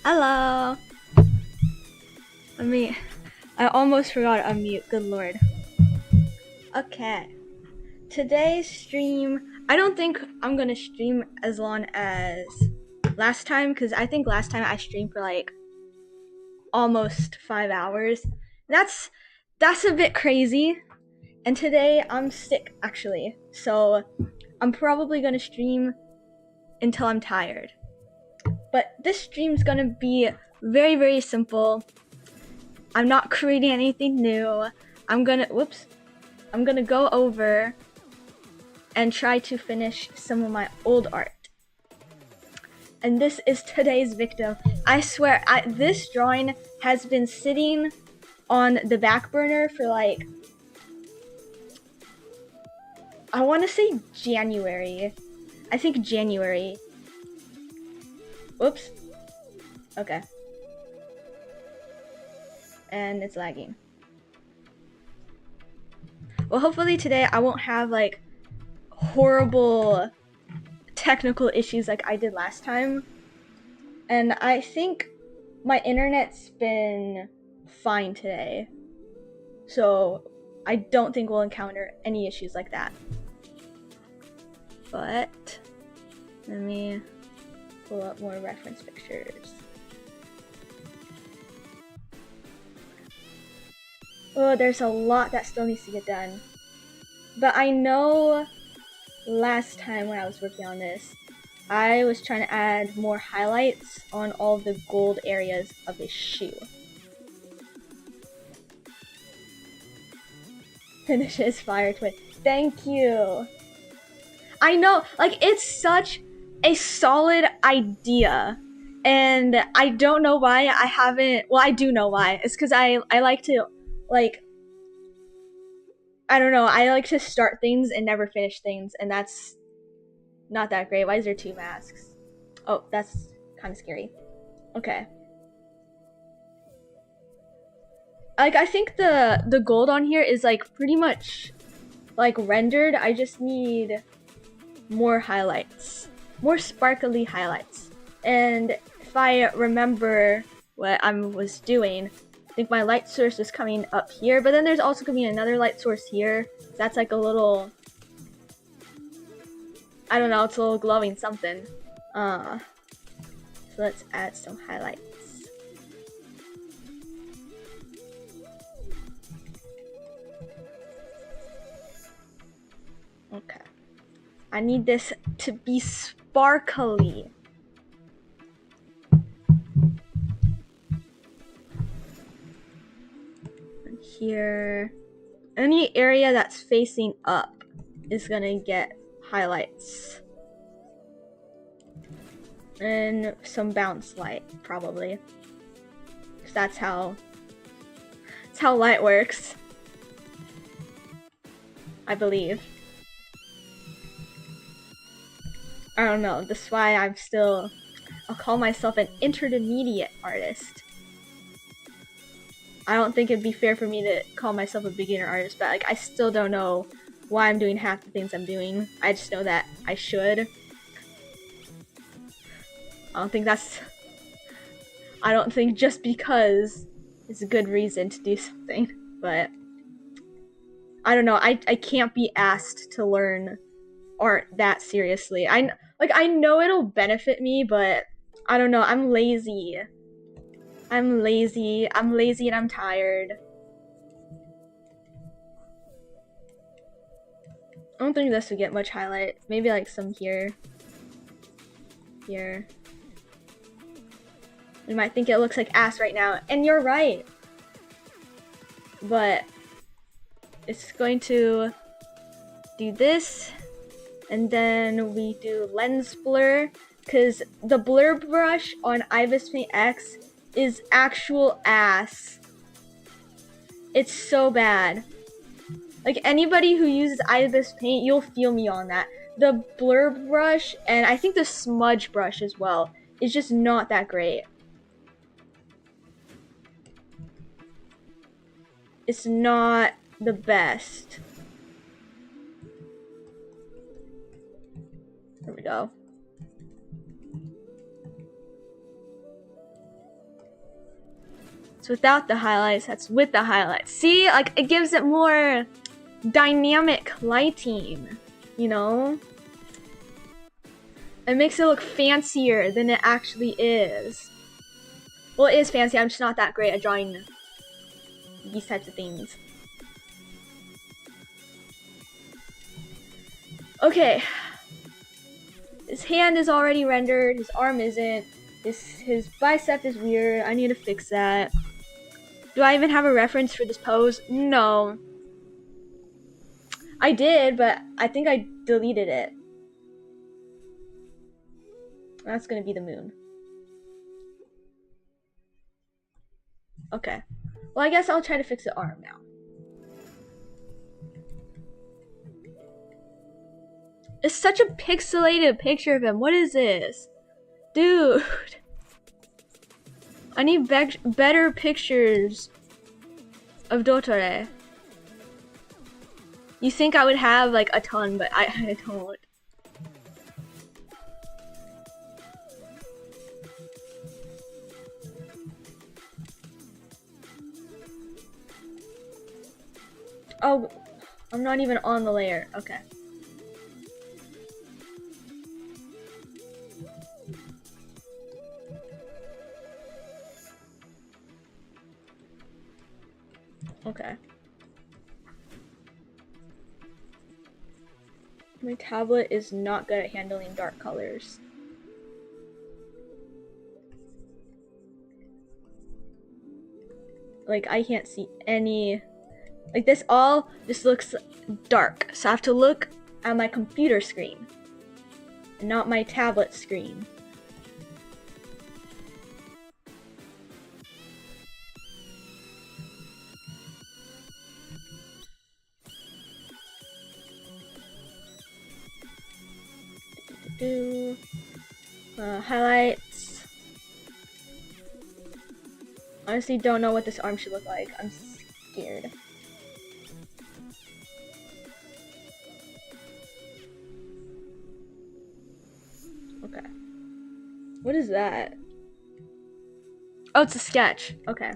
Hello. Let me. I almost forgot to unmute. Good lord. Okay. Today's stream. I don't think I'm gonna stream as long as last time because I think last time I streamed for like almost 5 hours. That's a bit crazy. And today I'm sick actually, so I'm probably gonna stream until I'm tired. But this stream's gonna be very simple. I'm not creating anything new. I'm gonna go over and try to finish some of my old art. And this is today's victim. I swear, this drawing has been sitting on the back burner for like, I want to say January. I think January. Whoops. Okay. And it's lagging. Well, hopefully today I won't have like horrible technical issues like I did last time. And I think my internet's been fine today. So I don't think we'll encounter any issues like that. But let me pull up more reference pictures. Oh, there's a lot that still needs to get done. But I know last time when I was working on this, I was trying to add more highlights on all the gold areas of his shoe. Finishes fire twin. Thank you. I know, like, it's such a solid idea. And I don't know why I haven't, well, I do know why. It's because I like to, like, I don't know, I like to start things and never finish things, and that's not that great. Why is there two masks? Oh, that's kind of scary. Okay. Like, I think the gold on here is, like, pretty much, like, rendered. I just need more highlights. More sparkly highlights. And if I remember what I was doing, I think my light source is coming up here, but then there's also gonna be another light source here. That's like a little, I don't know, it's a little glowing something. So let's add some highlights. Okay. I need this to be sparkly. And here, any area that's facing up is gonna get highlights. And some bounce light, probably. Because that's how light works. I believe. I don't know, that's why I'll call myself an intermediate artist. I don't think it'd be fair for me to call myself a beginner artist, but like I still don't know why I'm doing half the things I'm doing. I just know that I should. I don't think just because it's a good reason to do something, but I don't know, I can't be asked to learn art that seriously. I know it'll benefit me, but I don't know, I'm lazy. I'm lazy and I'm tired. I don't think this would get much highlight. Maybe like some here. Here. You might think it looks like ass right now, and you're right. But it's going to do this, and then we do lens blur, because the blur brush on Ibis Paint X is actual ass. It's so bad. Like, anybody who uses Ibis Paint, you'll feel me on that. The blur brush, and I think the smudge brush as well, is just not that great. It's not the best. There we go. It's without the highlights, that's with the highlights. See, like it gives it more dynamic lighting, you know? It makes it look fancier than it actually is. Well, it is fancy, I'm just not that great at drawing these types of things. Okay. His hand is already rendered, his arm isn't. His bicep is weird, I need to fix that. Do I even have a reference for this pose? No. I did, but I think I deleted it. That's gonna be the moon. Okay. Well, I guess I'll try to fix the arm now. It's such a pixelated picture of him. What is this? Dude. I need better pictures of Dottore. You think I would have like a ton, but I don't. Oh, I'm not even on the layer. Okay. Okay. My tablet is not good at handling dark colors. Like, I can't see any... Like, this all just looks dark. So I have to look at my computer screen, and not my tablet screen. Highlights. Honestly, don't know what this arm should look like. I'm scared. Okay. What is that? Oh, it's a sketch. Okay.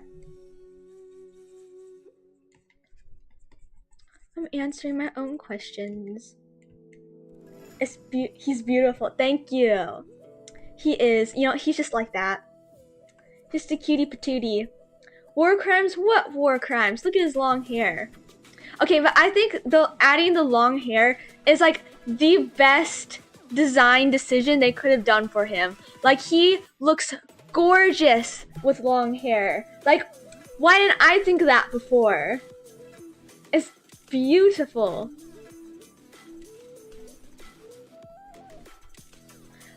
I'm answering my own questions. He's beautiful. Thank you. He is. You know, he's just like that. Just a cutie patootie. War crimes? What war crimes? Look at his long hair. Okay, but I think adding the long hair is like the best design decision they could have done for him. Like, he looks gorgeous with long hair. Like, why didn't I think of that before? It's beautiful.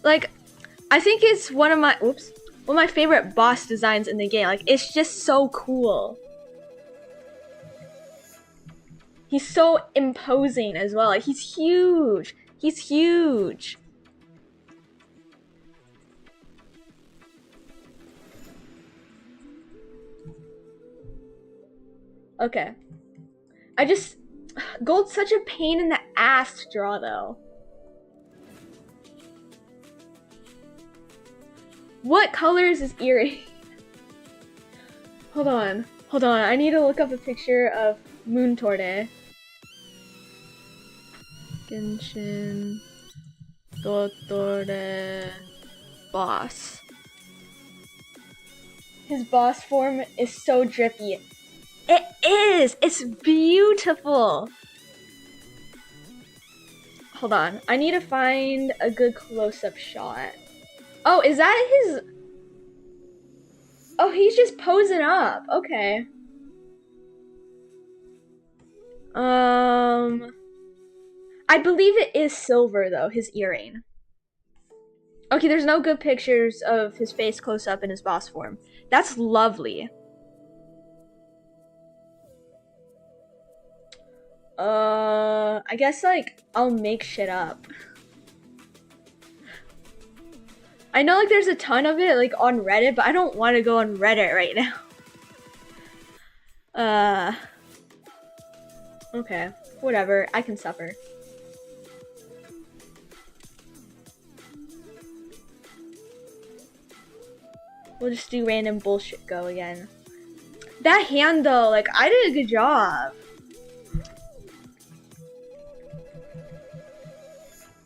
Like, I think it's one of my favorite boss designs in the game. Like, it's just so cool. He's so imposing as well. Like, he's huge. He's huge. Okay. Gold's such a pain in the ass to draw, though. What color is his earring? Hold on. I need to look up a picture of Dottore. Genshin Dottore boss. His boss form is so drippy. It is! It's beautiful! Hold on. I need to find a good close-up shot. Oh, is that his... Oh, he's just posing up. Okay. I believe it is silver, though, his earring. Okay, there's no good pictures of his face close up in his boss form. That's lovely. I guess, like, I'll make shit up. I know, like, there's a ton of it, like, on Reddit, but I don't want to go on Reddit right now. Okay. Whatever. I can suffer. We'll just do random bullshit go again. That hand though, like I did a good job.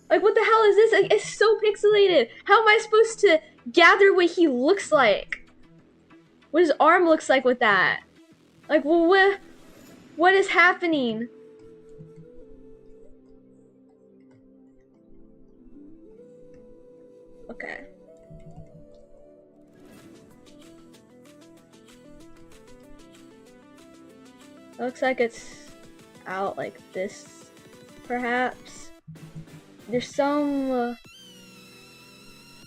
Like what the hell is this? Like, it's so pixelated. How am I supposed to gather what he looks like? What his arm looks like with that? Like what is happening? Okay. Looks like it's out like this, perhaps. There's some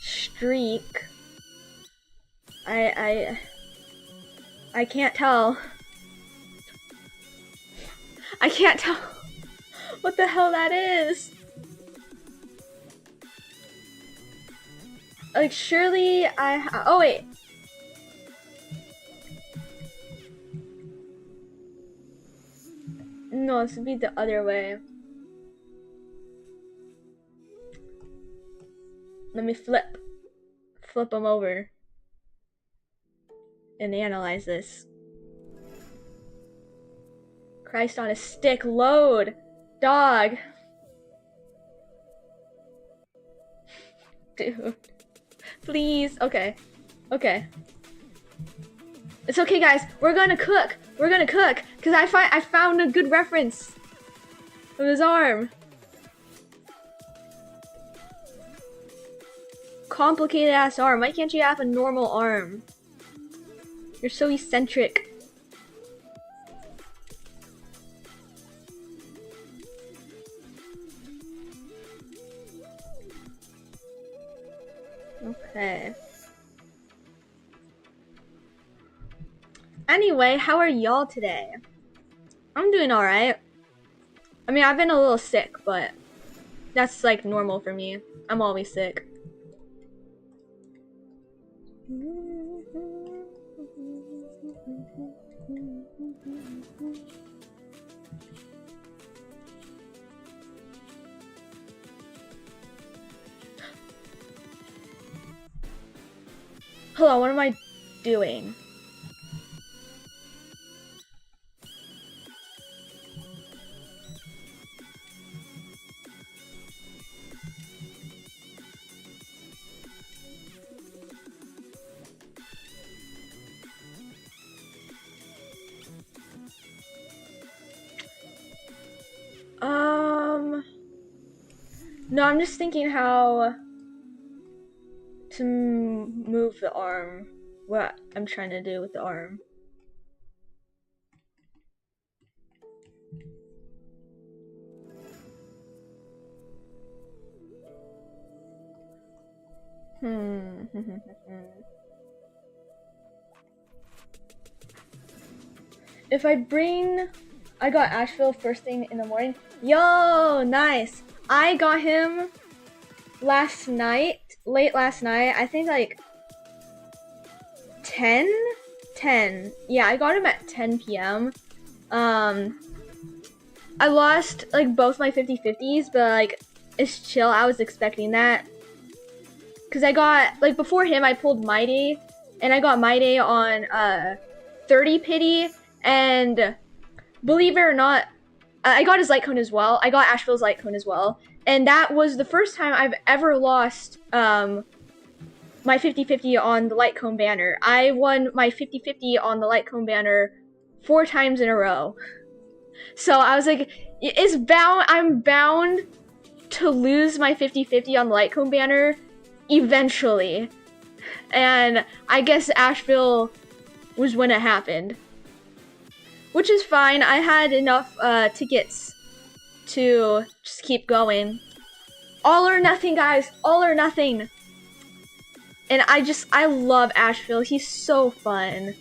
streak. I can't tell. I can't tell what the hell that is. Like surely oh wait. No, this would be the other way. Let me flip them over and analyze this. Christ on a stick, load, dog. Dude, please. Okay. It's okay, guys. We're gonna cook. Cause I found a good reference of his arm. Complicated ass arm. Why can't you have a normal arm? You're so eccentric. Okay. Anyway, how are y'all today? I'm doing alright. I mean, I've been a little sick, but that's like normal for me. I'm always sick. Hold on, what am I doing? No, I'm just thinking how to move the arm. What I'm trying to do with the arm. If I got Asheville first thing in the morning. Yo, nice. I got him last night, late last night. I think like 10. Yeah, I got him at 10 p.m. I lost like both my 50/50s, but like it's chill. I was expecting that. Cause I got like before him, I pulled My Day, and I got My Day on 30 pity, and believe it or not, I got his light cone as well. I got Asheville's light cone as well, and that was the first time I've ever lost my 50/50 on the light cone banner. I won my 50/50 on the light cone banner 4 times in a row. So I was like, I'm bound to lose my 50/50 on the light cone banner eventually. And I guess Asheville was when it happened. Which is fine. I had enough tickets to just keep going. All or nothing, guys. All or nothing. And I love Asheville. He's so fun.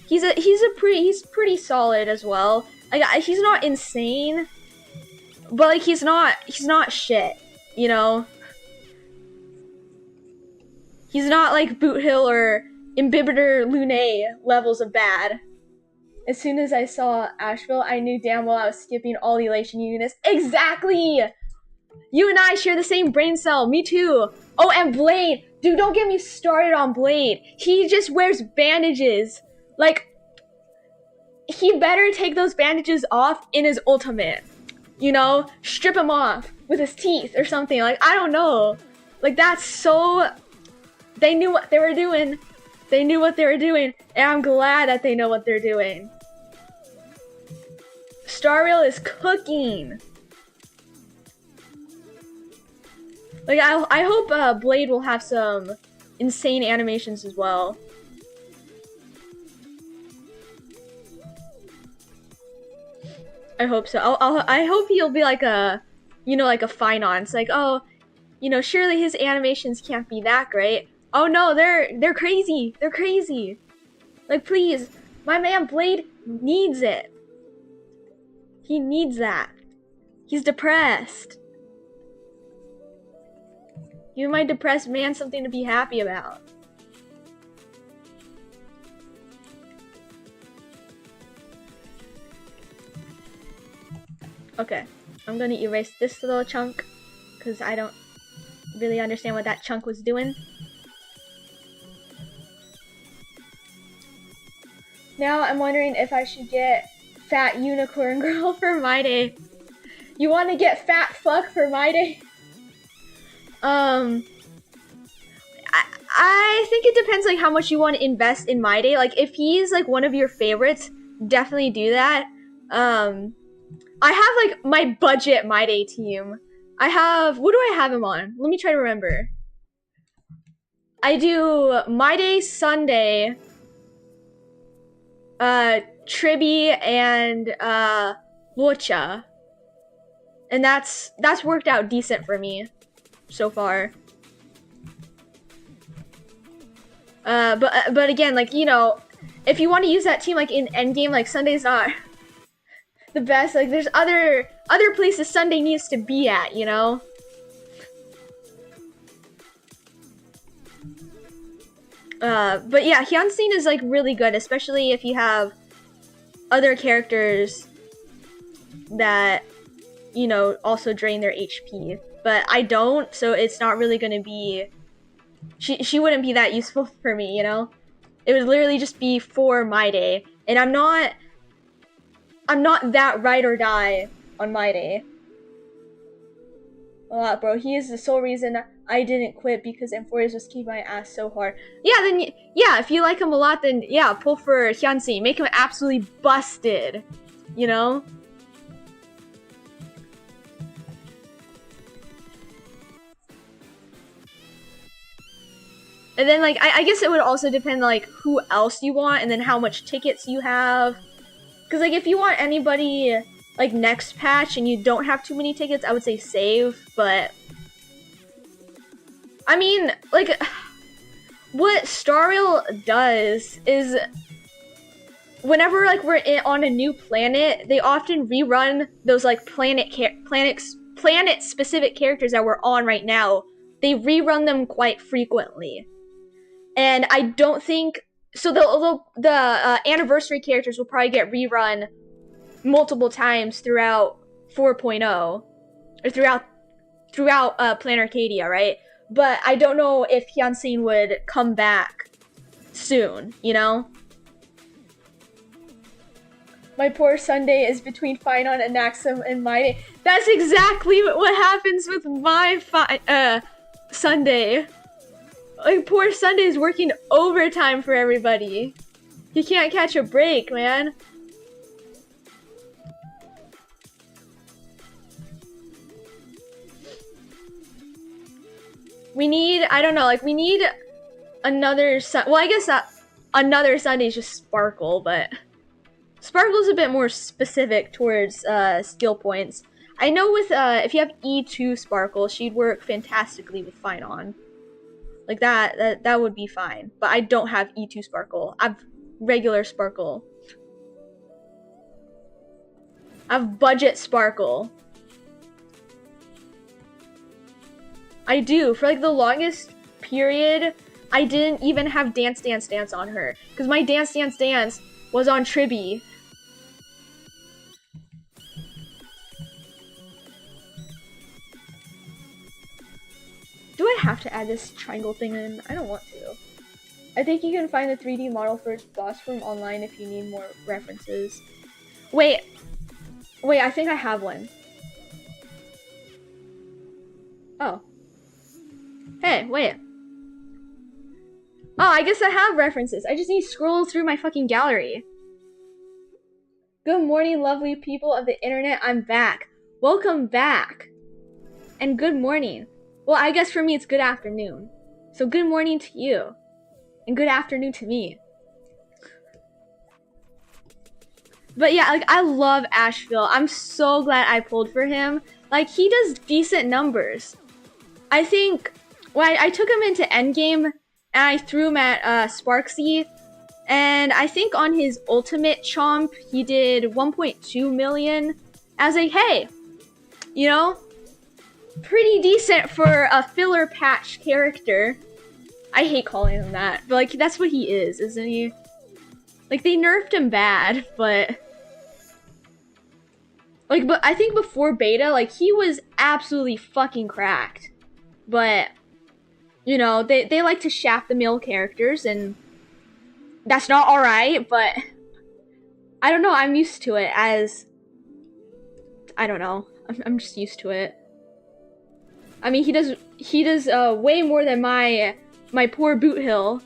He's pretty solid as well. Like he's not insane, but like he's not shit, you know? He's not like Boot Hill or Imbibitor Lune levels of bad. As soon as I saw Asheville, I knew damn well I was skipping all the elation units. Exactly! You and I share the same brain cell. Me too. Oh, and Blade. Dude, don't get me started on Blade. He just wears bandages. Like, he better take those bandages off in his ultimate. You know, strip him off with his teeth or something. Like, I don't know. Like, that's so... They knew what they were doing. They knew what they were doing. And I'm glad that they know what they're doing. Star Rail is cooking. Like, I hope Blade will have some insane animations as well. I hope so. I hope he'll be like a, you know, like a finance. Like, oh, you know, surely his animations can't be that great. Oh no, they're crazy. They're crazy. Like, please, my man Blade needs it. He needs that. He's depressed. Give my depressed man something to be happy about. Okay, I'm gonna erase this little chunk because I don't really understand what that chunk was doing. Now I'm wondering if I should get Fat Unicorn Girl for my day. You want to get Fat Fuck for my day? I think it depends like how much you want to invest in my day. Like if he's like one of your favorites, definitely do that. I have like my budget My Day team. I have, what do I have him on? Let me try to remember. I do My Day Sunday, Triby, and Lucha. And that's worked out decent for me so far. But again, like, you know, if you want to use that team like in endgame, like Sunday's not the best. Like there's other places Sunday needs to be at, you know? But yeah, Hyunsin is like really good, especially if you have other characters that, you know, also drain their HP. But I don't, so it's not really gonna be, she wouldn't be that useful for me, you know? It would literally just be for my day. And I'm not that ride or die on my day. A lot, bro. He is the sole reason I didn't quit because M4 just kicked my ass so hard. Yeah, then, yeah, if you like him a lot, then, yeah, pull for Hyunsin. Make him absolutely busted, you know? And then, like, I guess it would also depend, like, who else you want and then how much tickets you have. Because, like, if you want anybody, like, next patch and you don't have too many tickets, I would say save, but... I mean, like, what Star Rail does is... Whenever, like, we're on a new planet, they often rerun those, like, planet-specific characters that we're on right now. They rerun them quite frequently. And I don't think... So the anniversary characters will probably get rerun multiple times throughout 4.0. Or throughout Plan Arcadia, right? But I don't know if Hyunsin would come back soon, you know? My poor Sunday is between Finon and Naxum and my day. That's exactly what happens with my Sunday. Like, poor Sunday is working overtime for everybody. He can't catch a break, man. We need, I don't know, like, we need another well, I guess another Sunday is just Sparkle, but Sparkle's a bit more specific towards skill points. I know with, if you have E2 Sparkle, she'd work fantastically with Finon. Like, that would be fine. But I don't have E2 Sparkle. I have regular Sparkle. I have budget Sparkle. I do. For, like, the longest period, I didn't even have Dance Dance Dance on her. Because my Dance Dance Dance was on Triby. Do I have to add this triangle thing in? I don't want to. I think you can find the 3D model for its boss form online if you need more references. Wait, I think I have one. Oh. Hey, wait. Oh, I guess I have references. I just need to scroll through my fucking gallery. Good morning, lovely people of the internet. I'm back. Welcome back. And good morning. Well, I guess for me it's good afternoon. So good morning to you. And good afternoon to me. But yeah, like, I love Asheville. I'm so glad I pulled for him. Like, he does decent numbers. I think, well, I took him into Endgame, and I threw him at Sparksy, and I think on his ultimate chomp, he did 1.2 million. I was like, hey, you know, pretty decent for a filler patch character. I hate calling him that, but like, that's what he is, isn't he? Like, they nerfed him bad, but... Like, but I think before beta, like, he was absolutely fucking cracked. But, you know, they like to shaft the male characters, and that's not alright, but... I don't know, I'm used to it as... I don't know. I'm just used to it. I mean, he does way more than my poor Boot Hill.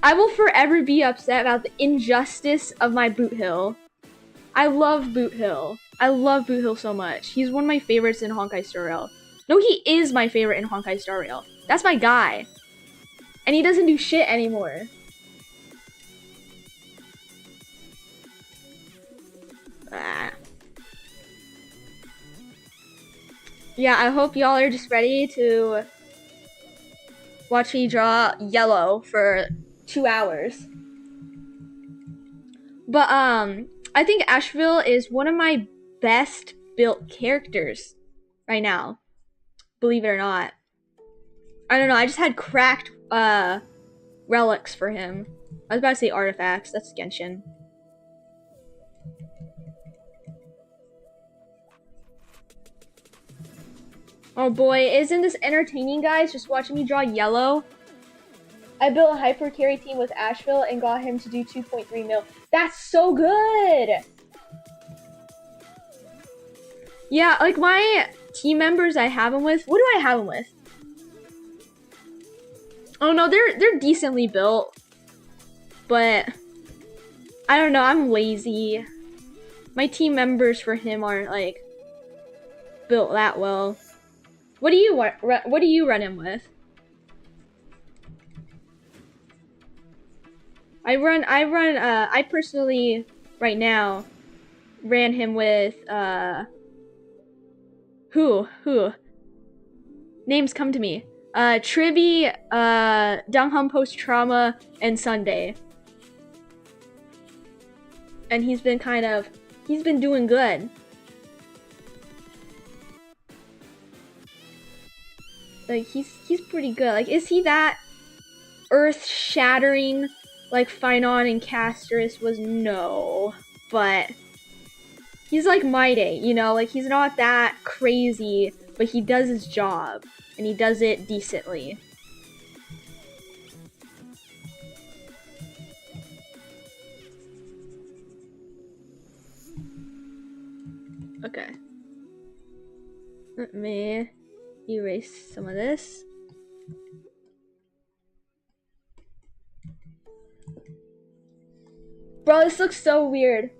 I will forever be upset about the injustice of my Boot Hill. I love Boot Hill. I love Boot Hill so much. He's one of my favorites in Honkai Star Rail. No, he is my favorite in Honkai Star Rail. That's my guy. And he doesn't do shit anymore. Ah. Yeah, I hope y'all are just ready to watch me draw yellow for 2 hours. But, I think Asheville is one of my best built characters right now. Believe it or not. I don't know, I just had cracked, relics for him. I was about to say artifacts, that's Genshin. Oh boy, isn't this entertaining, guys? Just watching me draw yellow. I built a hyper carry team with Asheville and got him to do 2.3 mil. That's so good! Yeah, like my team members I have him with, what do I have him with? Oh no, they're decently built. But I don't know, I'm lazy. My team members for him aren't like built that well. What do you run him with? I personally right now ran him with who? Names come to me. Tribby, Dungham Post Trauma, and Sunday. And he's been doing good. Like, he's pretty good. Like, is he that earth-shattering like Finon and Castris was? No. But he's like Maide, you know? Like, he's not that crazy, but he does his job. And he does it decently. Okay. Let me erase some of this. Bro, this looks so weird.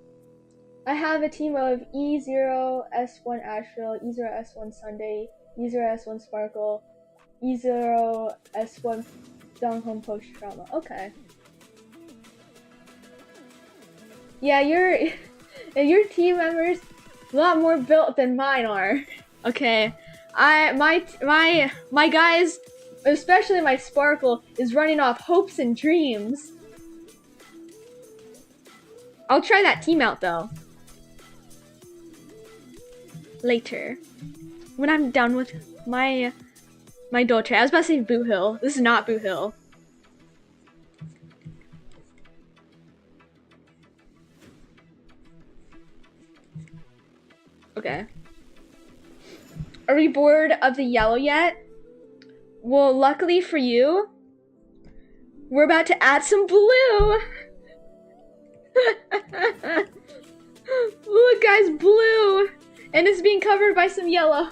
I have a team of E0, S1 Asheville, E0, S1 Sunday, E0, S1 Sparkle, E0, S1 Donghome Post Trauma. Okay. Yeah, your team members a lot more built than mine are. Okay. My guys, especially my Sparkle, is running off hopes and dreams. I'll try that team out though. Later. When I'm done with my Dottore. I was about to say Boot Hill. This is not Boot Hill. Okay. Are we bored of the yellow yet? Well, luckily for you, We're about to add some blue. Look, guys, blue. And it's being covered by some yellow.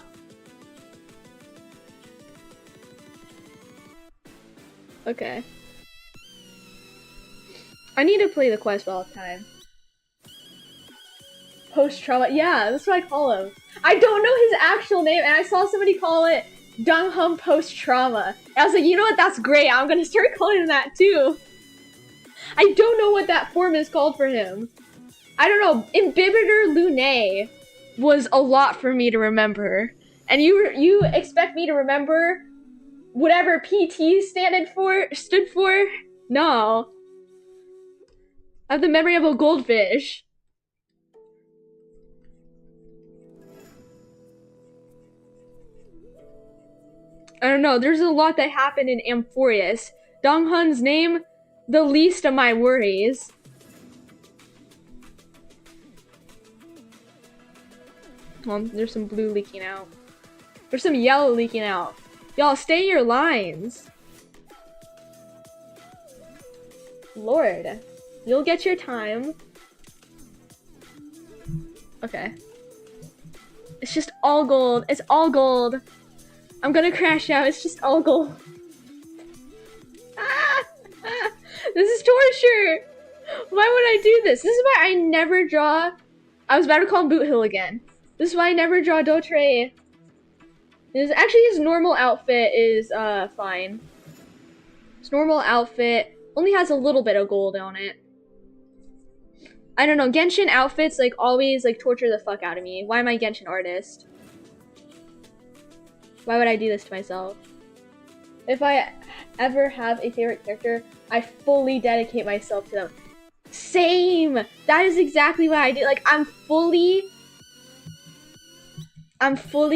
Okay. I need to play the quest all the time. Post-trauma. Yeah, that's what I call him. I don't know his actual name, and I saw somebody call it Donghum Post-Trauma. I was like, you know what? That's great. I'm gonna start calling him that too. I don't know what that form is called for him. I don't know. Imbibitor Lunae was a lot for me to remember. And you expect me to remember whatever PT stood for? No. I have the memory of a goldfish. I don't know, there's a lot that happened in Amphorius. Donghun's name, the least of my worries. There's some blue leaking out. There's some yellow leaking out. Y'all, stay in your lines. Lord, you'll get your time. Okay. It's just all gold. It's all gold. I'm gonna crash out. It's just all gold. This is torture. Why would I do this? This is why I never draw. I was about to call him Boot Hill again. This is why I never draw Dottore. Actually, his normal outfit is fine. His normal outfit only has a little bit of gold on it. I don't know. Genshin outfits like always like torture the fuck out of me. Why am I a Genshin artist? Why would I do this to myself? If I ever have a favorite character, I fully dedicate myself to them. Same! That is exactly what I do. Like, I'm fully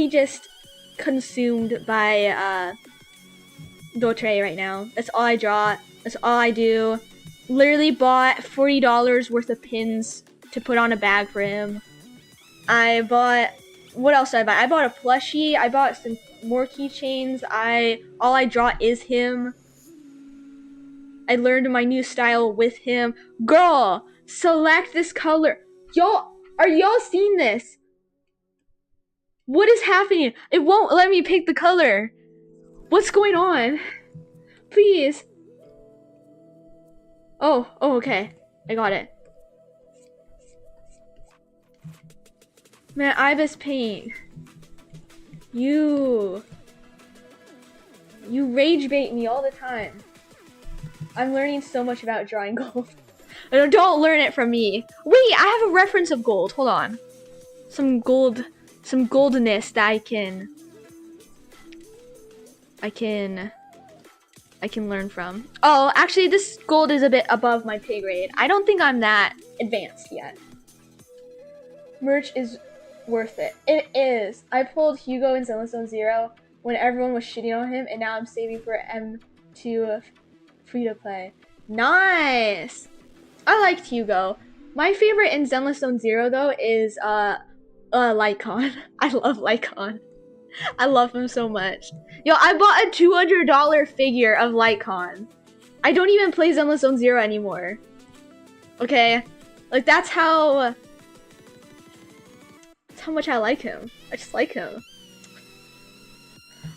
just consumed by, Dottore right now. That's all I draw. That's all I do. Literally bought $40 worth of pins to put on a bag for him. I bought... What else did I buy? I bought a plushie. I bought some more keychains. All I draw is him. I learned my new style with him. Girl, select this color. Y'all, are y'all seeing this? What is happening? It won't let me pick the color. What's going on? Please. Oh, okay. I got it. Man, Ibis Paint. You rage bait me all the time. I'm learning so much about drawing gold. Don't learn it from me. Wait, I have a reference of gold. Hold on. Some goldness that I can learn from. Oh, actually this gold is a bit above my pay grade. I don't think I'm that advanced yet. Merch is worth it. It is. I pulled Hugo in Zenless Zone Zero when everyone was shitting on him, and now I'm saving for M2 free to play. Nice! I liked Hugo. My favorite in Zenless Zone Zero though is Lycon. I love Lycon. I love him so much. Yo, I bought a $200 figure of Lycon. I don't even play Zenless Zone Zero anymore. Okay? Like that's how much I like him. I just like him.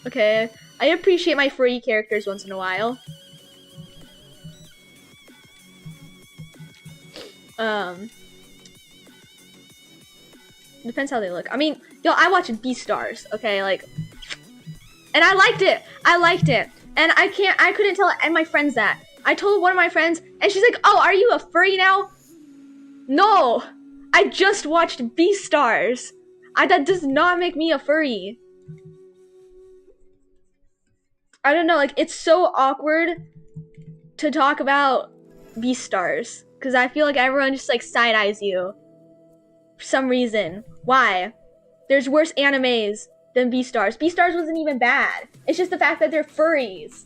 Okay, I appreciate my free characters once in a while. Depends how they look. I mean, yo, I watch Beastars, okay, like, and I liked it. I liked it, and I couldn't tell any of my friends that. I told one of my friends, and she's like, "Oh, are you a furry now?" No, I just watched Beastars. That does not make me a furry. I don't know, like, it's so awkward to talk about Beastars, because I feel like everyone just, like, side-eyes you. For some reason. Why? There's worse animes than Beastars. Beastars wasn't even bad. It's just the fact that they're furries.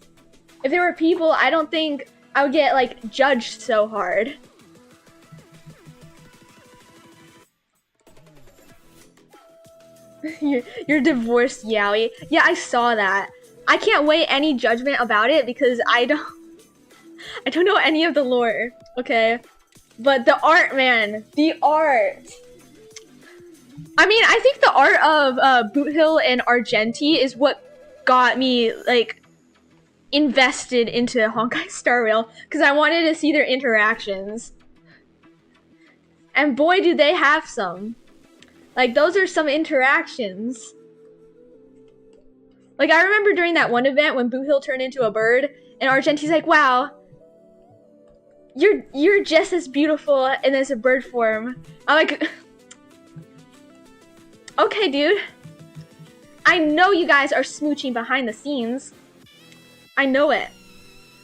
If they were people, I don't think I would get, like, judged so hard. You're divorced, Yowie. Yeah, I saw that. I can't weigh any judgment about it because I I don't know any of the lore, okay? But the art, man, the art. I mean, I think the art of Boot Hill and Argenti is what got me, like, invested into Honkai Star Rail, because I wanted to see their interactions. And boy, do they have some. Like, those are some interactions. Like, I remember during that one event when Boot Hill turned into a bird, and Argenti's like, wow, you're just as beautiful in as a bird form. I'm like, okay, dude. I know you guys are smooching behind the scenes. I know it.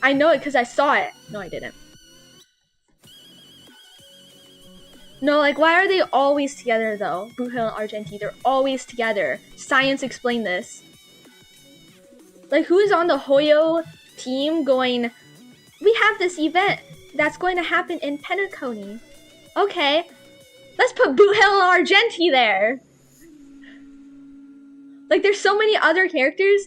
I know it because I saw it. No, I didn't. No, like, why are they always together, though? Boot Hill and Argenti, they're always together. Science explained this. Like, who's on the Hoyo team going, we have this event that's going to happen in Penacony. Okay, let's put Boot Hill and Argenti there. Like, there's so many other characters,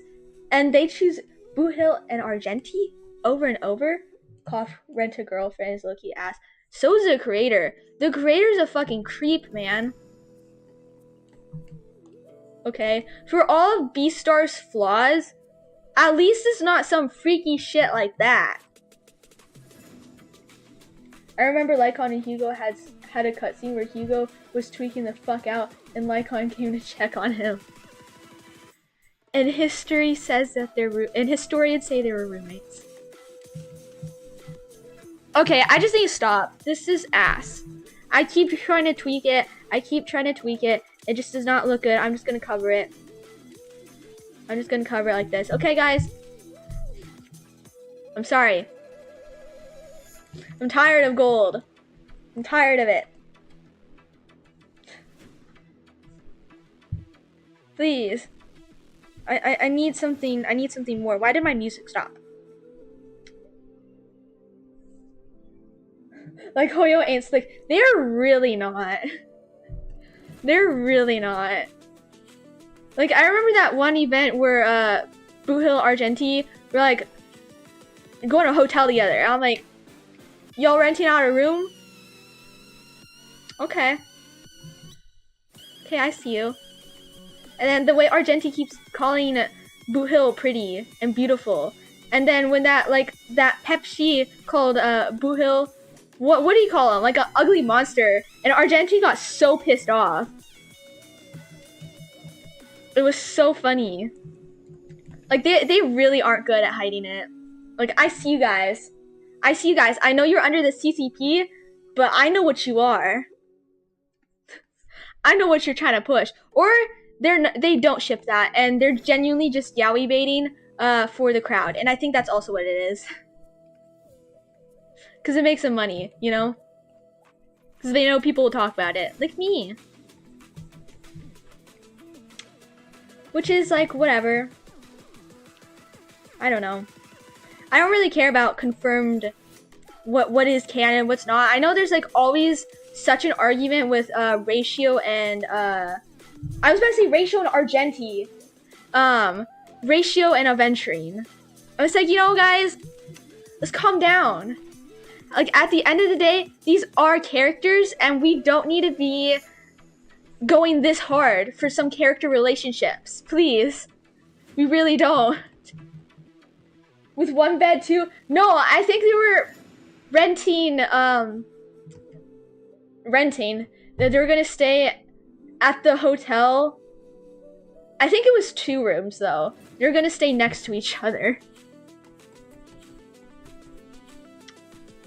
and they choose Boot Hill and Argenti over and over. Cough, Rent-A-Girlfriend is low-key ass. So's the creator. The creator's a fucking creep, man. Okay, for all of Beastar's flaws, at least it's not some freaky shit like that. I remember Lycon and Hugo had a cutscene where Hugo was tweaking the fuck out, and Lycon came to check on him. And history says that and historians say they were roommates. Okay, I just need to stop. This is ass. I keep trying to tweak it. It just does not look good. I'm just gonna cover it. I'm just gonna cover it like this. Okay, guys. I'm sorry. I'm tired of gold. I'm tired of it. Please. I need something. I need something more. Why did my music stop? Like Hoyo ain't slick. They're really not. They're really not. Like, I remember that one event where Boot Hill Argenti were like going to a hotel together. And I'm like, y'all renting out a room? Okay. Okay, I see you. And then the way Argenti keeps calling Boot Hill pretty and beautiful. And then when that Pepsi called Boot Hill, what do you call him? Like an ugly monster. And Argenti got so pissed off. It was so funny. Like, they really aren't good at hiding it. Like, I see you guys. I know you're under the CCP, but I know what you are. I know what you're trying to push. Or they don't ship that, and they're genuinely just yaoi baiting for the crowd. And I think that's also what it is. Because it makes them money, you know? Because they know people will talk about it. Like me. Which is, like, whatever. I don't know. I don't really care about confirmed what is canon, what's not. I know there's, like, always such an argument with Ratio and I was about to say Ratio and Argenti. Ratio and Aventurine. I was like, you know, guys, let's calm down. Like, at the end of the day, these are characters, and we don't need to be going this hard for some character relationships. Please. We really don't. With one bed, too? No, I think they were renting, that they were gonna stay at the hotel. I think it was 2 rooms, though. They're gonna stay next to each other.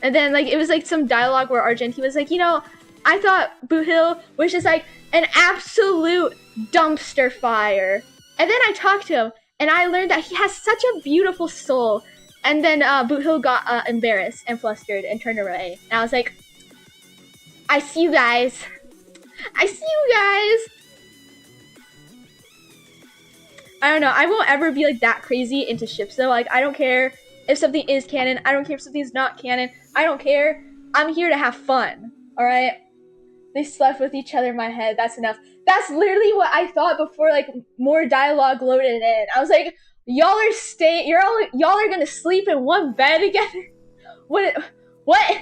And then, like, it was, like, some dialogue where Argenti was like, you know, I thought Boot Hill was just, like, an absolute dumpster fire. And then I talked to him, and I learned that he has such a beautiful soul. And then Boot Hill got embarrassed and flustered and turned away. And I was like, I see you guys. I see you guys. I don't know. I won't ever be, like, that crazy into ships, though. Like, I don't care if something is canon. I don't care if something's not canon. I don't care. I'm here to have fun. Alright? They slept with each other in my head. That's enough. That's literally what I thought before, like, more dialogue loaded in. I was like, y'all are gonna sleep in one bed together? What? What?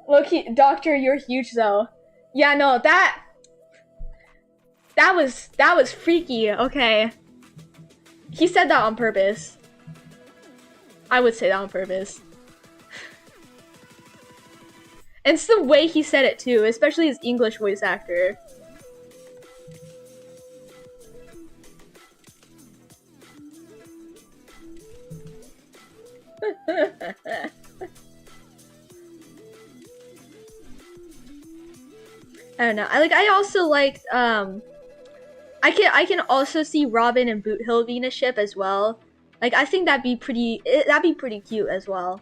Loki, Doctor, you're huge though. Yeah, no, that was freaky. Okay, he said that on purpose. I would say that on purpose. And it's the way he said it too, especially his English voice actor. I don't know. I also liked I can also see Robin and Boot Hill being a ship as well. Like I think that'd be pretty cute as well.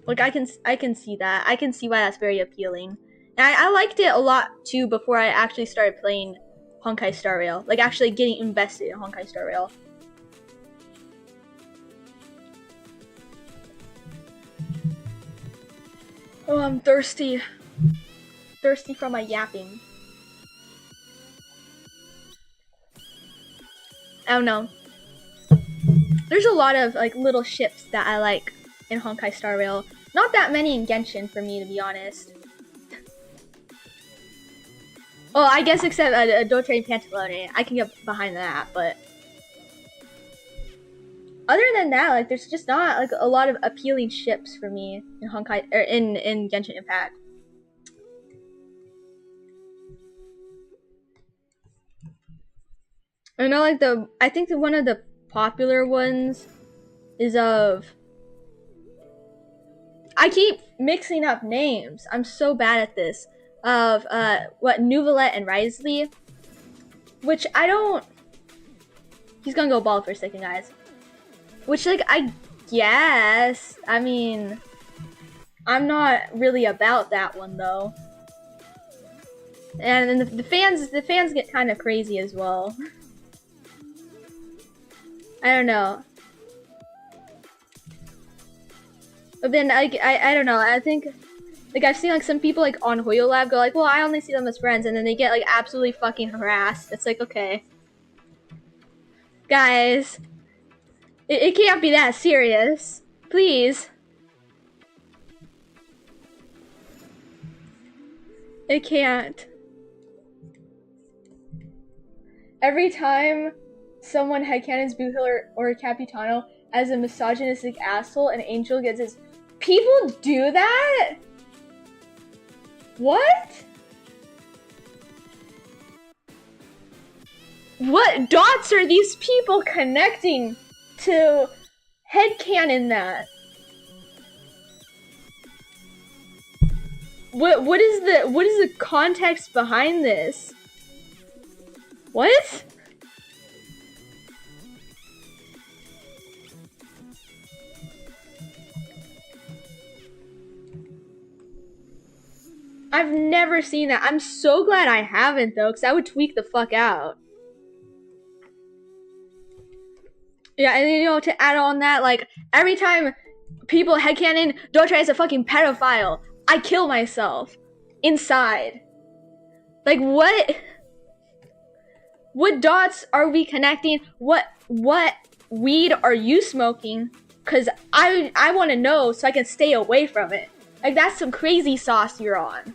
Like I can see that. I can see why that's very appealing. And I liked it a lot too before I actually started playing Honkai Star Rail. Like actually getting invested in Honkai Star Rail. Oh, I'm thirsty. Thirsty from my yapping. I don't know. There's a lot of like little ships that I like in Honkai Star Rail. Not that many in Genshin for me, to be honest. Well, I guess except Dottore and Pantalone. I can get behind that, but other than that, like there's just not like a lot of appealing ships for me in Honkai or in Genshin Impact. I know, like I think one of the popular ones is of. I keep mixing up names. I'm so bad at this. Of what Nuvalet and Risley, which I don't. He's gonna go bald for a second, guys. Which like I guess. I mean, I'm not really about that one though. And then the fans get kind of crazy as well. I don't know. But then I don't know. I think like I've seen like some people like on Hoyo Lab go like, well, I only see them as friends, and then they get like absolutely fucking harassed. It's like, okay, guys, it can't be that serious, please. It can't. Every time someone headcanons Boot Hill or Capitano as a misogynistic asshole, an angel gets his. People do that? What? What dots are these people connecting to headcanon that? What is the context behind this? What? I've never seen that. I'm so glad I haven't though, because I would tweak the fuck out. Yeah, and you know, to add on that, like every time people headcanon Dottore is a fucking pedophile, I kill myself inside. Like what dots are we connecting? What weed are you smoking? Cause I want to know so I can stay away from it. Like that's some crazy sauce you're on.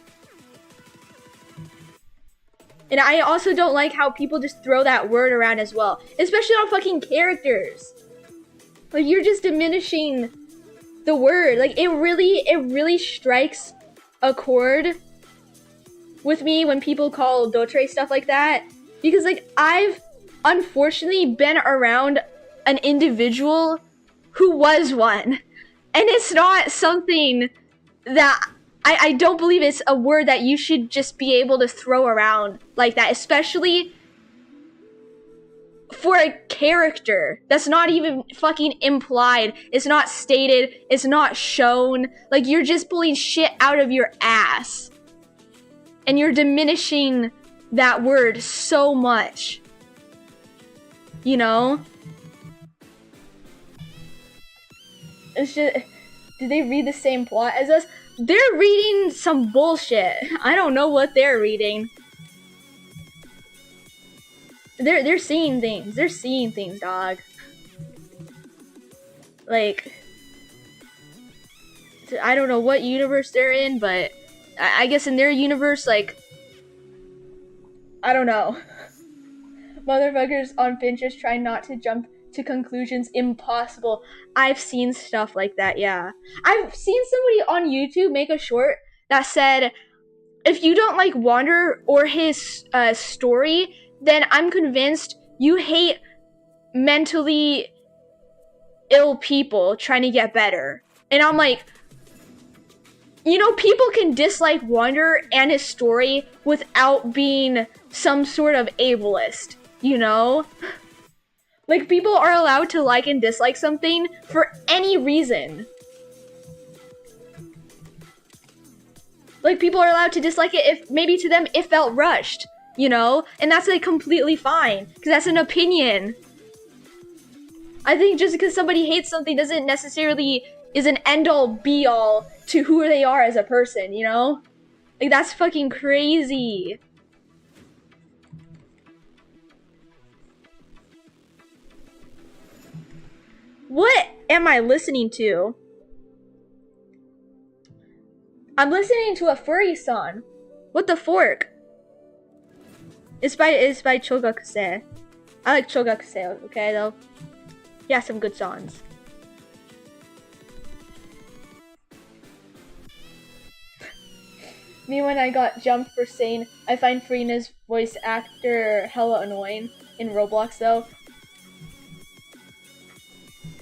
And I also don't like how people just throw that word around as well, especially on fucking characters. Like you're just diminishing the word. Like it really strikes a chord with me when people call Dottore stuff like that, because like I've unfortunately been around an individual who was one, and it's not something that I don't believe it's a word that you should just be able to throw around like that, especially for a character that's not even fucking implied. It's not stated. It's not shown. Like, you're just pulling shit out of your ass. And you're diminishing that word so much. You know? It's just... Did they read the same plot as us? They're reading some bullshit. I don't know what they're reading. they're seeing things. They're seeing things, dog. Like, I don't know what universe they're in, but I guess in their universe, like, I don't know. Motherfuckers on Pinterest try not to jump to conclusions. Impossible. I've seen stuff like that, yeah. I've seen somebody on YouTube make a short that said, if you don't like Wander or his story, then I'm convinced you hate mentally ill people trying to get better. And I'm like, you know, people can dislike Wander and his story without being some sort of ableist, you know? Like, people are allowed to like and dislike something for any reason. Like, people are allowed to dislike it if maybe to them it felt rushed, you know? And that's like completely fine, because that's an opinion. I think just because somebody hates something doesn't necessarily is an end-all be-all to who they are as a person, you know? Like, that's fucking crazy. What am I listening to? I'm listening to a furry song. What the fork? It's by Chogakuse. I like Chogakuse, okay, though. He has some good songs. Me when I got jumped for saying I find Farina's voice actor hella annoying in Roblox, though.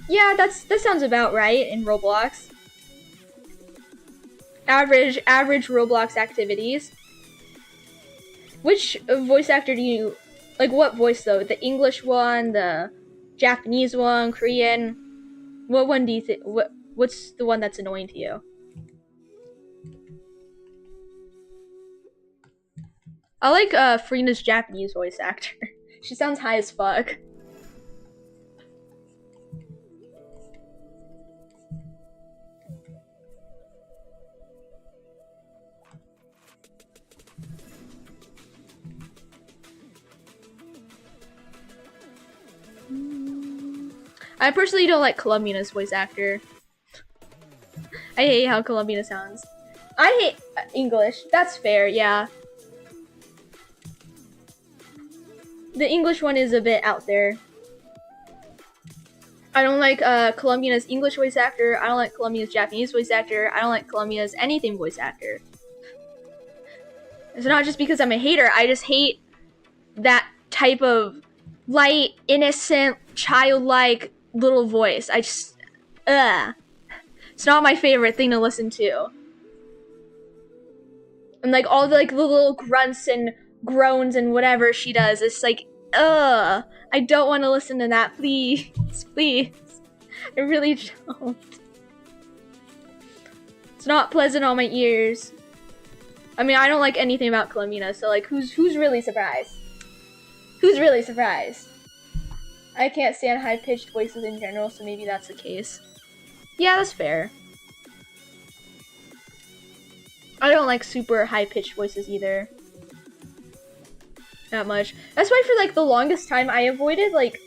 Yeah, that sounds about right in Roblox. Average Roblox activities. Which voice actor do you like? What voice though? The English one, the Japanese one, Korean? What one do you think? What's the one that's annoying to you? I like Farina's Japanese voice actor. She sounds high as fuck. I personally don't like Columbia's voice actor. I hate how Columbia sounds. I hate English. That's fair, yeah. The English one is a bit out there. I don't like Columbia's English voice actor. I don't like Columbia's Japanese voice actor. I don't like Columbia's anything voice actor. It's not just because I'm a hater. I just hate that type of light, innocent, childlike little voice. I just, it's not my favorite thing to listen to. And like all the like the little grunts and groans and whatever she does, it's like, I don't want to listen to that. Please, please. I really don't. It's not pleasant on my ears. I mean, I don't like anything about Columbina, so like, who's really surprised? Who's really surprised? I can't stand high-pitched voices in general, so maybe that's the case. Yeah, that's fair. I don't like super high-pitched voices either. Not much. That's why for like the longest time I avoided like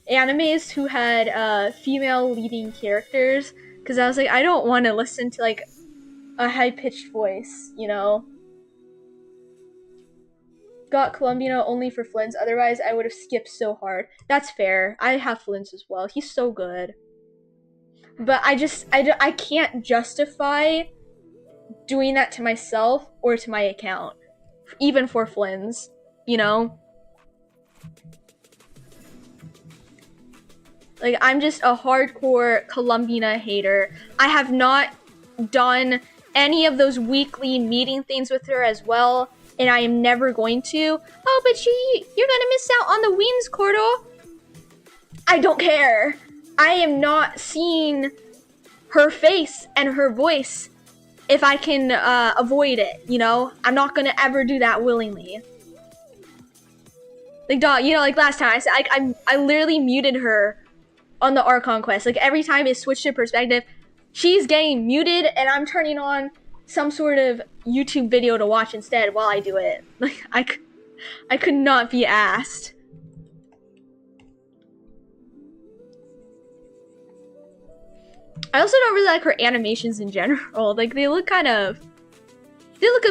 animes who had female leading characters, because I was like, I don't want to listen to like a high-pitched voice, you know? Got Columbia only for Flynn's, otherwise I would have skipped so hard. That's fair. I have Flynn's as well. He's so good. But I can't justify doing that to myself or to my account. Even for Flynn's, you know? Like, I'm just a hardcore Columbina hater. I have not done any of those weekly meeting things with her as well, and I am never going to. Oh, but you're gonna miss out on the wins, Koro. I don't care. I am not seeing her face and her voice if I can avoid it, you know? I'm not gonna ever do that willingly. Like, dog, you know, like last time, I literally muted her on the Archon quest. Like, every time it switched to perspective, she's getting muted, and I'm turning on some sort of YouTube video to watch instead while I do it. Like, I could not be asked. I also don't really like her animations in general. Like, they look a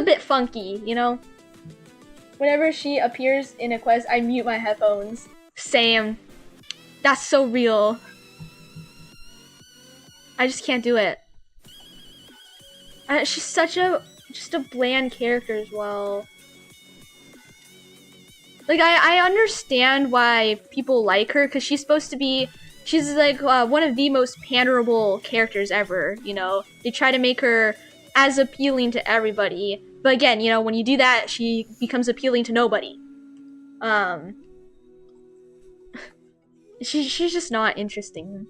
bit funky, you know? Whenever she appears in a quest, I mute my headphones. Same. That's so real. I just can't do it. She's such just a bland character as well. Like, I understand why people like her, because she's supposed to be, she's like one of the most panderable characters ever, you know? They try to make her as appealing to everybody. But again, you know, when you do that, she becomes appealing to nobody. She's just not interesting.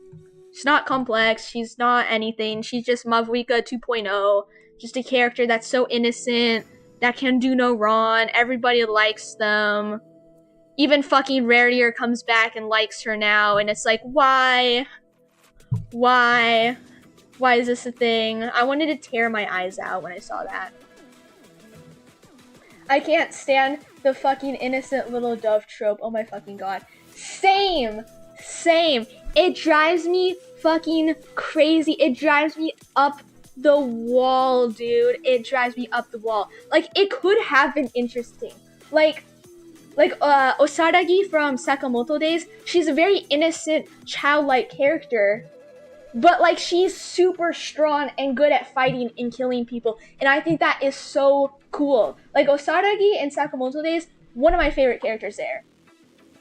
She's not complex, she's not anything. She's just Mavrika 2.0. Just a character that's so innocent, that can do no wrong, everybody likes them. Even fucking Rarier comes back and likes her now, and it's like, why? Why? Why is this a thing? I wanted to tear my eyes out when I saw that. I can't stand the fucking innocent little dove trope. Oh my fucking god. Same! It drives me fucking crazy. It drives me up the wall, dude. It drives me up the wall. Like, it could have been interesting. Like Osaragi from Sakamoto Days, she's a very innocent, childlike character, but like, she's super strong and good at fighting and killing people, and I think that is so cool. Like, Osaragi in Sakamoto Days, one of my favorite characters there.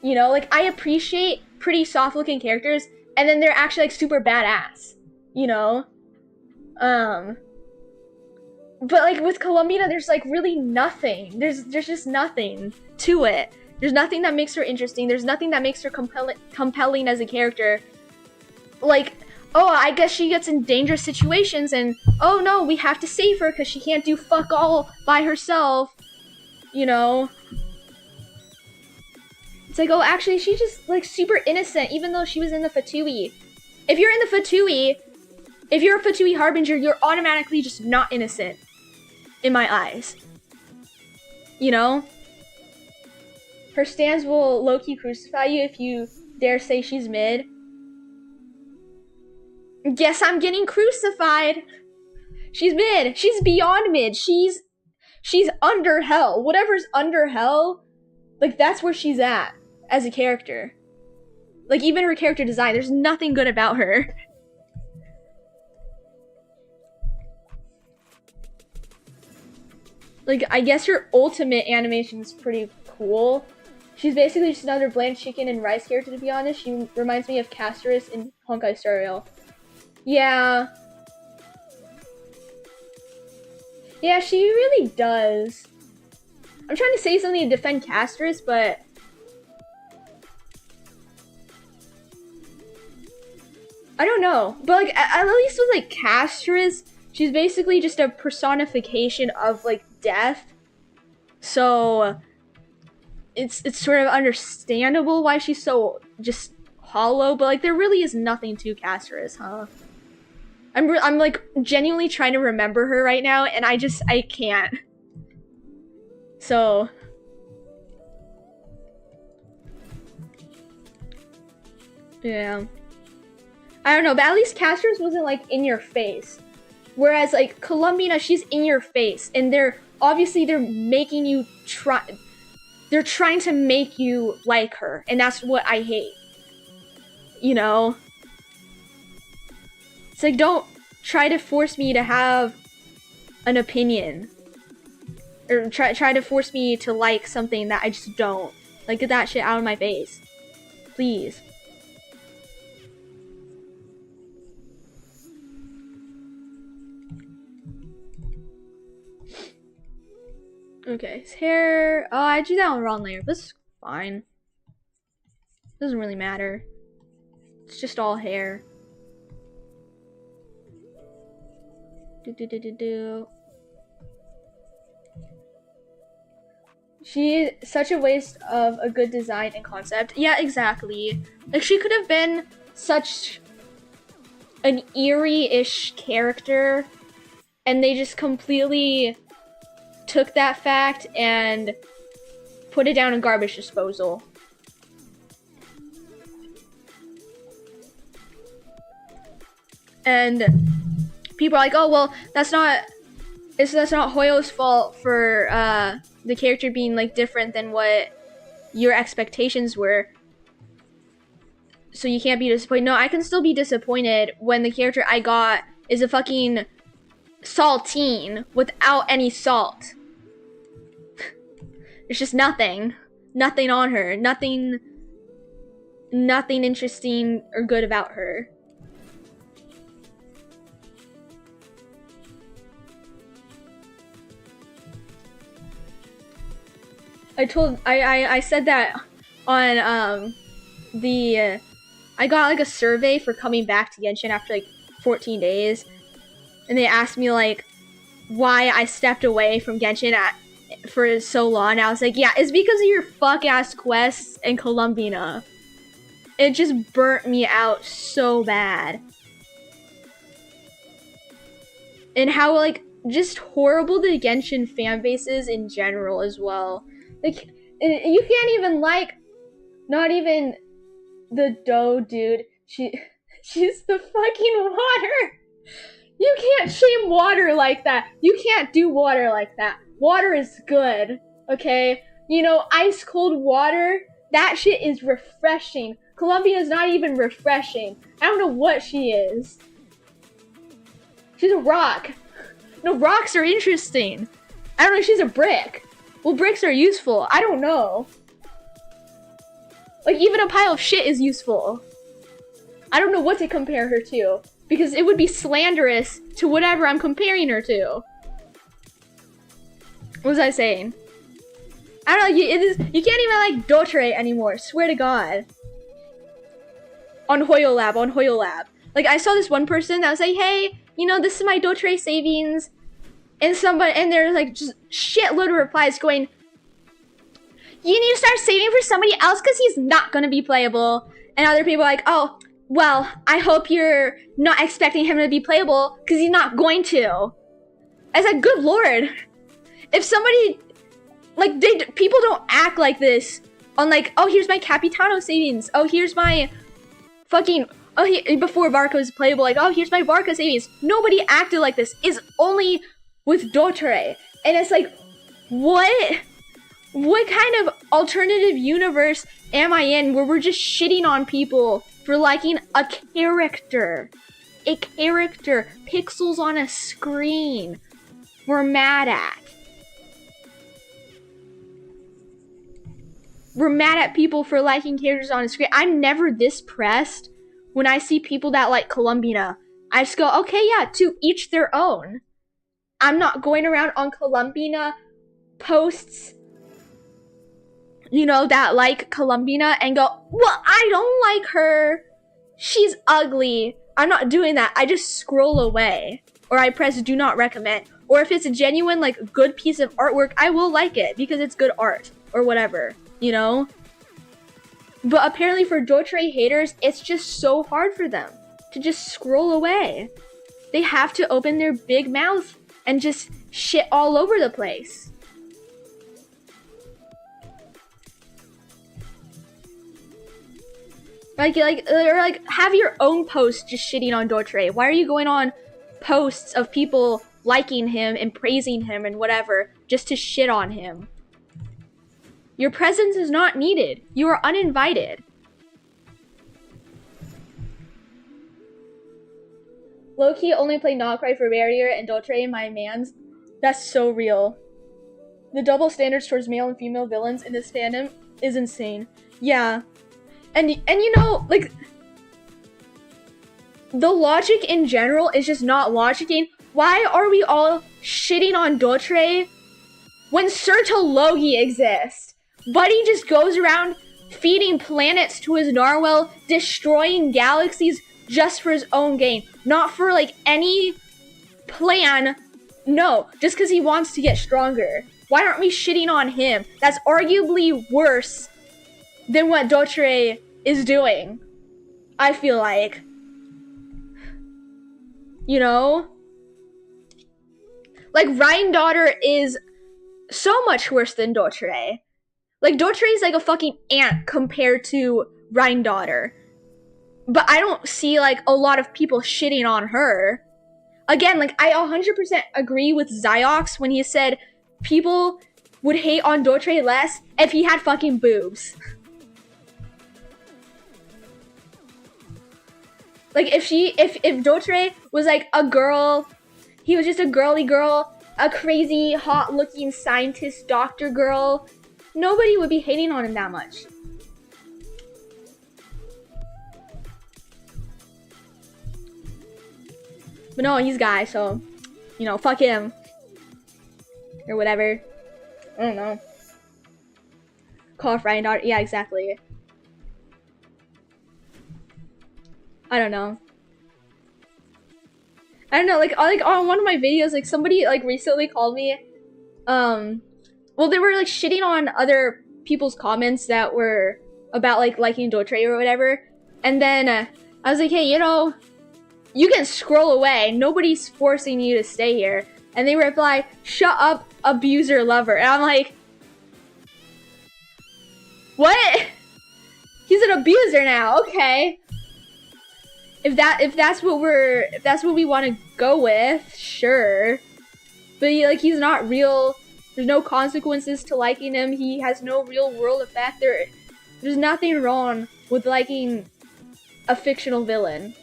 You know, like, I appreciate pretty soft-looking characters, and then they're actually like super badass, you know? But like with Columbina, there's like really nothing. There's just nothing to it. There's nothing that makes her interesting. There's nothing that makes her compelling as a character. Like, oh, I guess she gets in dangerous situations and, oh no, we have to save her because she can't do fuck all by herself. You know? It's like, oh, actually, she's just like super innocent even though she was in the Fatui. If you're in the Fatui, if you're a Fatui Harbinger, you're automatically just not innocent. In my eyes. You know? Her stans will low-key crucify you if you dare say she's mid. Guess I'm getting crucified. She's mid. She's beyond mid. She's under hell. Whatever's under hell, like, that's where she's at as a character. Like, even her character design, there's nothing good about her. Like, I guess her ultimate animation is pretty cool. She's basically just another bland chicken and rice character, to be honest. She reminds me of Casterus in Honkai Star Rail. Yeah. Yeah, she really does. I'm trying to say something to defend Casterus, but... I don't know. But, like, at least with, like, Casterus, she's basically just a personification of, like, death. So it's sort of understandable why she's so just hollow, but like, there really is nothing to Casterus, huh? I'm like genuinely trying to remember her right now, and I can't. So yeah, I don't know, but at least Casterus wasn't like in your face. Whereas like Columbina, she's in your face, and they're making you they're trying to make you like her, and that's what I hate. You know? It's like, don't try to force me to have an opinion. Or try to force me to like something that I just don't. Like, get that shit out of my face. Please. Okay, his hair. Oh, I drew that on the wrong layer. This is fine. Doesn't really matter. It's just all hair. She's such a waste of a good design and concept. Yeah, exactly. Like, she could have been such an eerie-ish character, and they just completely took that fact and put it down in garbage disposal. And people are like, oh, well, that's not Hoyo's fault for the character being like different than what your expectations were. So you can't be disappointed. No, I can still be disappointed when the character I got is a fucking saltine without any salt. There's just nothing on her, nothing interesting or good about her. I said that on I got like a survey for coming back to Genshin after like 14 days, and they asked me like why I stepped away from Genshin for so long. I was like, yeah, it's because of your fuck ass quests in Columbina. It just burnt me out so bad. And how like just horrible the Genshin fan base is in general as well. Like, you can't even like, not even the dough dude. She's the fucking water. You can't shame water like that. You can't do water like that. Water is good, okay? You know, ice cold water, that shit is refreshing. Columbia is not even refreshing. I don't know what she is. She's a rock. No, rocks are interesting. I don't know, she's a brick. Well, bricks are useful. I don't know. Like, even a pile of shit is useful. I don't know what to compare her to, because it would be slanderous to whatever I'm comparing her to. What was I saying? I don't know, you can't even like Dottore anymore, swear to God. On Hoyo Lab. Like, I saw this one person that was like, hey, you know, this is my Dottore savings. And there's like just shitload of replies going, you need to start saving for somebody else because he's not going to be playable. And other people are like, oh, well, I hope you're not expecting him to be playable because he's not going to. I was like, good lord. If somebody, like, people don't act like this on like, oh, here's my Capitano savings. Oh, here's my fucking, before Barca was playable, like, oh, here's my Barca savings. Nobody acted like this. It's only with Dottore. And it's like, what kind of alternative universe am I in where we're just shitting on people for liking a character? A character, pixels on a screen, we're mad at. We're mad at people for liking characters on a screen. I'm never this pressed when I see people that like Columbina. I just go, okay, yeah, to each their own. I'm not going around on Columbina posts, you know, that like Columbina and go, well, I don't like her. She's ugly. I'm not doing that. I just scroll away. Or I press do not recommend. Or if it's a genuine, like, good piece of artwork, I will like it because it's good art. Or whatever, you know? But apparently for Dottore haters, it's just so hard for them to just scroll away. They have to open their big mouth and just shit all over the place. Like, have your own post just shitting on Dottore. Why are you going on posts of people liking him and praising him and whatever just to shit on him? Your presence is not needed. You are uninvited. Low-key only play Not Cry for Barrier and Dottore my mans. That's so real. The double standards towards male and female villains in this fandom is insane. Yeah. And you know, like, the logic in general is just not logicking. Why are we all shitting on Dottore when Sertologi exists? Buddy just goes around feeding planets to his narwhal, destroying galaxies just for his own gain. Not for, like, any plan. No, just because he wants to get stronger. Why aren't we shitting on him? That's arguably worse than what Dottore is doing, I feel like. You know? Like, Daughter is so much worse than Dottore. Like, Dottore is like a fucking ant compared to Daughter. but I don't see like a lot of people shitting on her. Again, like I 100% agree with Zyox when he said people would hate on Dottore less if he had fucking boobs. Like if Dottore was like a girl, he was just a girly girl, a crazy hot looking scientist doctor girl, nobody would be hating on him that much. But no, he's guy, so, you know, fuck him. Or whatever. I don't know. Call off Ryan Dottore. Yeah, exactly. I don't know. I don't know, like on one of my videos, like somebody like recently called me, well, they were like shitting on other people's comments that were about like liking Dottore or whatever. And then I was like, hey, you know, you can scroll away. Nobody's forcing you to stay here. And they reply, shut up, abuser lover. And I'm like, what? He's an abuser now. Okay. If that's what we want to go with, sure. But he's not real. There's no consequences to liking him. He has no real world effect. There's nothing wrong with liking a fictional villain.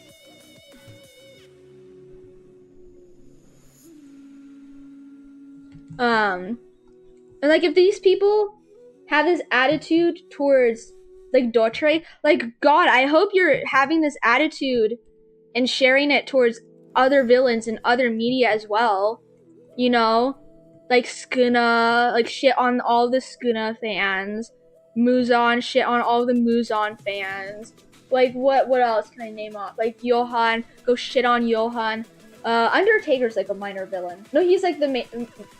And like if these people have this attitude towards like Dottore, like God, I hope you're having this attitude and sharing it towards other villains and other media as well. You know, like Skuna, like shit on all the Skuna fans. Muzan, shit on all the Muzan fans. Like what else can I name off? Like Johan, go shit on Johan. Undertaker's like a minor villain. No, he's like the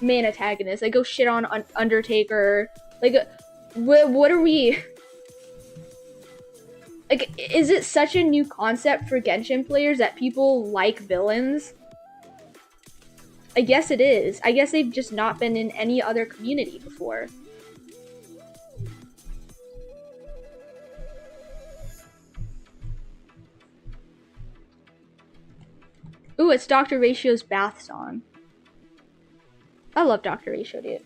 main antagonist. Like go shit on Undertaker. Like what are we? Like, is it such a new concept for Genshin players that people like villains? I guess it is. I guess they've just not been in any other community before. Ooh, it's Dr. Ratio's bath song. I love Dr. Ratio, dude.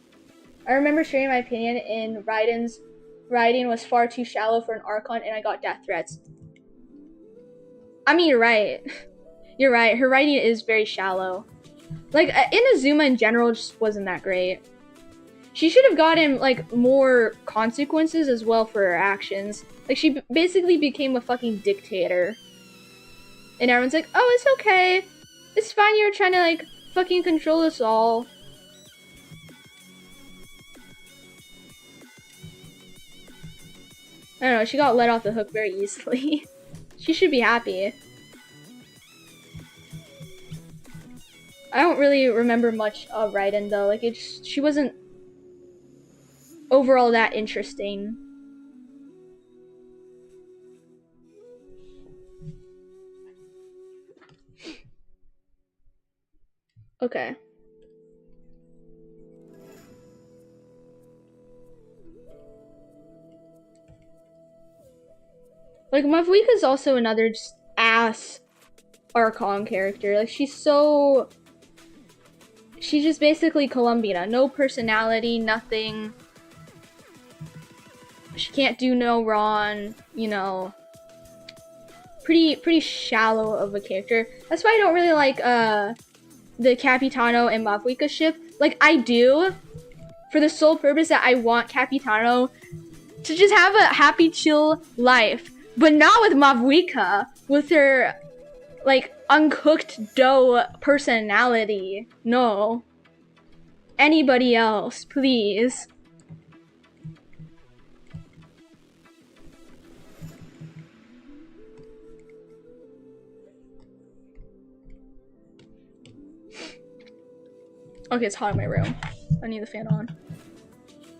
I remember sharing my opinion in Raiden's writing was far too shallow for an Archon, and I got death threats. I mean, you're right. You're right. Her writing is very shallow. Like, Inazuma in general just wasn't that great. She should have gotten, like, more consequences as well for her actions. Like, she basically became a fucking dictator. And everyone's like, oh, it's okay. It's fine, you're trying to, like, fucking control us all. I don't know, she got let off the hook very easily. She should be happy. I don't really remember much of Raiden though. Like she wasn't overall that interesting. Okay. Like Mavuika's also another just ass Archon character. Like she's just basically Columbina. No personality, nothing. She can't do no wrong, you know. Pretty shallow of a character. That's why I don't really like the Capitano and Mavuika ship. Like I do, for the sole purpose that I want Capitano to just have a happy, chill life. But not with Mavuika, with her, like, uncooked dough personality. No. Anybody else, please. Okay, it's hot in my room. I need the fan on.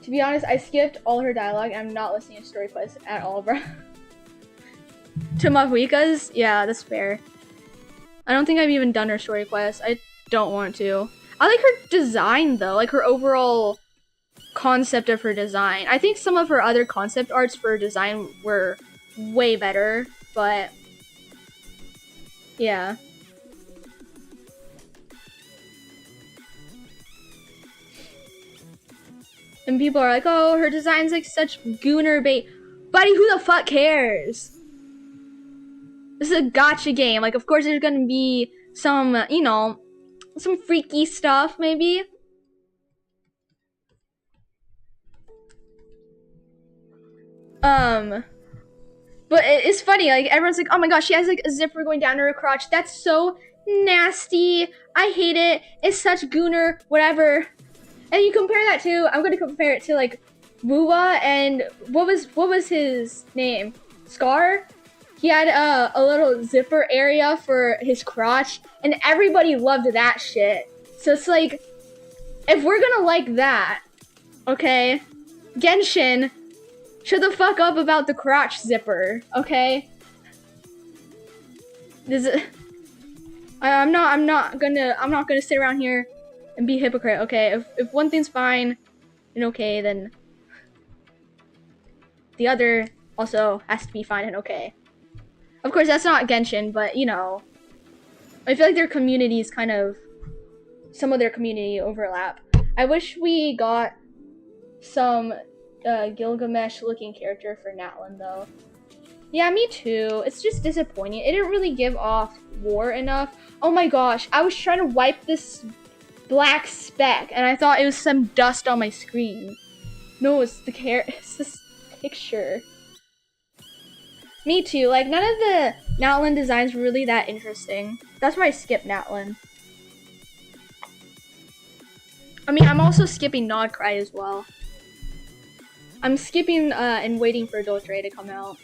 To be honest, I skipped all her dialogue and I'm not listening to story quests at all, bro. To Mavuika's? Yeah, that's fair. I don't think I've even done her story quest. I don't want to. I like her design though, like her overall concept of her design. I think some of her other concept arts for her design were way better, but Yeah. And people are like, oh, her design's like such gooner bait. Buddy, who the fuck cares? This is a gacha game. Like, of course there's gonna be some, you know, some freaky stuff, maybe. But it's funny, like, everyone's like, oh my gosh, she has like a zipper going down to her crotch. That's so nasty. I hate it. It's such gooner, whatever. And you compare that to, I'm gonna compare it to like Wuwa and what was his name? Scar? He had a little zipper area for his crotch, and everybody loved that shit. So it's like, if we're gonna like that, okay, Genshin, shut the fuck up about the crotch zipper, okay? I'm not gonna sit around here and be a hypocrite, okay? If one thing's fine and okay, then the other also has to be fine and okay. Of course, that's not Genshin, but you know, I feel like their communities kind of, some of their community overlap. I wish we got some Gilgamesh-looking character for Natlan, though. Yeah, me too. It's just disappointing. It didn't really give off war enough. Oh my gosh, I was trying to wipe this black speck, and I thought it was some dust on my screen. No, it's it's this picture. Me too. Like, none of the Natlan designs were really that interesting. That's why I skipped Natlan. I mean, I'm also skipping Nodcry as well. I'm skipping and waiting for Dottore to come out.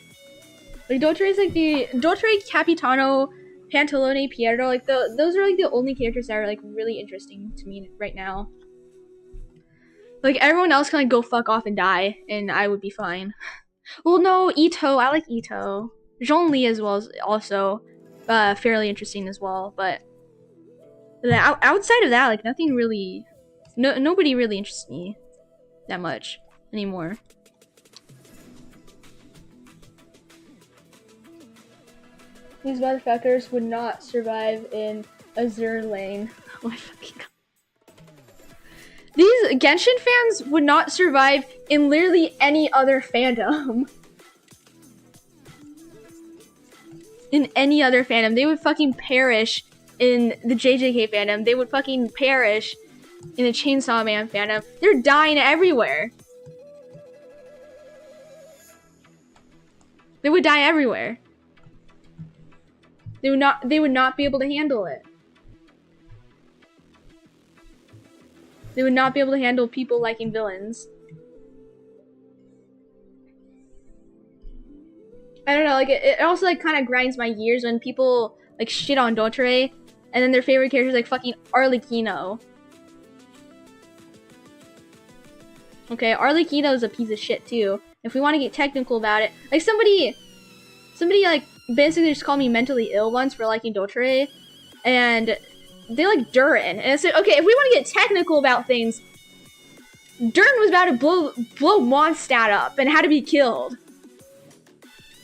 Like, Dottore is like the Dottore, Capitano, Pantalone, Piero. Like, those are like the only characters that are like really interesting to me right now. Like, everyone else can like go fuck off and die, and I would be fine. Well, no, Ito. I like Ito. Zhongli as well is also fairly interesting as well. But outside of that, like, nothing really, nobody really interests me that much anymore. These motherfuckers would not survive in Azure Lane. Oh my fucking god. These Genshin fans would not survive in literally any other fandom. In any other fandom. They would fucking perish in the JJK fandom. They would fucking perish in the Chainsaw Man fandom. They're dying everywhere. They would die everywhere. They would not be able to handle it. They would not be able to handle people liking villains. I don't know, like, it also, like, kind of grinds my gears when people, like, shit on Dottore, and then their favorite character is, like, fucking Arlecchino. Okay, Arlecchino is a piece of shit, too. If we want to get technical about it. Like, somebody, like, basically just called me mentally ill once for liking Dottore, and they like Durin. And I said, okay, if we want to get technical about things, Durin was about to blow Mondstadt up and had to be killed.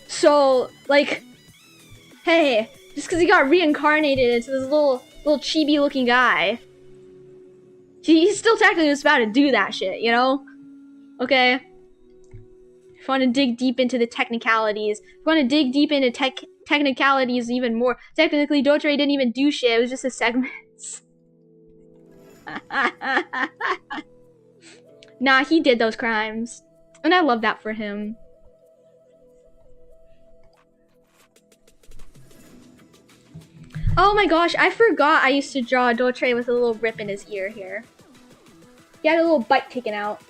So, like, hey, just because he got reincarnated into this little chibi looking guy, he still technically was about to do that shit, you know? Okay? If you want to dig deep into the technicalities, if you want to dig deep into technicalities even more, technically Dottore didn't even do shit, it was just a segment. Nah, he did those crimes. And I love that for him. Oh my gosh, I forgot I used to draw Dottore with a little rip in his ear here. He had a little bite taken out.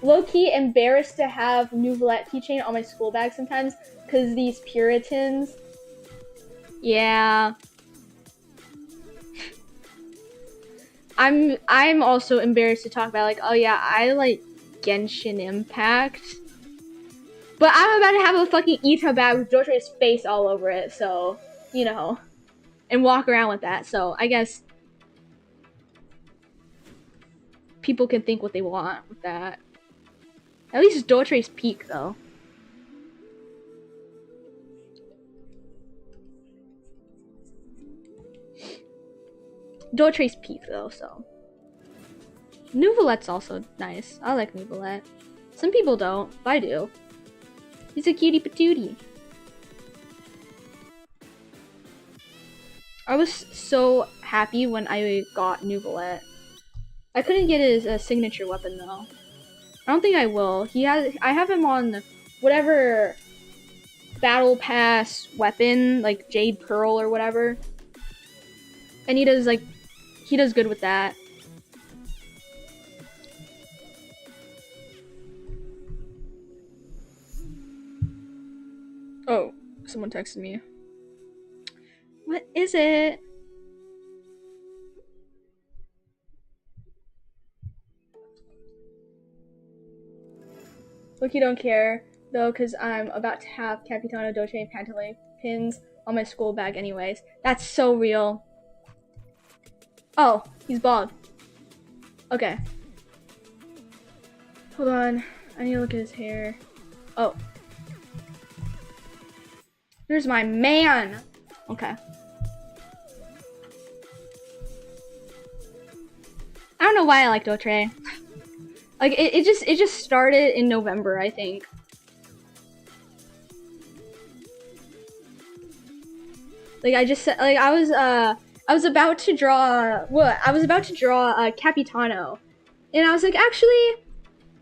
Low-key embarrassed to have Nouvellette keychain on my school bag sometimes, because these Puritans. Yeah. I'm also embarrassed to talk about, like, oh yeah, I like Genshin Impact. But I'm about to have a fucking Ita bag with Dottore's face all over it, so, you know. And walk around with that, so I guess people can think what they want with that. At least it's Dottore's peak, though. Dottore's peak though, so. Nouvelette's also nice. I like Nouvelette. Some people don't, but I do. He's a cutie patootie. I was so happy when I got Nouvelette. I couldn't get his signature weapon though. I don't think I will. I have him on whatever battle pass weapon, like Jade Pearl or whatever. And he does good with that. Oh, someone texted me. What is it? Look, you don't care though, because I'm about to have Capitano Dolce and Pantalone pins on my school bag anyways. That's so real. Oh, he's bald. Okay. Hold on. I need to look at his hair. Oh. There's my man. Okay. I don't know why I like Dottore. Like it just started in November, I think. Like I was about to draw Capitano, and I was like, actually,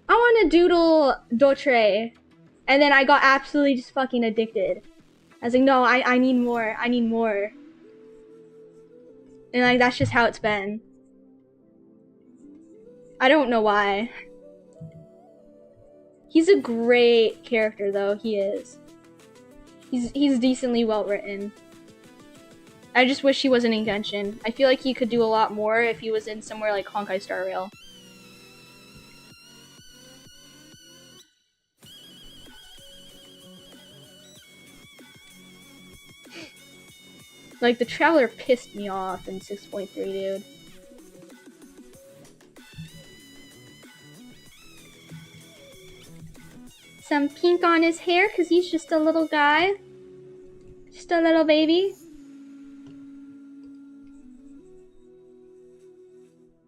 I want to doodle Dottore, and then I got absolutely just fucking addicted. I was like, no, I need more, and like that's just how it's been. I don't know why. He's a great character though, he is. He's decently well written. I just wish he wasn't in Genshin. I feel like he could do a lot more if he was in somewhere like Honkai Star Rail. Like, the Traveler pissed me off in 6.3, dude. Some pink on his hair, because he's just a little guy. Just a little baby.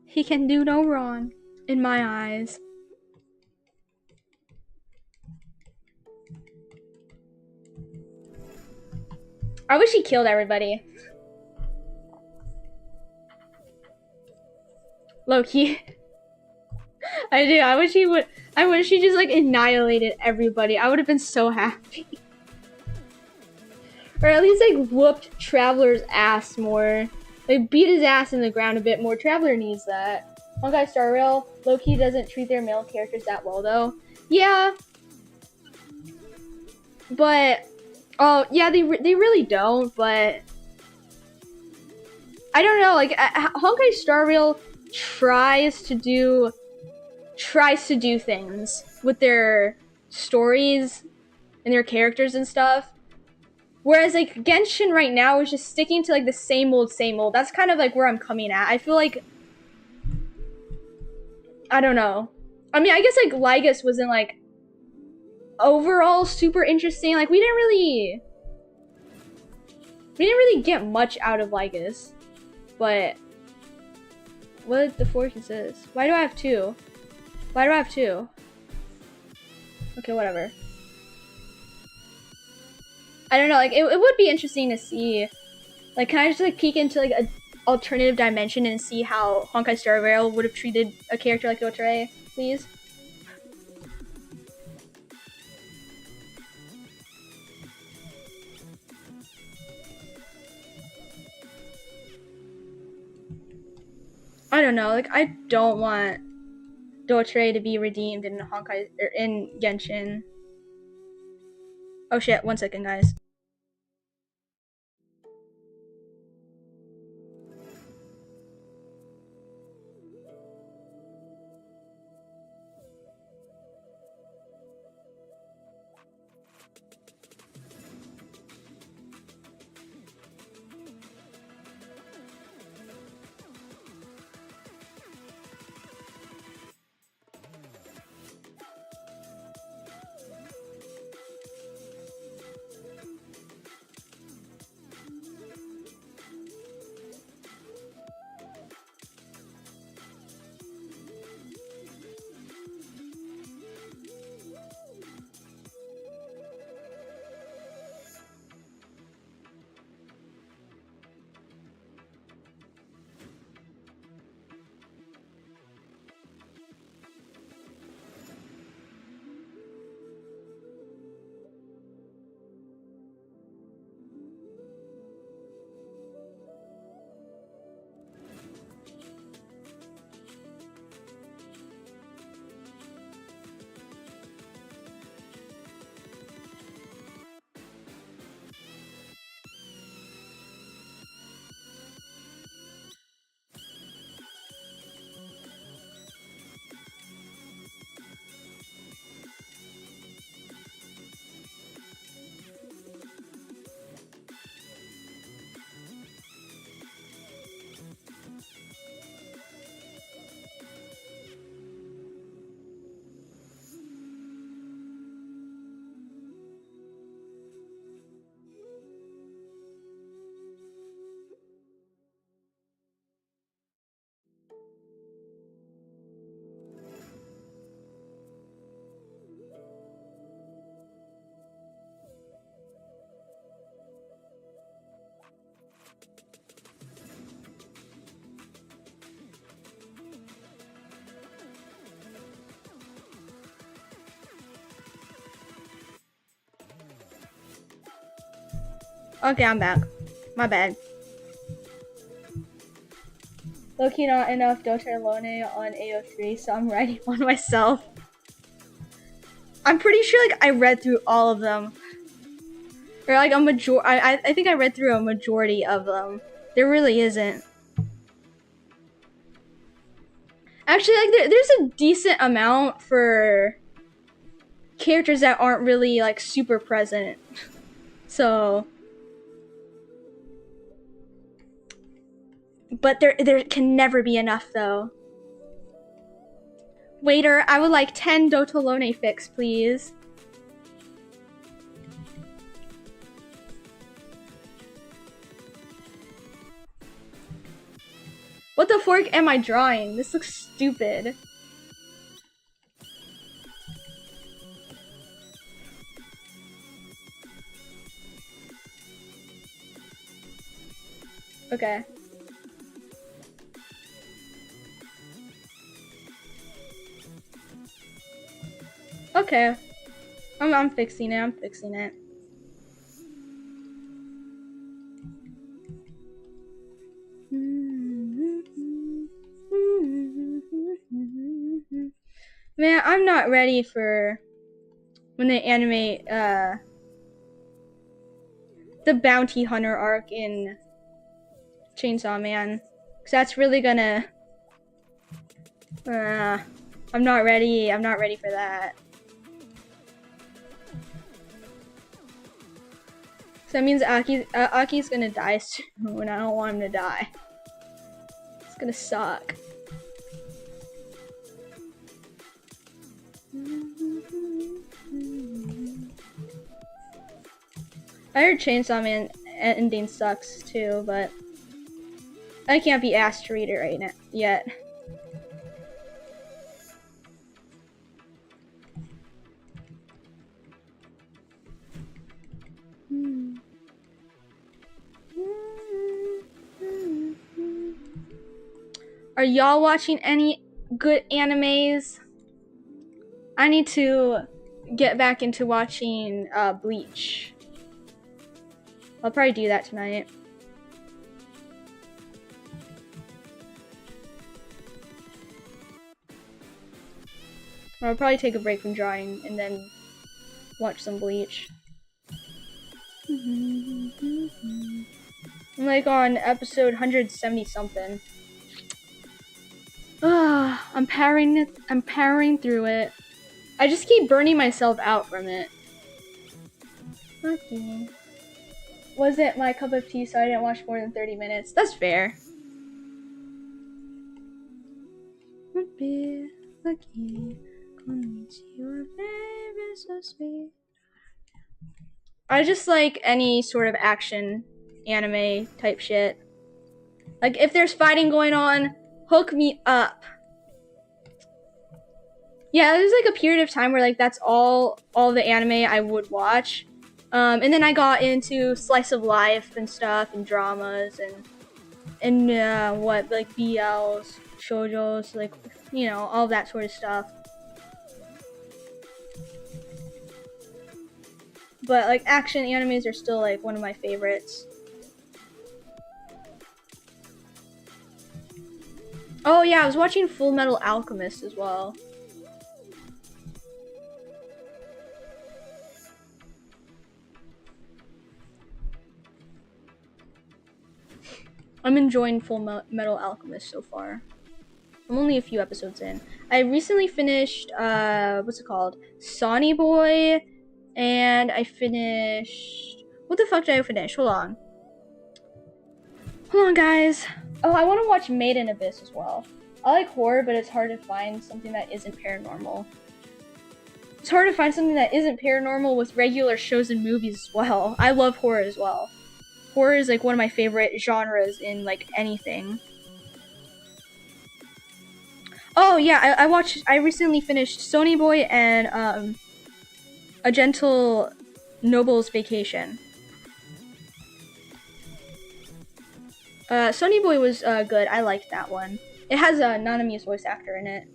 He can do no wrong, in my eyes. I wish he killed everybody. Low-key. I do. I wish he just like annihilated everybody. I would have been so happy. Or at least like whooped Traveler's ass more. Like beat his ass in the ground a bit more. Traveler needs that. Honkai Star Rail, low-key doesn't treat their male characters that well though. Yeah. But oh yeah, they really don't, but I don't know, like Honkai Star Rail tries to do things with their stories and their characters and stuff. Whereas like Genshin right now is just sticking to like the same old. That's kind of like where I'm coming at. I feel like I don't know. I mean, I guess like Lygus wasn't like overall super interesting. Like we didn't really get much out of Lygus. But what the fortune says? Why do I have two? Why do I have two? Okay, whatever. I don't know, like, it would be interesting to see, like, can I just, like, peek into, like, an alternative dimension and see how Honkai Star Rail would have treated a character like Dottore, please? I don't know, like, I don't want Dottore to be redeemed in Honkai, or in Genshin. Oh shit, 1 second, guys. Okay, I'm back. My bad. Low-key not enough Dottore on AO3, so I'm writing one myself. I'm pretty sure like I read through all of them. Or like I think I read through a majority of them. There really isn't. Actually, like there's a decent amount for characters that aren't really like super present. So, but there can never be enough though. Waiter, I would like 10 Dottore fix, please. What the fork am I drawing? This looks stupid. Okay. Okay. I'm fixing it. I'm fixing it. Man, I'm not ready for when they animate the bounty hunter arc in Chainsaw Man, because that's really gonna I'm not ready for that. So that means Aki's gonna die soon, and I don't want him to die. It's gonna suck. I heard Chainsaw Man ending sucks too, but I can't be asked to read it right now yet. Are y'all watching any good animes? I need to get back into watching Bleach. I'll probably do that tonight. Or I'll probably take a break from drawing and then watch some Bleach. I'm like on episode 170 something. I'm powering through it. I just keep burning myself out from it. Okay. Wasn't my cup of tea, so I didn't watch more than 30 minutes. That's fair. Would be lucky. Your favorite so sweet. I just like any sort of action anime type shit. Like if there's fighting going on, hook me up. Yeah, there's like a period of time where like that's all the anime I would watch. And then I got into slice of life and stuff and dramas and what like BLs, shoujos, like you know, all that sort of stuff. But like action animes are still like one of my favorites. Oh yeah, I was watching Full Metal Alchemist as well. I'm enjoying Full Metal Alchemist so far. I'm only a few episodes in. I recently finished, what's it called? Sonny Boy, and I finished... What the fuck did I finish? Hold on. Hold on, guys. Oh, I want to watch Made in Abyss as well. I like horror, but it's hard to find something that isn't paranormal. It's hard to find something that isn't paranormal with regular shows and movies as well. I love horror as well. Horror is like one of my favorite genres in like anything. Oh yeah, I recently finished Sonny Boy and A Gentle Noble's Vacation. Sonny Boy was good. I liked that one. It has a Nanami's voice actor in it.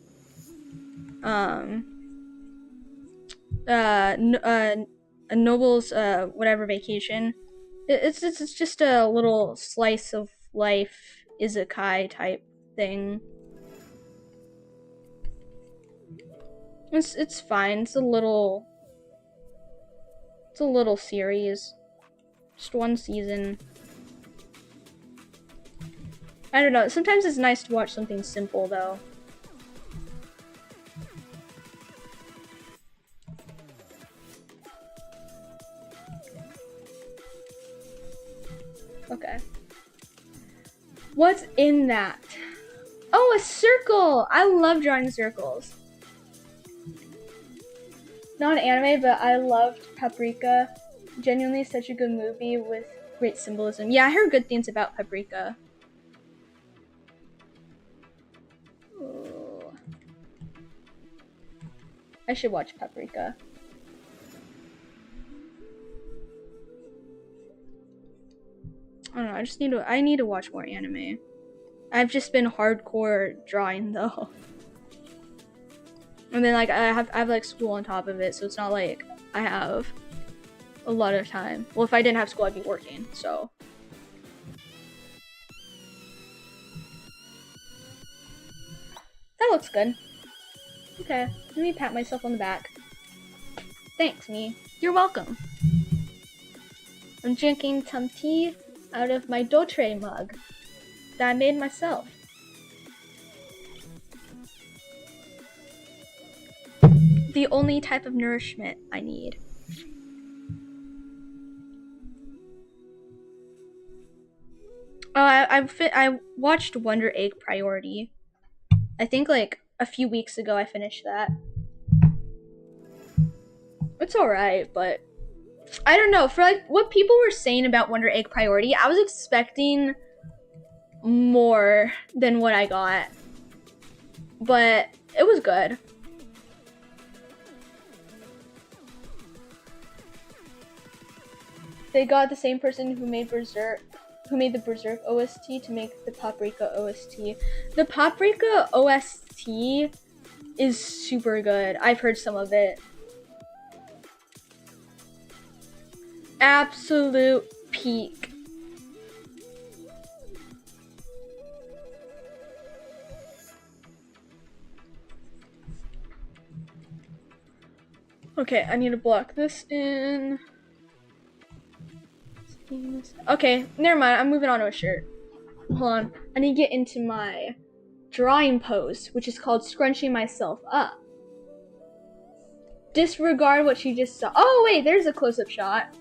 A Noble's whatever vacation It's just a little slice of life isekai type thing. It's fine. It's a little series. Just one season. I don't know. Sometimes it's nice to watch something simple though. Okay. What's in that? Oh, a circle! I love drawing circles. Not an anime, but I loved Paprika. Genuinely such a good movie with great symbolism. Yeah, I heard good things about Paprika. Ooh. I should watch Paprika. I don't know, I need to watch more anime. I've just been hardcore drawing though. And then like I have like school on top of it, so it's not like I have a lot of time. Well, if I didn't have school, I'd be working, so. That looks good. Okay, let me pat myself on the back. Thanks, me. You're welcome. I'm drinking some tea out of my Dottore mug that I made myself. The only type of nourishment I need. Oh, I watched Wonder Egg Priority. I think like a few weeks ago I finished that. It's alright, but I don't know. For like what people were saying about Wonder Egg Priority, I was expecting more than what I got. But it was good. They got the same person who made the Berserk OST to make the Paprika OST. The Paprika OST is super good. I've heard some of it. Absolute peak. Okay, I need to block this in. Okay, never mind. I'm moving on to a shirt. Hold on. I need to get into my drawing pose, which is called scrunching myself up. Disregard what you just saw. Oh, wait, there's a close-up shot.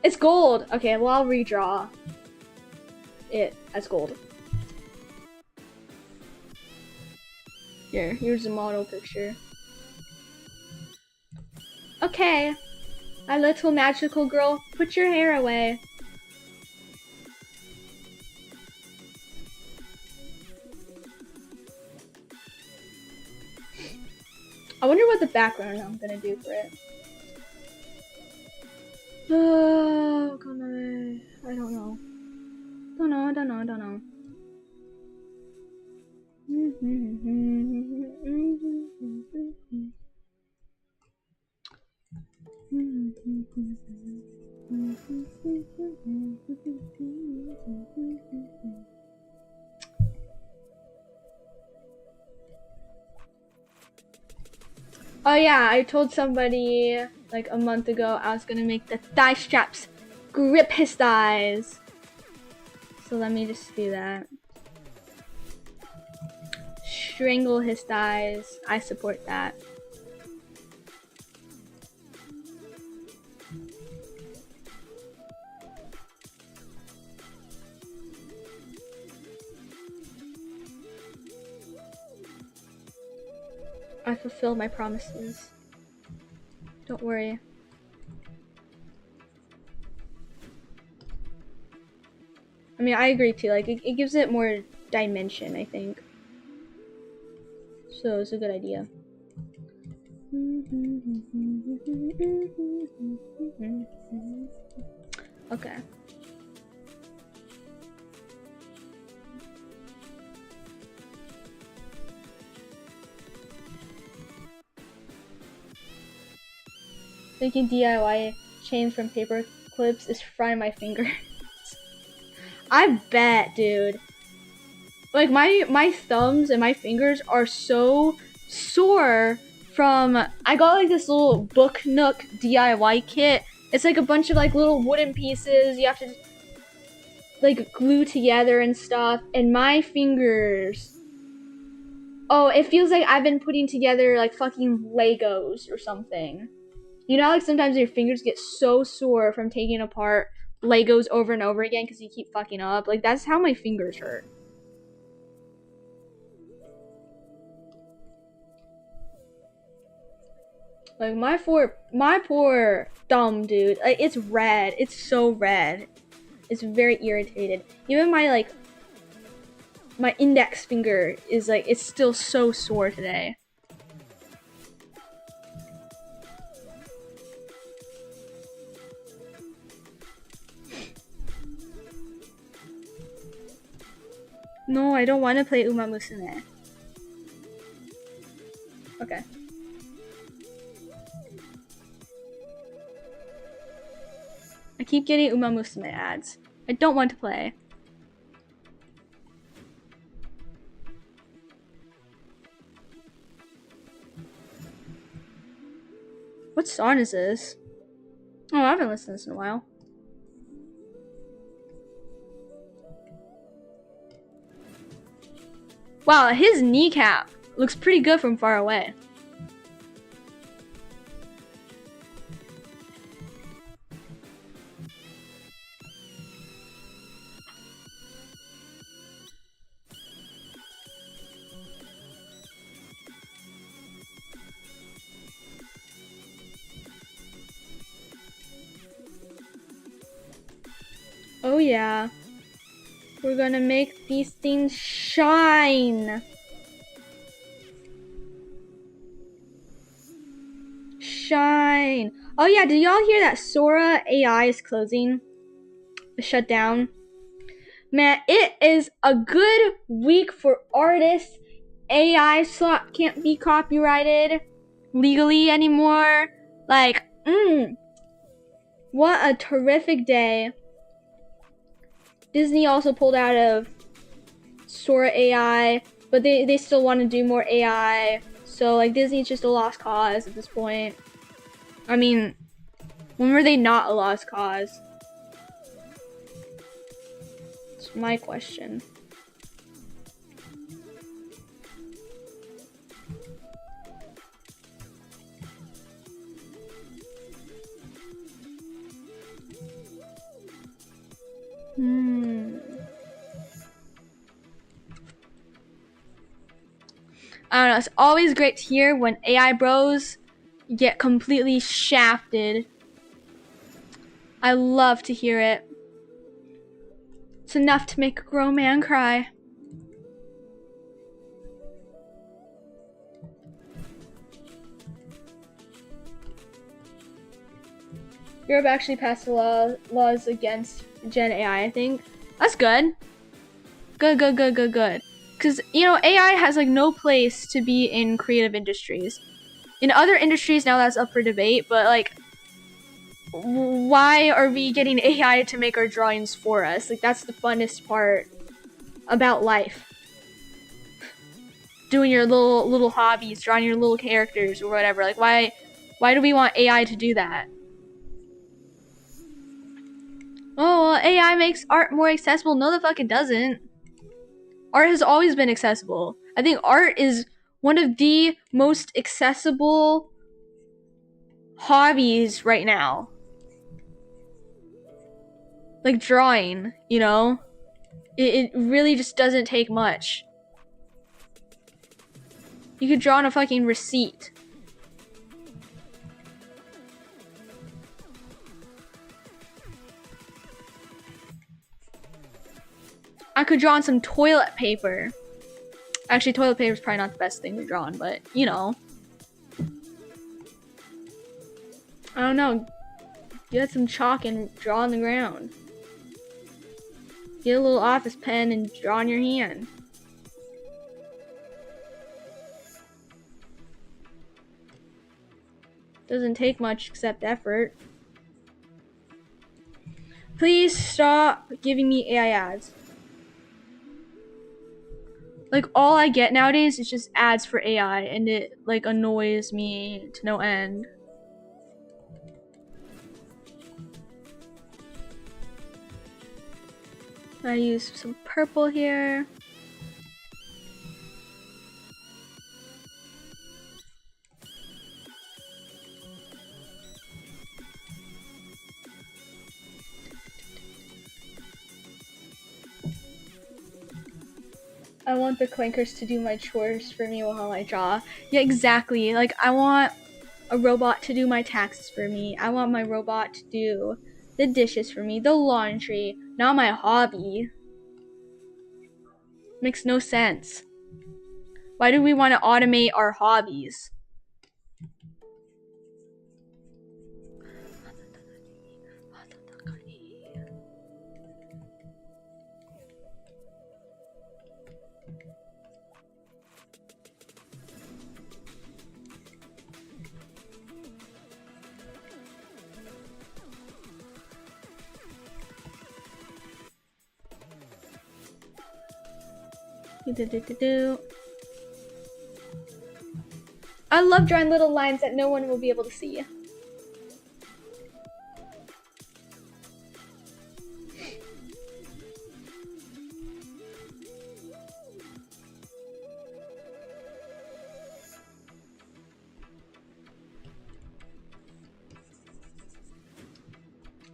It's gold. Okay, well, I'll redraw it as gold. Here's a model picture. Okay. My little magical girl, put your hair away. I wonder what the background I'm gonna do for it. Oh, I don't know. Don't know. Oh yeah, I told somebody like a month ago I was gonna make the thigh straps grip his thighs. So let me just do that. Strangle his thighs. I support that. I fulfill my promises. Don't worry. I mean, I agree too. Like, it gives it more dimension, I think. So it's a good idea. Okay. Thinking DIY chains from paper clips is frying my fingers. I bet, dude. Like my thumbs and my fingers are so sore from I got like this little Book Nook DIY kit. It's like a bunch of like little wooden pieces you have to like glue together and stuff, and my fingers, oh, it feels like I've been putting together like fucking Legos or something. You know, like sometimes your fingers get so sore from taking apart Legos over and over again because you keep fucking up. Like that's how my fingers hurt. Like my poor thumb, dude. Like it's red. It's so red. It's very irritated. Even my index finger is like, it's still so sore today. No, I don't want to play Uma Musume. Okay. I keep getting Uma Musume ads. I don't want to play. What song is this? Oh, I haven't listened to this in a while. Wow, his kneecap looks pretty good from far away. Oh yeah. We're gonna make these things shine. Shine. Oh yeah, did y'all hear that Sora AI is closing? Shut down. Man, it is a good week for artists. AI slot can't be copyrighted legally anymore. Like, what a terrific day. Disney also pulled out of Sora AI, but they still want to do more AI. So like Disney's just a lost cause at this point. I mean, when were they not a lost cause? It's my question. I don't know, it's always great to hear when AI bros get completely shafted. I love to hear it. It's enough to make a grown man cry. Europe actually passed laws against Gen AI, I think. That's good. Good. Because, you know, AI has like no place to be in creative industries. In other industries now that's up for debate, but like, why are we getting AI to make our drawings for us? Like that's the funnest part about life. Doing your little hobbies, drawing your little characters or whatever. Like why do we want AI to do that? Oh, well, AI makes art more accessible. No, the fuck it doesn't. Art has always been accessible. I think art is one of the most accessible hobbies right now. Like drawing, you know? It really just doesn't take much. You could draw on a fucking receipt. I could draw on some toilet paper. Actually, toilet paper is probably not the best thing to draw on, but you know. I don't know. Get some chalk and draw on the ground. Get a little office pen and draw on your hand. Doesn't take much except effort. Please stop giving me AI ads. Like, all I get nowadays is just ads for AI, and it, like, annoys me to no end. I use some purple here. I want the clankers to do my chores for me while I draw. Yeah, exactly. Like, I want a robot to do my taxes for me. I want my robot to do the dishes for me, the laundry, not my hobby. Makes no sense. Why do we want to automate our hobbies? I love drawing little lines that no one will be able to see.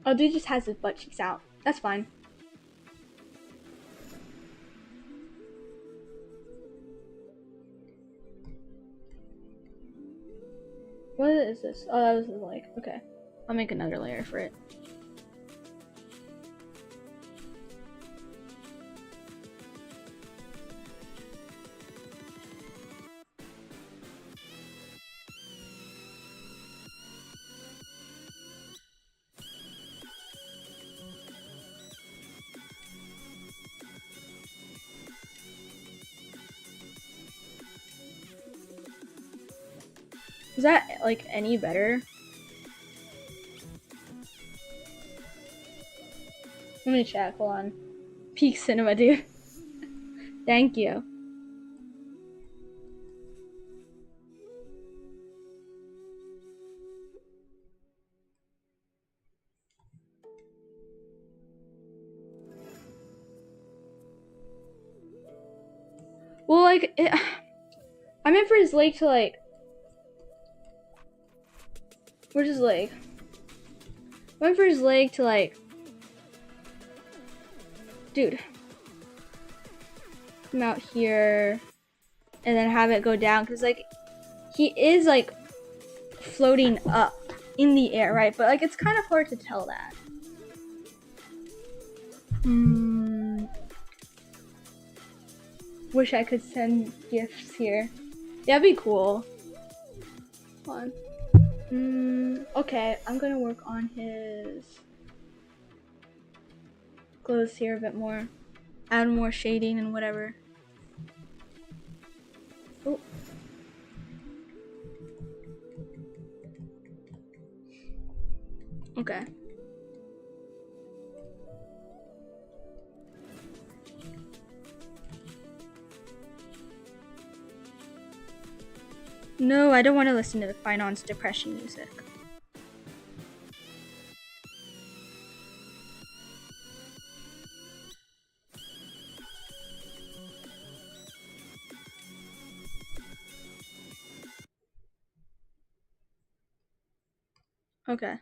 Oh, dude just has his butt cheeks out. That's fine. What is this? Oh, that was his leg. Okay. I'll make another layer for it. Is that, like, any better? Let me check. Hold on. Peak cinema, dude. Thank you. Well, like, I meant for his leg to, like... Where's his leg? I meant for his leg to, like... Dude. Come out here. And then have it go down. Because, like, he is, like, floating up in the air, right? But, like, it's kind of hard to tell that. Wish I could send gifts here. That'd be cool. Hold on. Okay, I'm gonna work on his clothes here a bit more. Add more shading and whatever. Oh. Okay. No, I don't want to listen to the Finance depression music. Okay.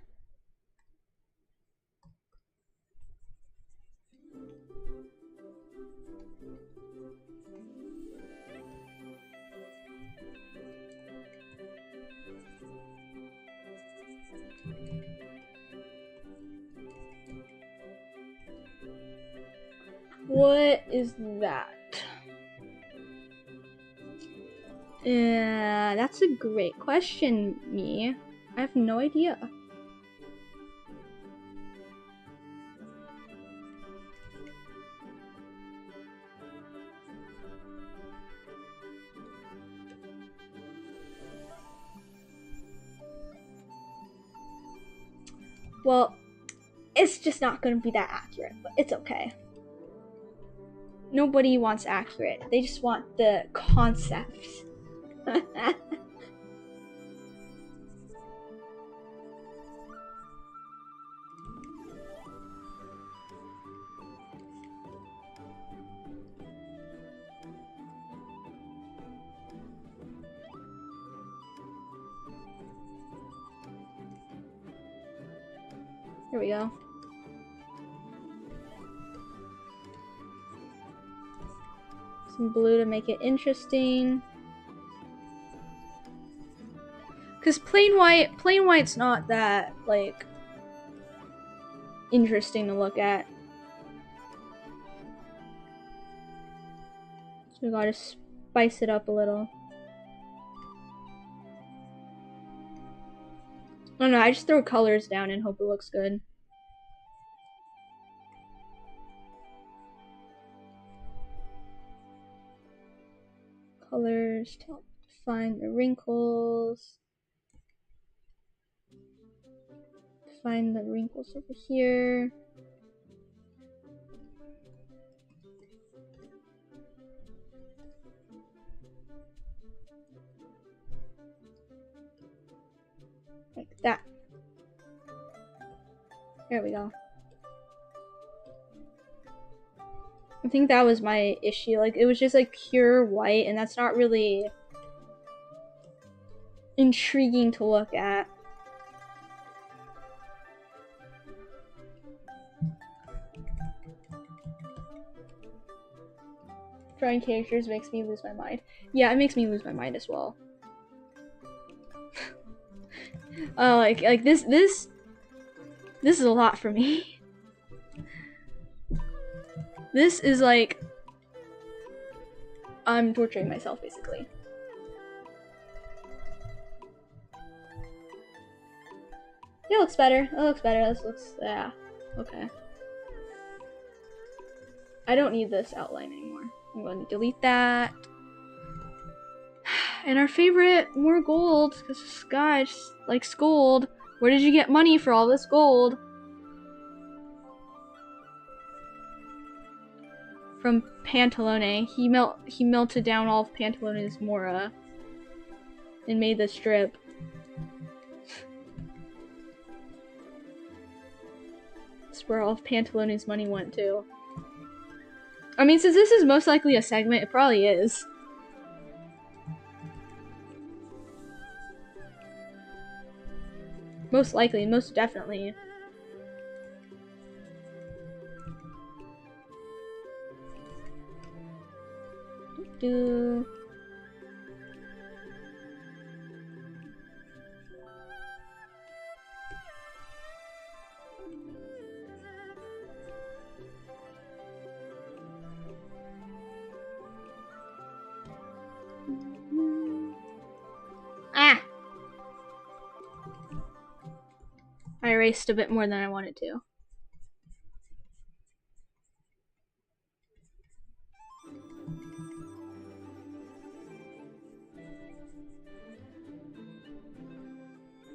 What is that? Yeah, that's a great question, me. I have no idea. Well, it's just not gonna be that accurate, but it's okay. Nobody wants accurate. They just want the concept. Here we go. Some blue to make it interesting. Cause plain white's not that like interesting to look at. So we gotta spice it up a little. I don't know, I just throw colors down and hope it looks good. Colors to help define the wrinkles. Find the wrinkles over here. Like that. There we go. I think that was my issue. Like, it was just like pure white, and that's not really intriguing to look at. Drawing characters makes me lose my mind. Yeah, it makes me lose my mind as well. Like this is a lot for me. This is like I'm torturing myself basically. It looks better. It looks better. This looks, yeah, okay. I don't need this outline anymore. I'm going to delete that. And our favorite, more gold, because this guy just likes gold. Where did you get money for all this gold? From Pantalone. He melted down all of Pantalone's mora and made the strip. That's where all of Pantalone's money went to. I mean, since this is most likely a segment, it probably is. Most likely, most definitely. Do. Ah! I erased a bit more than I wanted to.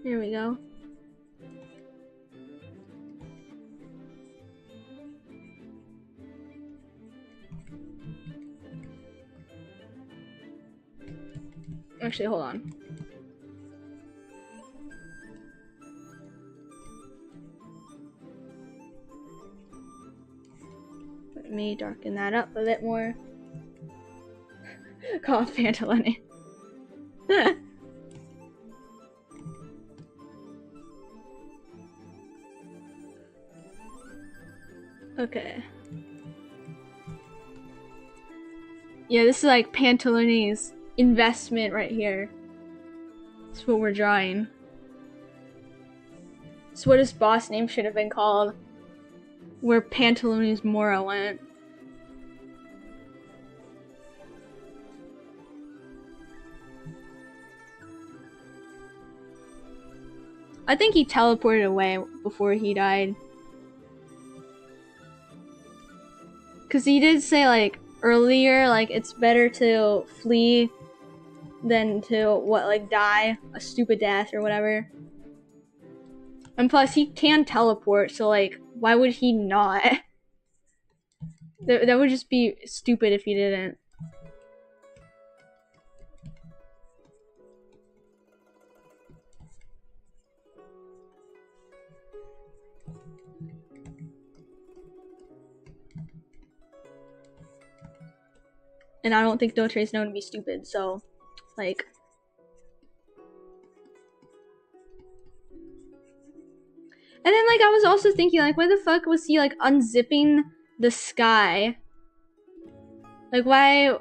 Here we go. Actually, hold on. Let me darken that up a bit more. Call it Pantalone. Okay. Yeah, this is like Pantalone's investment right here. That's what we're drawing. It's what his boss name should have been called. Where Pantalone's mora went. I think he teleported away before he died. Cause he did say like earlier, like it's better to flee than to die a stupid death or whatever. And plus he can teleport, so like Why would he not? That would just be stupid if he didn't. And I don't think Dottore is known to be stupid, so, like... And then, like, I was also thinking, like, why the fuck was he, like, unzipping the sky? Like, why...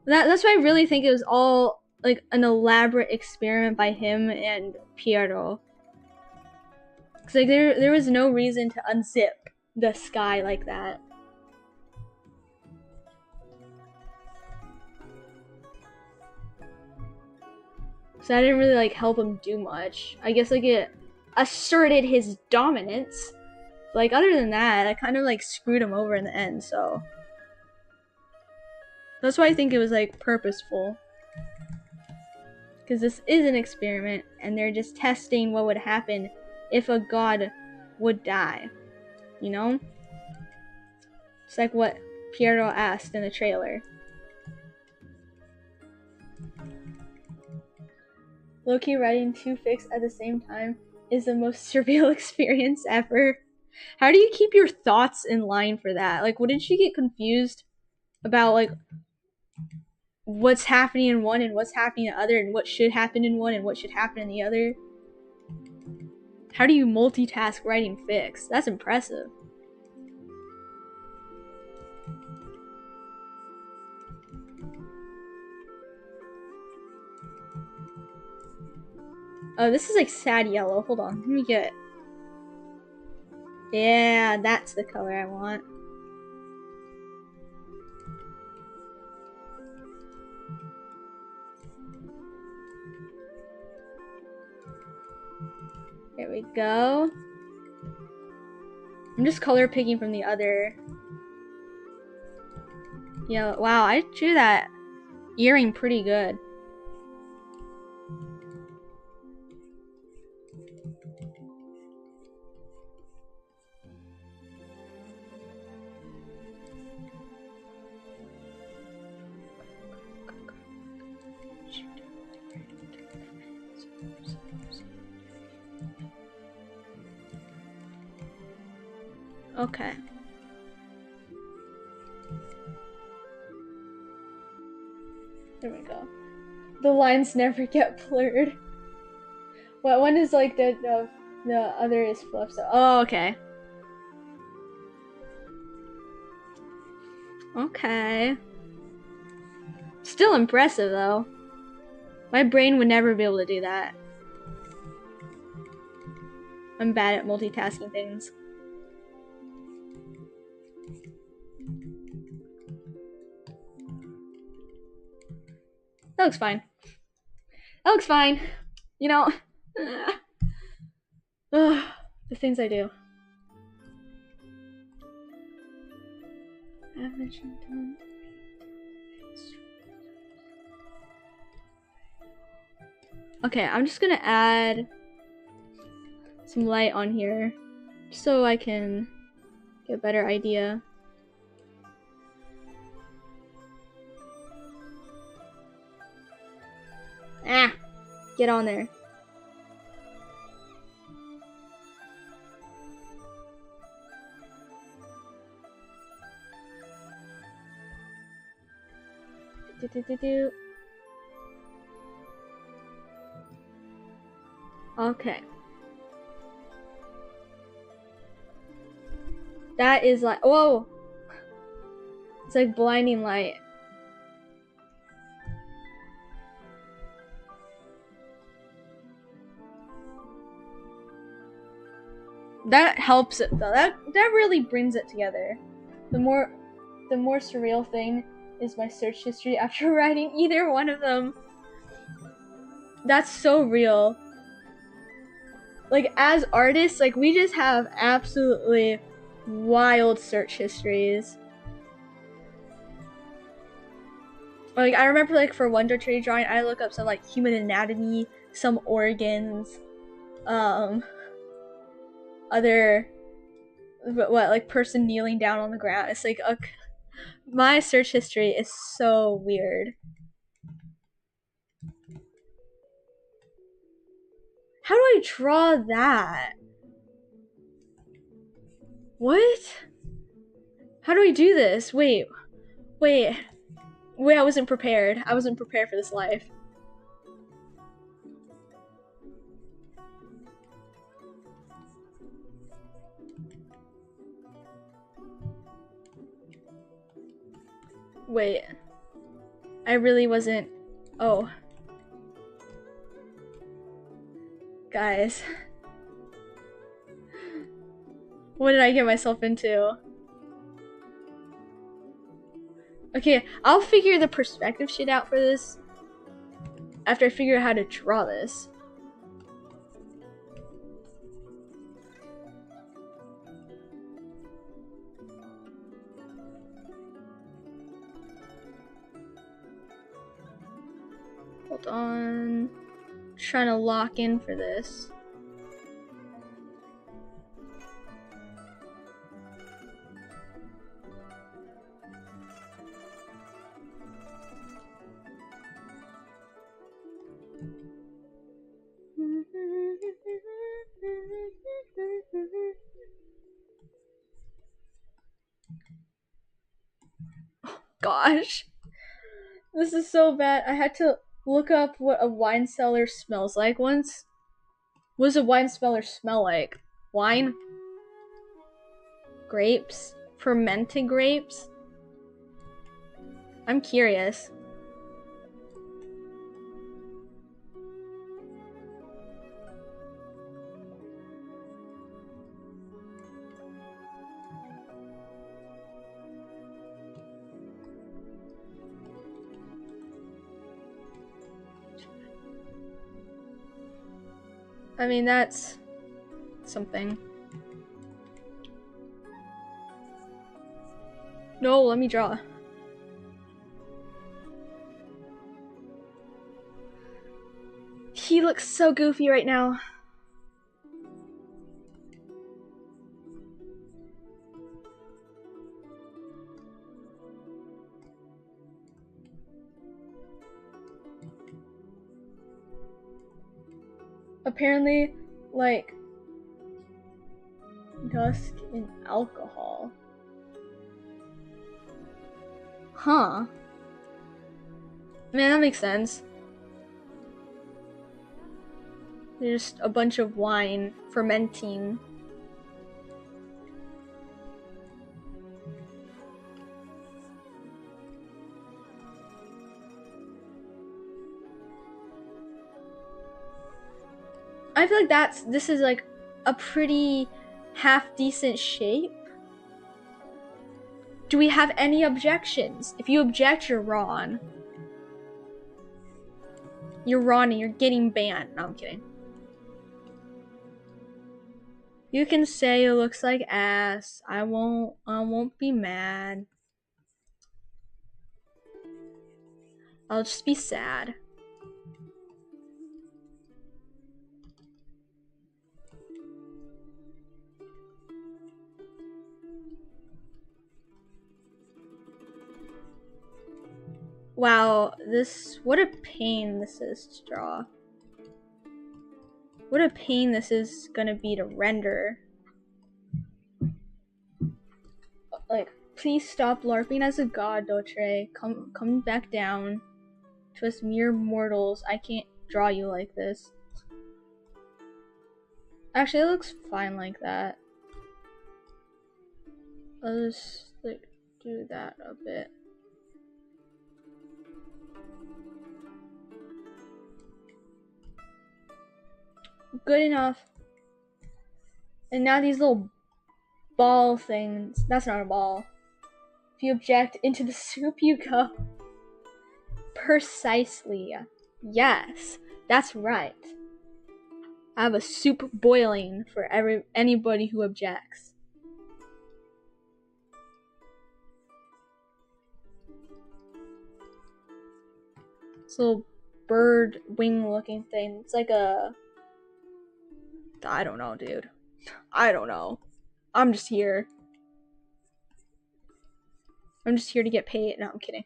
That's why I really think it was all, like, an elaborate experiment by him and Piero. Because, like, there was no reason to unzip the sky like that. So that didn't really, like, help him do much. I guess, like, it asserted his dominance. Like, other than that, I kind of, like, screwed him over in the end, so... That's why I think it was, like, purposeful. Because this is an experiment, and they're just testing what would happen if a god would die. You know? It's like what Piero asked in the trailer. Loki writing 2 fics at the same time is the most surreal experience ever. How do you keep your thoughts in line for that? Like, wouldn't she get confused about, like, what's happening in one and what's happening in the other, and what should happen in one and what should happen in the other? How do you multitask writing fics? That's impressive. Oh, this is like sad yellow. Hold on, let me get it. Yeah, that's the color I want. There we go. I'm just color picking from the other. Yeah, wow, I drew that earring pretty good. Okay. There we go. The lines never get blurred. What one is like the other is fluff. So oh, okay. Okay. Still impressive though. My brain would never be able to do that. I'm bad at multitasking things. That looks fine. That looks fine. You know, the things I do. Okay, I'm just gonna add some light on here so I can get a better idea. Ah, get on there. Okay. That is like, whoa! It's like blinding light. That helps it though. That really brings it together. The more surreal thing is my search history after writing either one of them. That's so real. Like, as artists, like, we just have absolutely wild search histories. Like, I remember, like, for Wonder Tree drawing, I look up some, like, human anatomy, some organs, other what, like person kneeling down on the ground. It's like my search history is so weird. How do I draw that? What? How do I do this? Wait, I wasn't prepared. I wasn't prepared for this life. Wait. I really wasn't. Oh. Guys. What did I get myself into? Okay, I'll figure the perspective shit out for this after I figure out how to draw this. Hold on. Trying to lock in for this. Oh, gosh. This is so bad. I had to look up what a wine cellar smells like once. What does a wine cellar smell like? Wine? Grapes? Fermented grapes? I'm curious. I mean, that's something. No, let me draw. He looks so goofy right now. Apparently, like, dusk in alcohol. Huh. Man, that makes sense. There's just a bunch of wine fermenting. I feel like this is like a pretty half decent shape. Do we have any objections? If you object, you're wrong. You're wrong and you're getting banned. No, I'm kidding. You can say it looks like ass. I won't be mad. I'll just be sad. Wow, what a pain this is to draw. What a pain this is gonna be to render. Like, please stop LARPing as a god, Dottore. Come back down. To us mere mortals, I can't draw you like this. Actually, it looks fine like that. I'll just, like, do that a bit. Good enough. And now these little ball things. That's not a ball. If you object, into the soup you go. Precisely. Yes, that's right. I have a soup boiling for anybody who objects. This little bird wing looking thing. It's like a... I don't know, dude. I don't know. I'm just here. I'm just here to get paid. No, I'm kidding.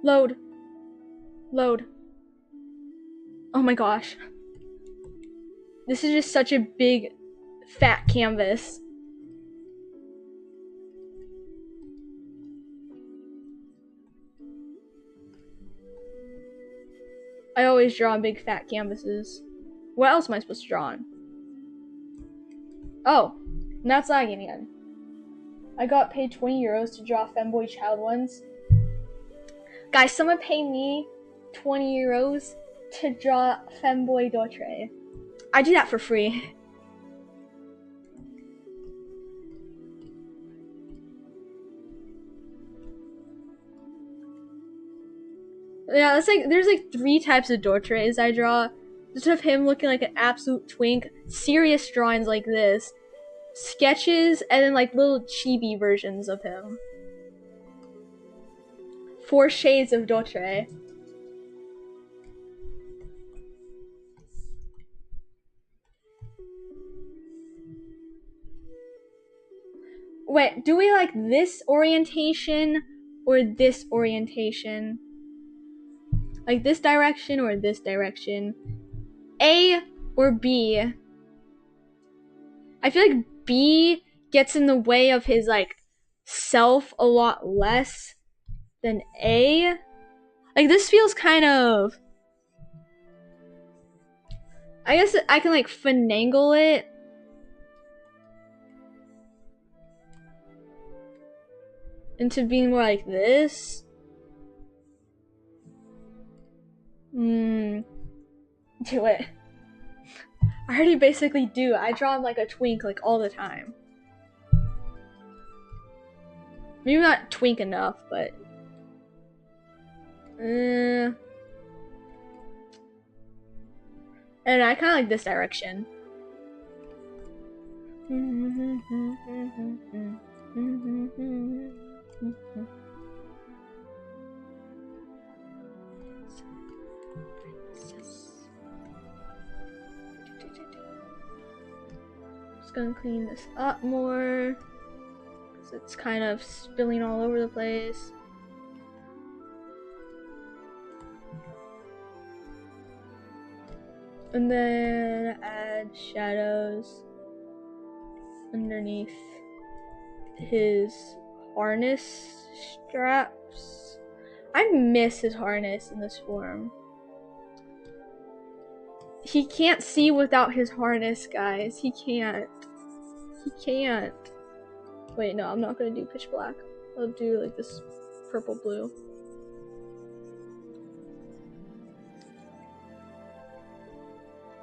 Load. Load. Oh my gosh. This is just such a big, fat canvas. I always draw on big, fat canvases. What else am I supposed to draw on? Oh, now it's lagging again. I got paid 20 euros to draw femboy child ones. Guys, someone pay me 20 euros to draw femboy Dottore. I do that for free. Yeah, that's like, there's like 3 types of Dottores I draw. Just of him looking like an absolute twink, serious drawings like this, sketches, and then like little chibi versions of him. 4 shades of Dottore. Wait, do we like this orientation or this orientation? Like this direction or this direction? A or B? I feel like B gets in the way of his like self a lot less than A. Like this feels kind of, I guess I can like finagle it into being more like this. Do it. I already basically do. I draw him like a twink like all the time. Maybe not twink enough, but and I kind of like this direction. Just gonna clean this up more because it's kind of spilling all over the place. And then add shadows underneath his harness straps. I miss his harness in this form. He can't see without his harness, guys. He can't. He can't. Wait, no, I'm not gonna do pitch black. I'll do like this purple blue.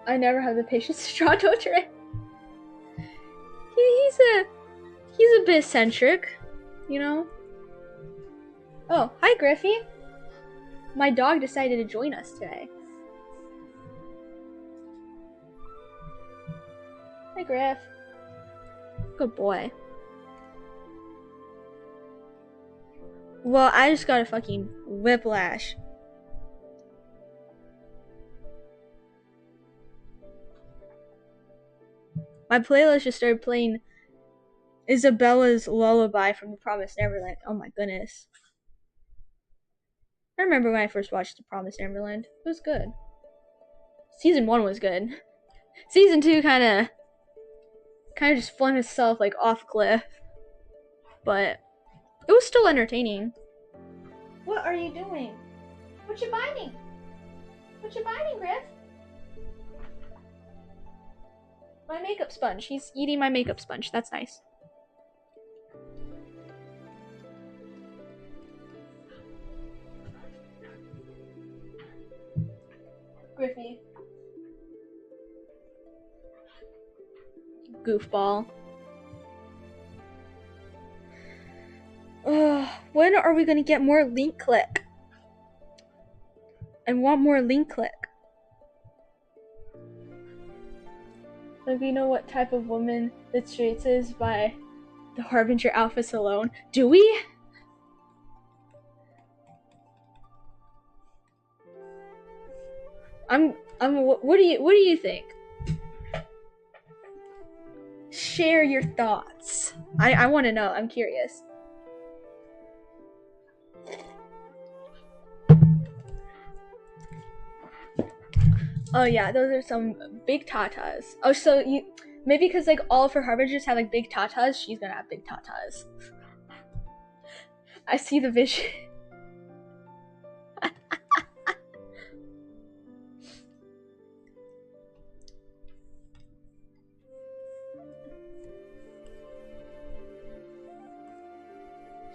I never have the patience to draw Dottore. He's a bit eccentric, you know? Oh, hi Griffy. My dog decided to join us today. Hi Griff. Good boy. Well, I just got a fucking whiplash. My playlist just started playing Isabella's Lullaby from The Promised Neverland. Oh my goodness. I remember when I first watched The Promised Neverland. It was good. Season 1 was good. Season 2 kind of just flung itself like off cliff. But it was still entertaining. What are you doing? What you biting? What you biting, Griff? My makeup sponge. He's eating my makeup sponge. That's nice. Griffy. Goofball. When are we gonna get more link click? I want more link click. Like, we know what type of woman the streets is by the Harbinger outfits alone. Do we? What do you think? Share your thoughts. I want to know. I'm curious. Oh yeah, those are some big tatas. Oh, so you maybe because like all of her harbingers have like big tatas, she's gonna have big tatas. I see the vision.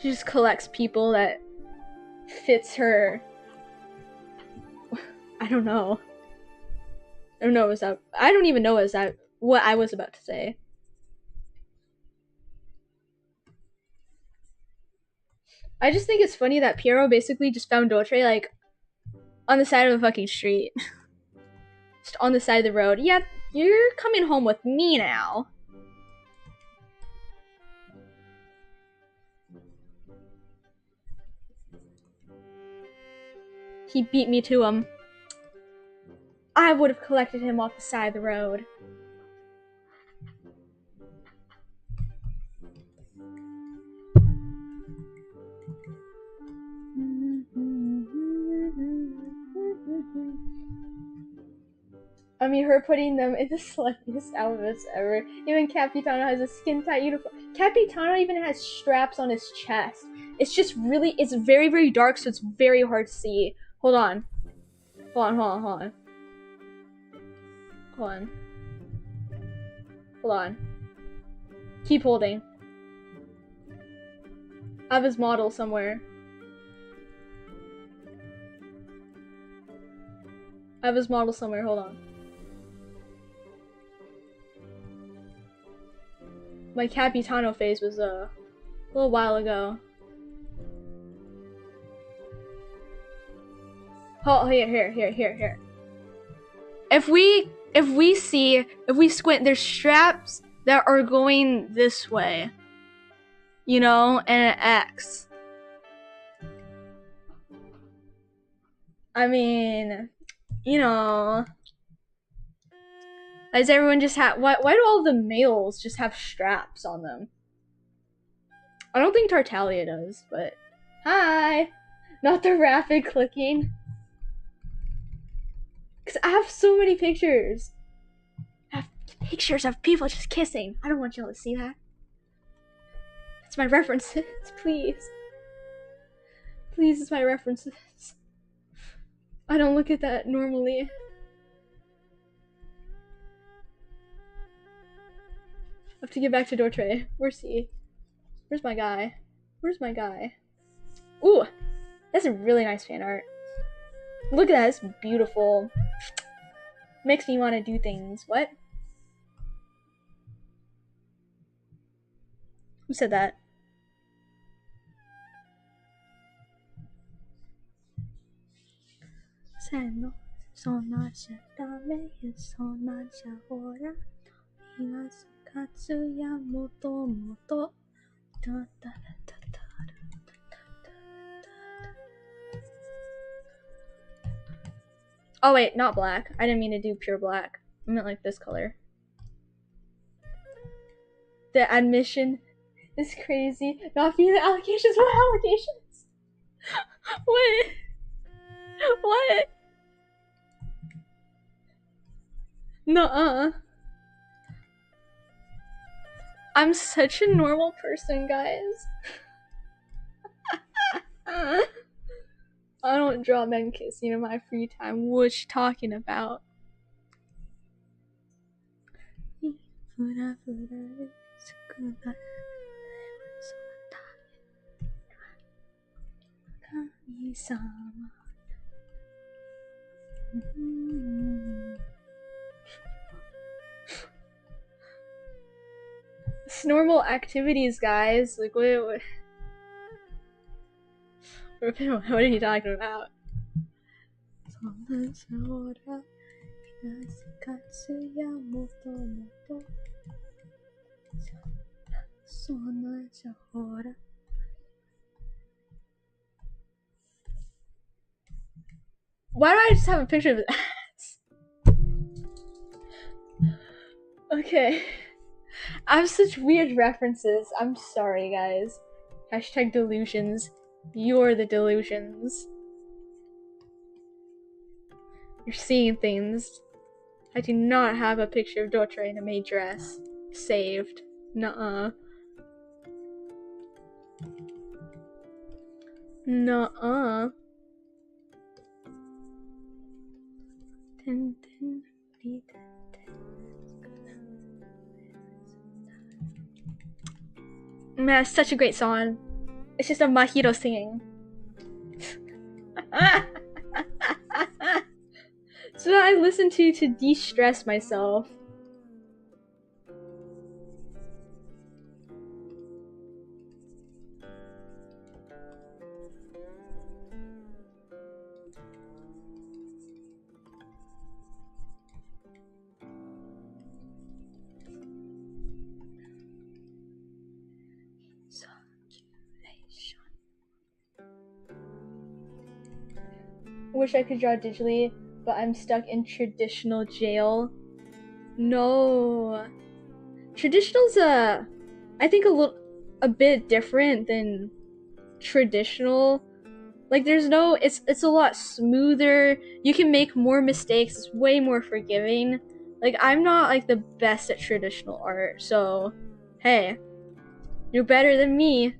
She just collects people that fits her. I don't know. I don't know what that. I don't even know what I was about to say. I just think it's funny that Piero basically just found Dottore like on the side of the fucking street. Just on the side of the road. Yeah, you're coming home with me now. He beat me to him. I would have collected him off the side of the road. I mean, her putting them in the sluttiest outfits ever. Even Capitano has a skin tight uniform. Capitano even has straps on his chest. It's just really, it's very, very dark, so it's very hard to see. Hold on. Hold on, hold on, hold on. Hold on. Hold on. Keep holding. I have his model somewhere. I have his model somewhere, hold on. My Capitano phase was a little while ago. Oh, here. If we squint, there's straps that are going this way. You know, and an X. I mean, you know, does everyone just have, why do all the males just have straps on them? I don't think Tartaglia does, but hi, not the rapid clicking. Because I have so many pictures. I have pictures of people just kissing. I don't want y'all to see that. It's my references, please. Please, it's my references. I don't look at that normally. I have to get back to Dottore. Where's he? Where's my guy? Where's my guy? Ooh, that's a really nice fan art. Look at that, it's beautiful. Makes me want to do things. What? Who said that? Oh wait, not black. I didn't mean to do pure black. I meant like this color. The admission is crazy. Not being the allocations. What allocations? What? What? Nuh-uh. I'm such a normal person, guys. I don't draw men kissing in my free time. What you talking about? It's normal activities, guys. Like, what? What are you talking about? Why do I just have a picture of his ass? Okay. I have such weird references. I'm sorry, guys. Hashtag delusions. You're the delusions. You're seeing things. I do not have a picture of Dottore in a maid dress. Saved. Nuh-uh. Nuh-uh. Man, it's such a great song. It's just a Mahito singing. So I listen to de-stress myself. Wish I could draw digitally, but I'm stuck in traditional jail. No. Traditional's I think a bit different than traditional. Like there's no it's a lot smoother. You can make more mistakes. It's way more forgiving. Like I'm not like the best at traditional art, so hey, you're better than me.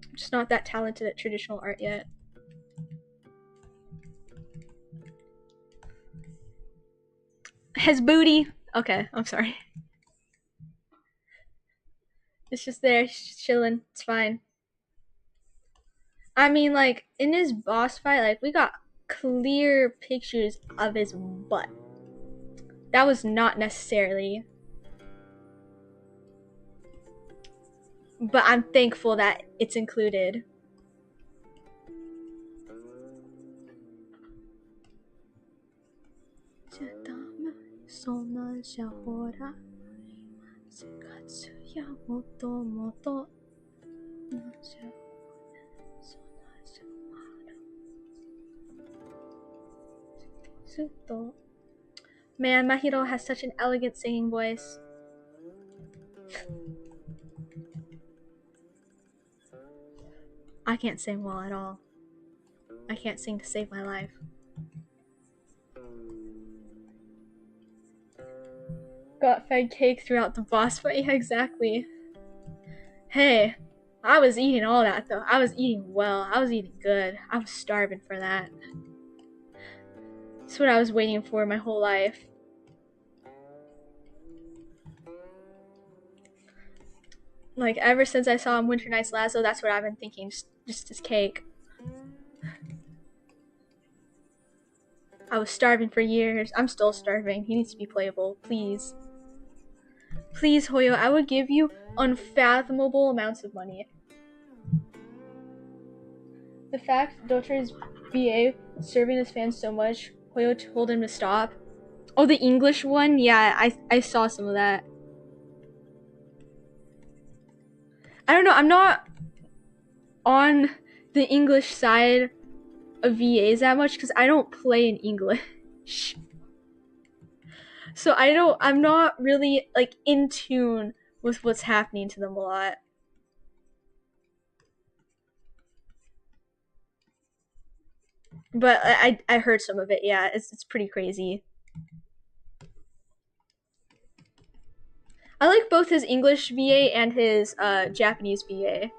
I'm just not that talented at traditional art yet. His booty. Okay, I'm sorry. It's just there, just chilling. It's fine. I mean, like in his boss fight, like we got clear pictures of his butt. That was not necessarily. But I'm thankful that it's included. Man, Mahiro has such an elegant singing voice. I can't sing well at all. I can't sing to save my life. Got fed cake throughout the boss fight. Yeah, exactly. Hey, I was eating all that though. I was eating well. I was eating good. I was starving for that. That's what I was waiting for my whole life. Like ever since I saw him Winter Night's Lasso, that's what I've been thinking. Just this cake. I was starving for years. I'm still starving. He needs to be playable, please. Please, Hoyo, I would give you unfathomable amounts of money. The fact Dottore's BA serving his fans so much, Hoyo told him to stop. Oh, the English one? Yeah, I saw some of that. I don't know, I'm not on the English side of VAs that much because I don't play in English. So I'm not really like in tune with what's happening to them a lot. But I heard some of it, yeah, it's pretty crazy. I like both his English VA and his Japanese VA.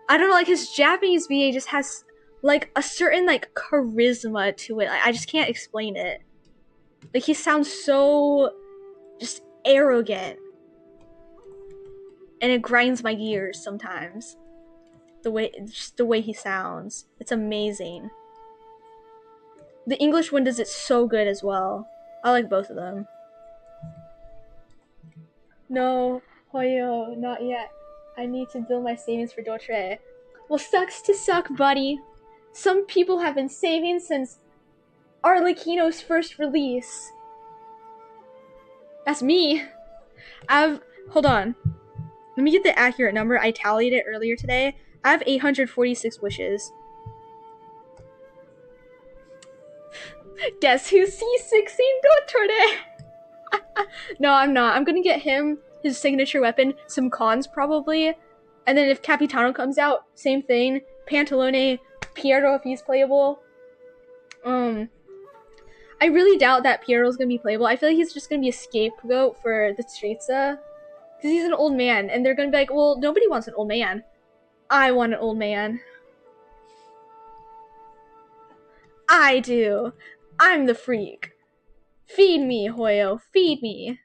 I don't know, like his Japanese VA just has like a certain like charisma to it. Like, I just can't explain it. Like he sounds so just arrogant. And it grinds my gears sometimes. Just the way he sounds. It's amazing. The English one does it so good as well. I like both of them. No, Hoyo, not yet. I need to build my savings for Dottore. Well, sucks to suck, buddy. Some people have been saving since Arlecchino's first release. That's me. Hold on. Let me get the accurate number. I tallied it earlier today. I have 846 wishes. Guess who's C6ing Dottore? No, I'm not. I'm gonna get him his signature weapon, some cons probably, and then if Capitano comes out, same thing. Pantalone, Piero if he's playable. I really doubt that Piero's gonna be playable. I feel like he's just gonna be a scapegoat for the Strizza. Because he's an old man, and they're gonna be like, well, nobody wants an old man. I want an old man. I do. I'm the freak. Feed me, Hoyo. Feed me.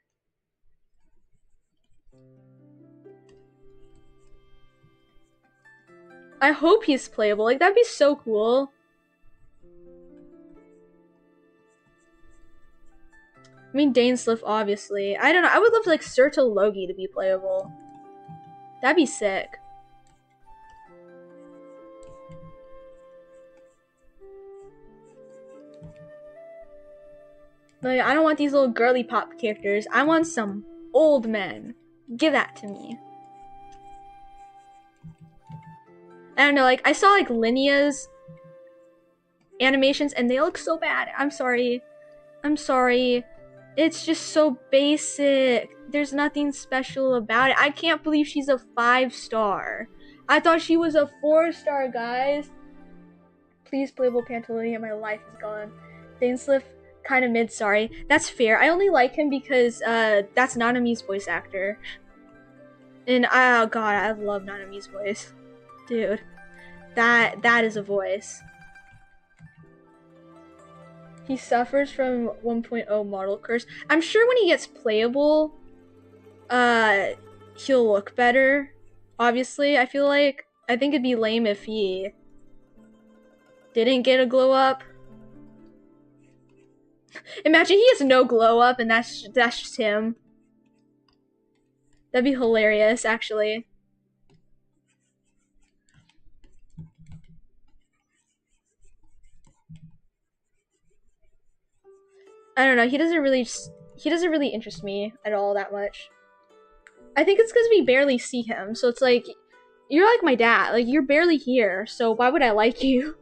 I hope he's playable. Like, that'd be so cool. I mean, Dainsliff, obviously. I don't know. I would love, like, Serta Logi to be playable. That'd be sick. Like, I don't want these little girly pop characters. I want some old men. Give that to me. I don't know, like, I saw, like, Linnea's animations, and they look so bad. I'm sorry. I'm sorry. It's just so basic. There's nothing special about it. I can't believe she's a 5-star. I thought she was a 4-star, guys. Please playable Pantalone, my life is gone. Dainsliff, kind of mid, sorry. That's fair. I only like him because that's Nanami's voice actor. And oh god, I love Nanami's voice. Dude, that is a voice. He suffers from 1.0 model curse. I'm sure when he gets playable, he'll look better. Obviously, I feel like I think it'd be lame if he didn't get a glow up. Imagine he has no glow up and that's just him. That'd be hilarious, actually. I don't know. He doesn't really interest me at all that much. I think it's because we barely see him, so it's like you're like my dad. Like you're barely here, so why would I like you?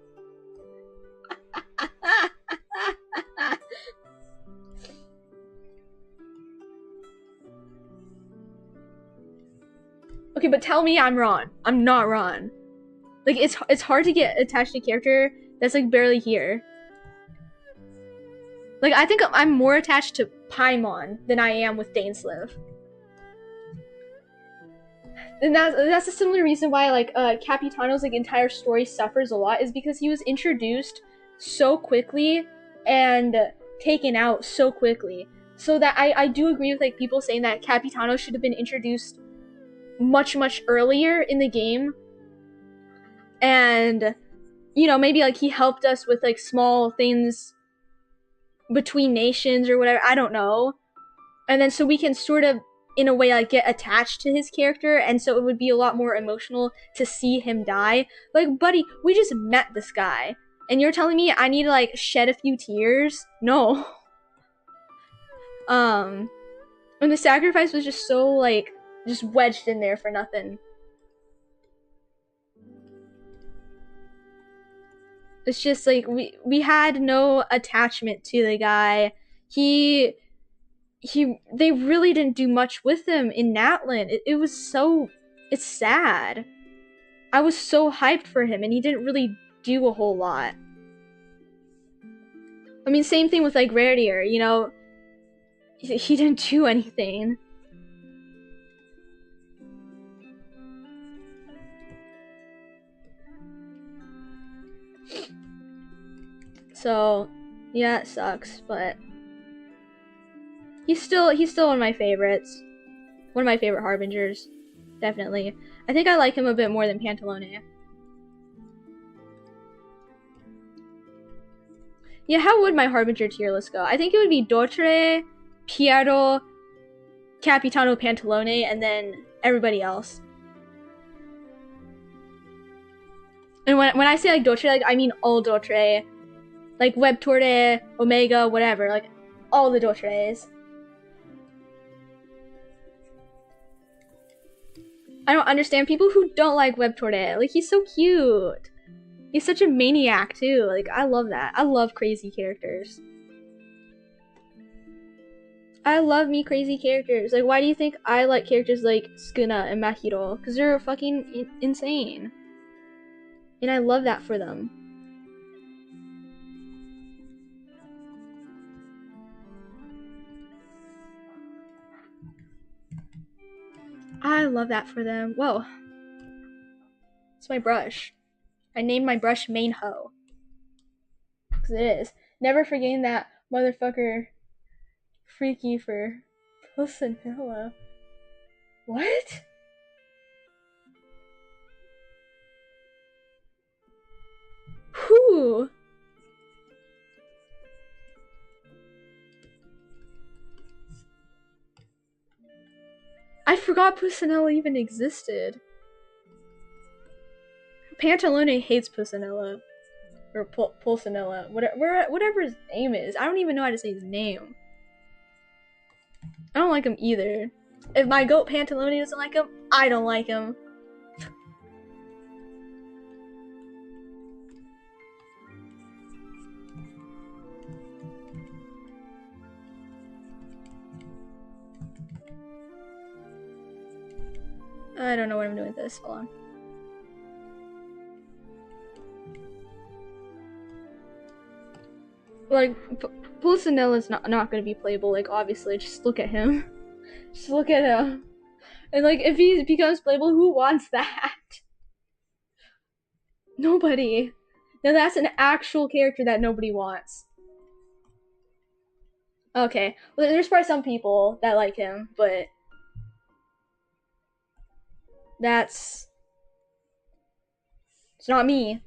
Okay, but tell me I'm wrong. I'm not wrong. Like it's hard to get attached to a character that's like barely here. Like I think I'm more attached to Paimon than I am with Dainsliff. And that's a similar reason why like Capitano's like entire story suffers a lot is because he was introduced so quickly and taken out so quickly. So that I do agree with like people saying that Capitano should have been introduced much earlier in the game. And you know, maybe like he helped us with like small things between nations or whatever, I don't know. And then so we can sort of in a way like get attached to his character, and so it would be a lot more emotional to see him die. Like, buddy, we just met this guy and you're telling me I need to like shed a few tears? No. And the sacrifice was just so like just wedged in there for nothing. It's just like we had no attachment to the guy. They really didn't do much with him in Natlan. It's sad. I was so hyped for him and he didn't really do a whole lot. I mean, same thing with like Rarier, you know, he didn't do anything. So, yeah, it sucks, but he's still one of my favorites. One of my favorite Harbingers. Definitely. I think I like him a bit more than Pantalone. Yeah, how would my Harbinger tier list go? I think it would be Dottore, Piero, Capitano Pantalone, and then everybody else. And when I say like Dottore, like I mean all Dottore. Like Web Torde, Omega, whatever. Like all the Dottores. I don't understand people who don't like Web Torde. Like he's so cute. He's such a maniac too. Like I love that. I love crazy characters. I love me crazy characters. Like why do you think I like characters like Sukuna and Mahiro? Because they're fucking insane. And I love that for them. I love that for them. Whoa. It's my brush. I named my brush Main Ho. Because it is. Never forgetting that motherfucker Freaky for Pulsanella. What? Who? I forgot Pusanella even existed. Pantalone hates Pusanella. Or Pulsanella. Whatever his name is. I don't even know how to say his name. I don't like him either. If my goat Pantalone doesn't like him, I don't like him. I don't know what I'm doing with this. Hold on. Like, Pulsanella's not going to be playable, like, obviously. Just look at him. Just look at him. And, like, if he becomes playable, who wants that? Nobody. Now that's an actual character that nobody wants. Okay. Well, there's probably some people that like him, but it's not me.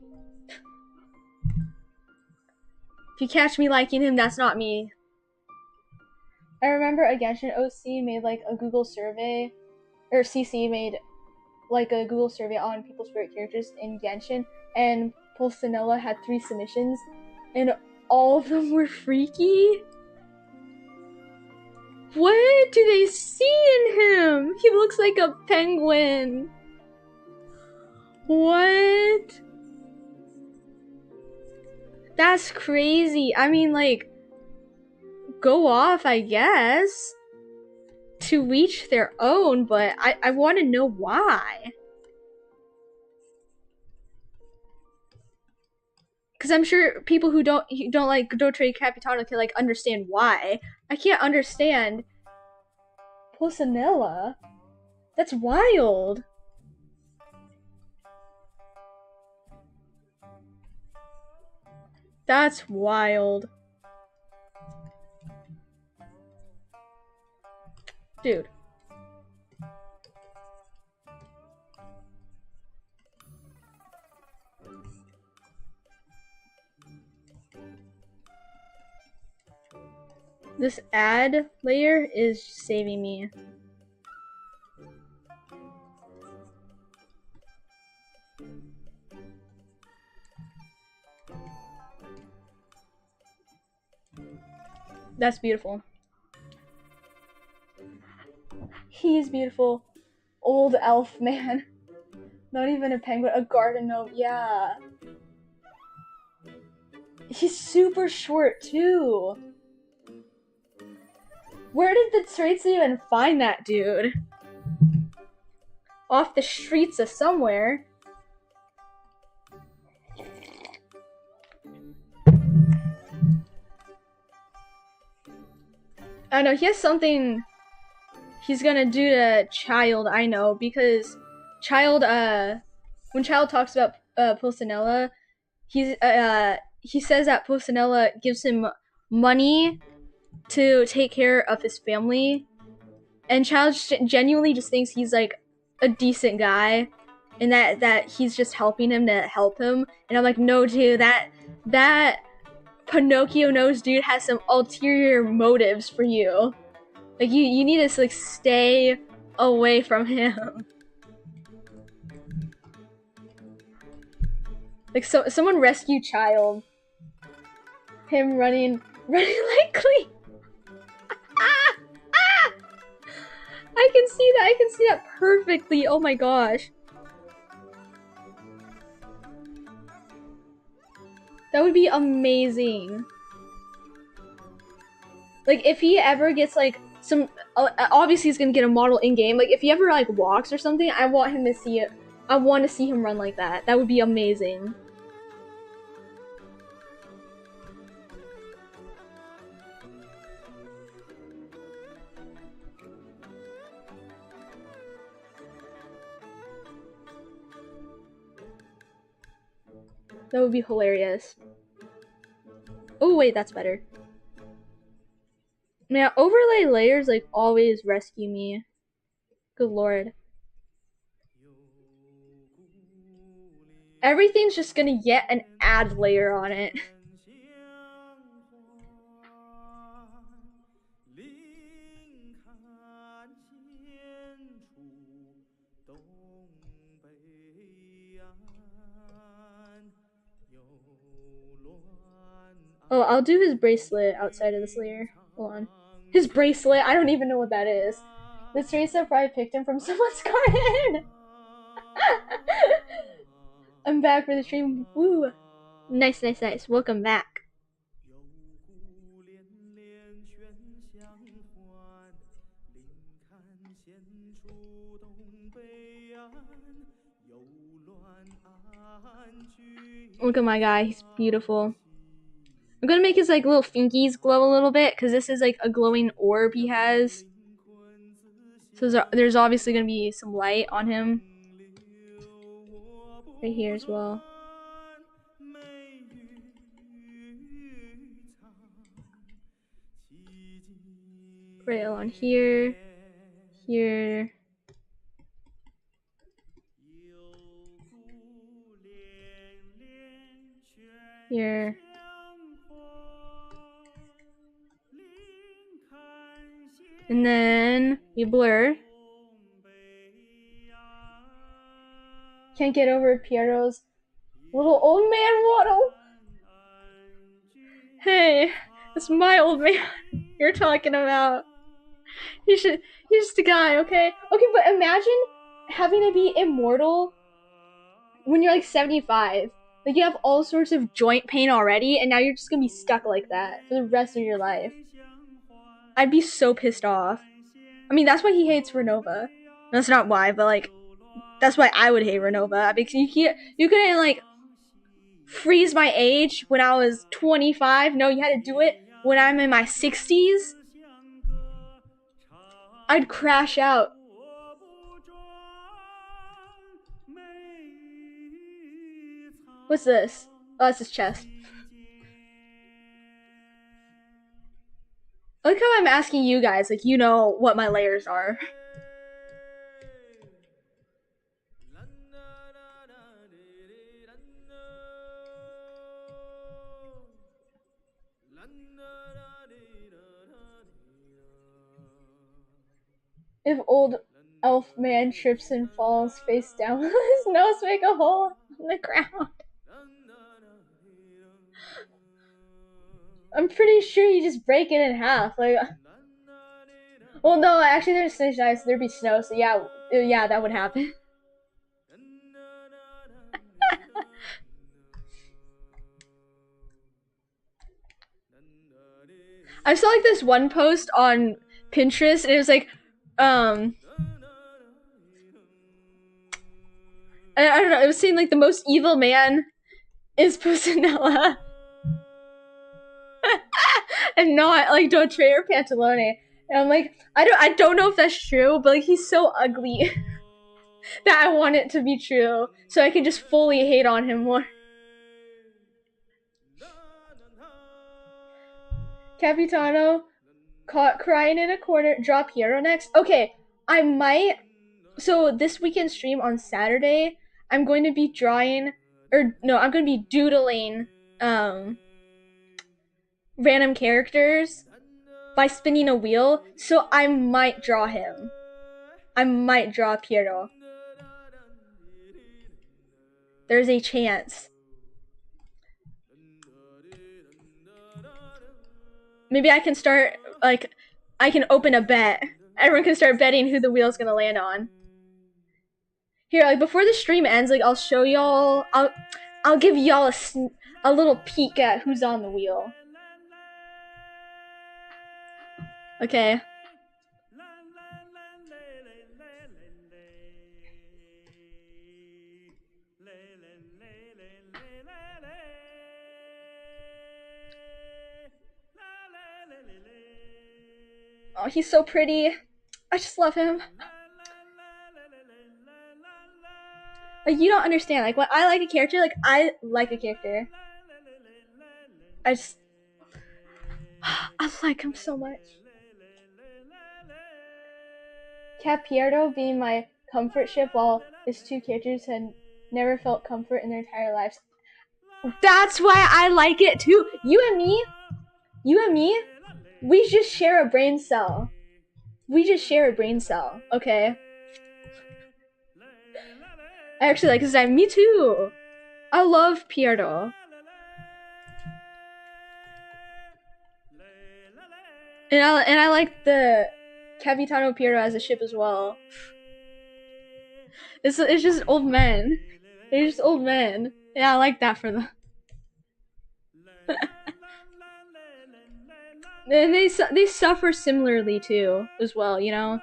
If you catch me liking him, that's not me. I remember a Genshin OC made like a Google survey, or CC made like a Google survey on people's favorite characters in Genshin, and Pulsanella had 3 submissions, and all of them were Freaky. What do they see in him? He looks like a penguin. What? That's crazy. I mean, like, go off, I guess, to each their own, but I want to know why. Because I'm sure people who don't like Dottore Capitano can like understand why. I can't understand Pulsanella. That's wild. That's wild. Dude. This ad layer is saving me. That's beautiful. He's beautiful. Old elf man. Not even a penguin, a garden gnome. Yeah. He's super short too. Where did the traits even find that dude? Off the streets of somewhere. I know, he has something he's gonna do to Child, I know, because Child, when Child talks about Pulsanella, he says that Pulsanella gives him money to take care of his family, and Child genuinely just thinks he's like a decent guy, and that he's just helping him to help him. And I'm like, no, dude, that Pinocchio nose dude has some ulterior motives for you. Like you need to like stay away from him. Like someone rescue child. Him running like Clee. Ah! Ah! I can see that. I can see that perfectly. Oh my gosh. That would be amazing. Like if he ever gets like some, obviously he's gonna get a model in game. Like if he ever like walks or something, I want him to see it. I want to see him run like that. That would be amazing. That would be hilarious. Oh wait, that's better. Yeah, overlay layers like always rescue me. Good lord. Everything's just gonna get an add layer on it. Oh, I'll do his bracelet outside of this layer. Hold on. His bracelet? I don't even know what that is. This racer probably picked him from someone's garden. I'm back for the stream. Woo! Nice, nice, nice. Welcome back. Look at my guy. He's beautiful. I'm gonna make his like little fingies glow a little bit because this is like a glowing orb he has. So there's obviously gonna be some light on him. Right here as well. Right on here. Here. Here. And then we blur. Can't get over Piero's little old man waddle. Hey, it's my old man you're talking about. He's just a guy, okay? Okay, but imagine having to be immortal when you're like 75. Like you have all sorts of joint pain already, and now you're just gonna be stuck like that for the rest of your life. I'd be so pissed off. I mean, that's why he hates Renova. That's not why, but like, that's why I would hate Renova because you couldn't like freeze my age when I was 25. No, you had to do it when I'm in my 60s. I'd crash out. What's this? Oh, that's his chest. I like how I'm asking you guys, like you know what my layers are. If old elf man trips and falls face down, his nose make a hole in the ground. I'm pretty sure you just break it in half. Like, well, no, actually, there's snow, so there'd be snow. So yeah, that would happen. I saw like this one post on Pinterest, and it was like, I don't know. It was saying like the most evil man is Pusinella, and not like Dottore or Pantalone. And I'm like, I don't know if that's true, but like he's so ugly that I want it to be true, so I can just fully hate on him more. Capitano caught crying in a corner. Draw Piero next. Okay, I might. So this weekend stream on Saturday, I'm going to be drawing, or no, I'm going to be doodling, random characters by spinning a wheel, so I might draw him. I might draw Piero. There's a chance. Maybe I can start, like, I can open a bet. Everyone can start betting who the wheel's gonna land on. Here, like, before the stream ends, like, I'll show y'all, I'll give y'all a little peek at who's on the wheel. Okay. Oh, he's so pretty. I just love him. Like, you don't understand. Like, when I like a character, like, I like a character. I just... I like him so much. Capiero being my comfort ship while his two characters had never felt comfort in their entire lives. That's why I like it too. You and me, we just share a brain cell. We just share a brain cell, okay? I actually like this design. Me too. I love Piero. And I like the Capitano Piero as a ship as well. It's just old men. They're just old men. Yeah, I like that for them. And they suffer similarly too, as well, you know?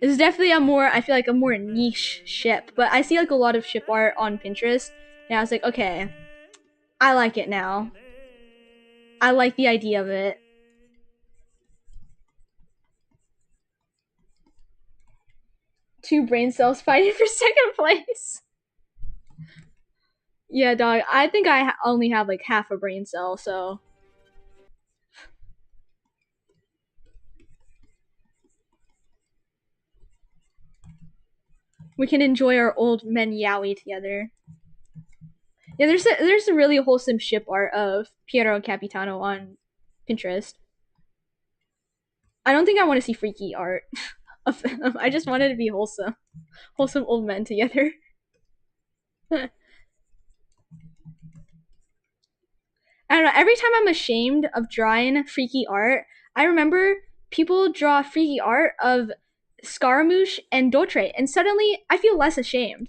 It's definitely I feel like a more niche ship, but I see like a lot of ship art on Pinterest, and I was like, okay, I like it now. I like the idea of it. Two brain cells fighting for second place. Yeah, dog, I think I only have like half a brain cell, so... we can enjoy our old men yaoi together. Yeah, there's a really wholesome ship art of Piero Capitano on Pinterest. I don't think I want to see freaky art of them. I just wanted to be wholesome old men together. I don't know. Every time I'm ashamed of drawing freaky art, I remember people draw freaky art of Scaramouche and Dottore, and suddenly I feel less ashamed.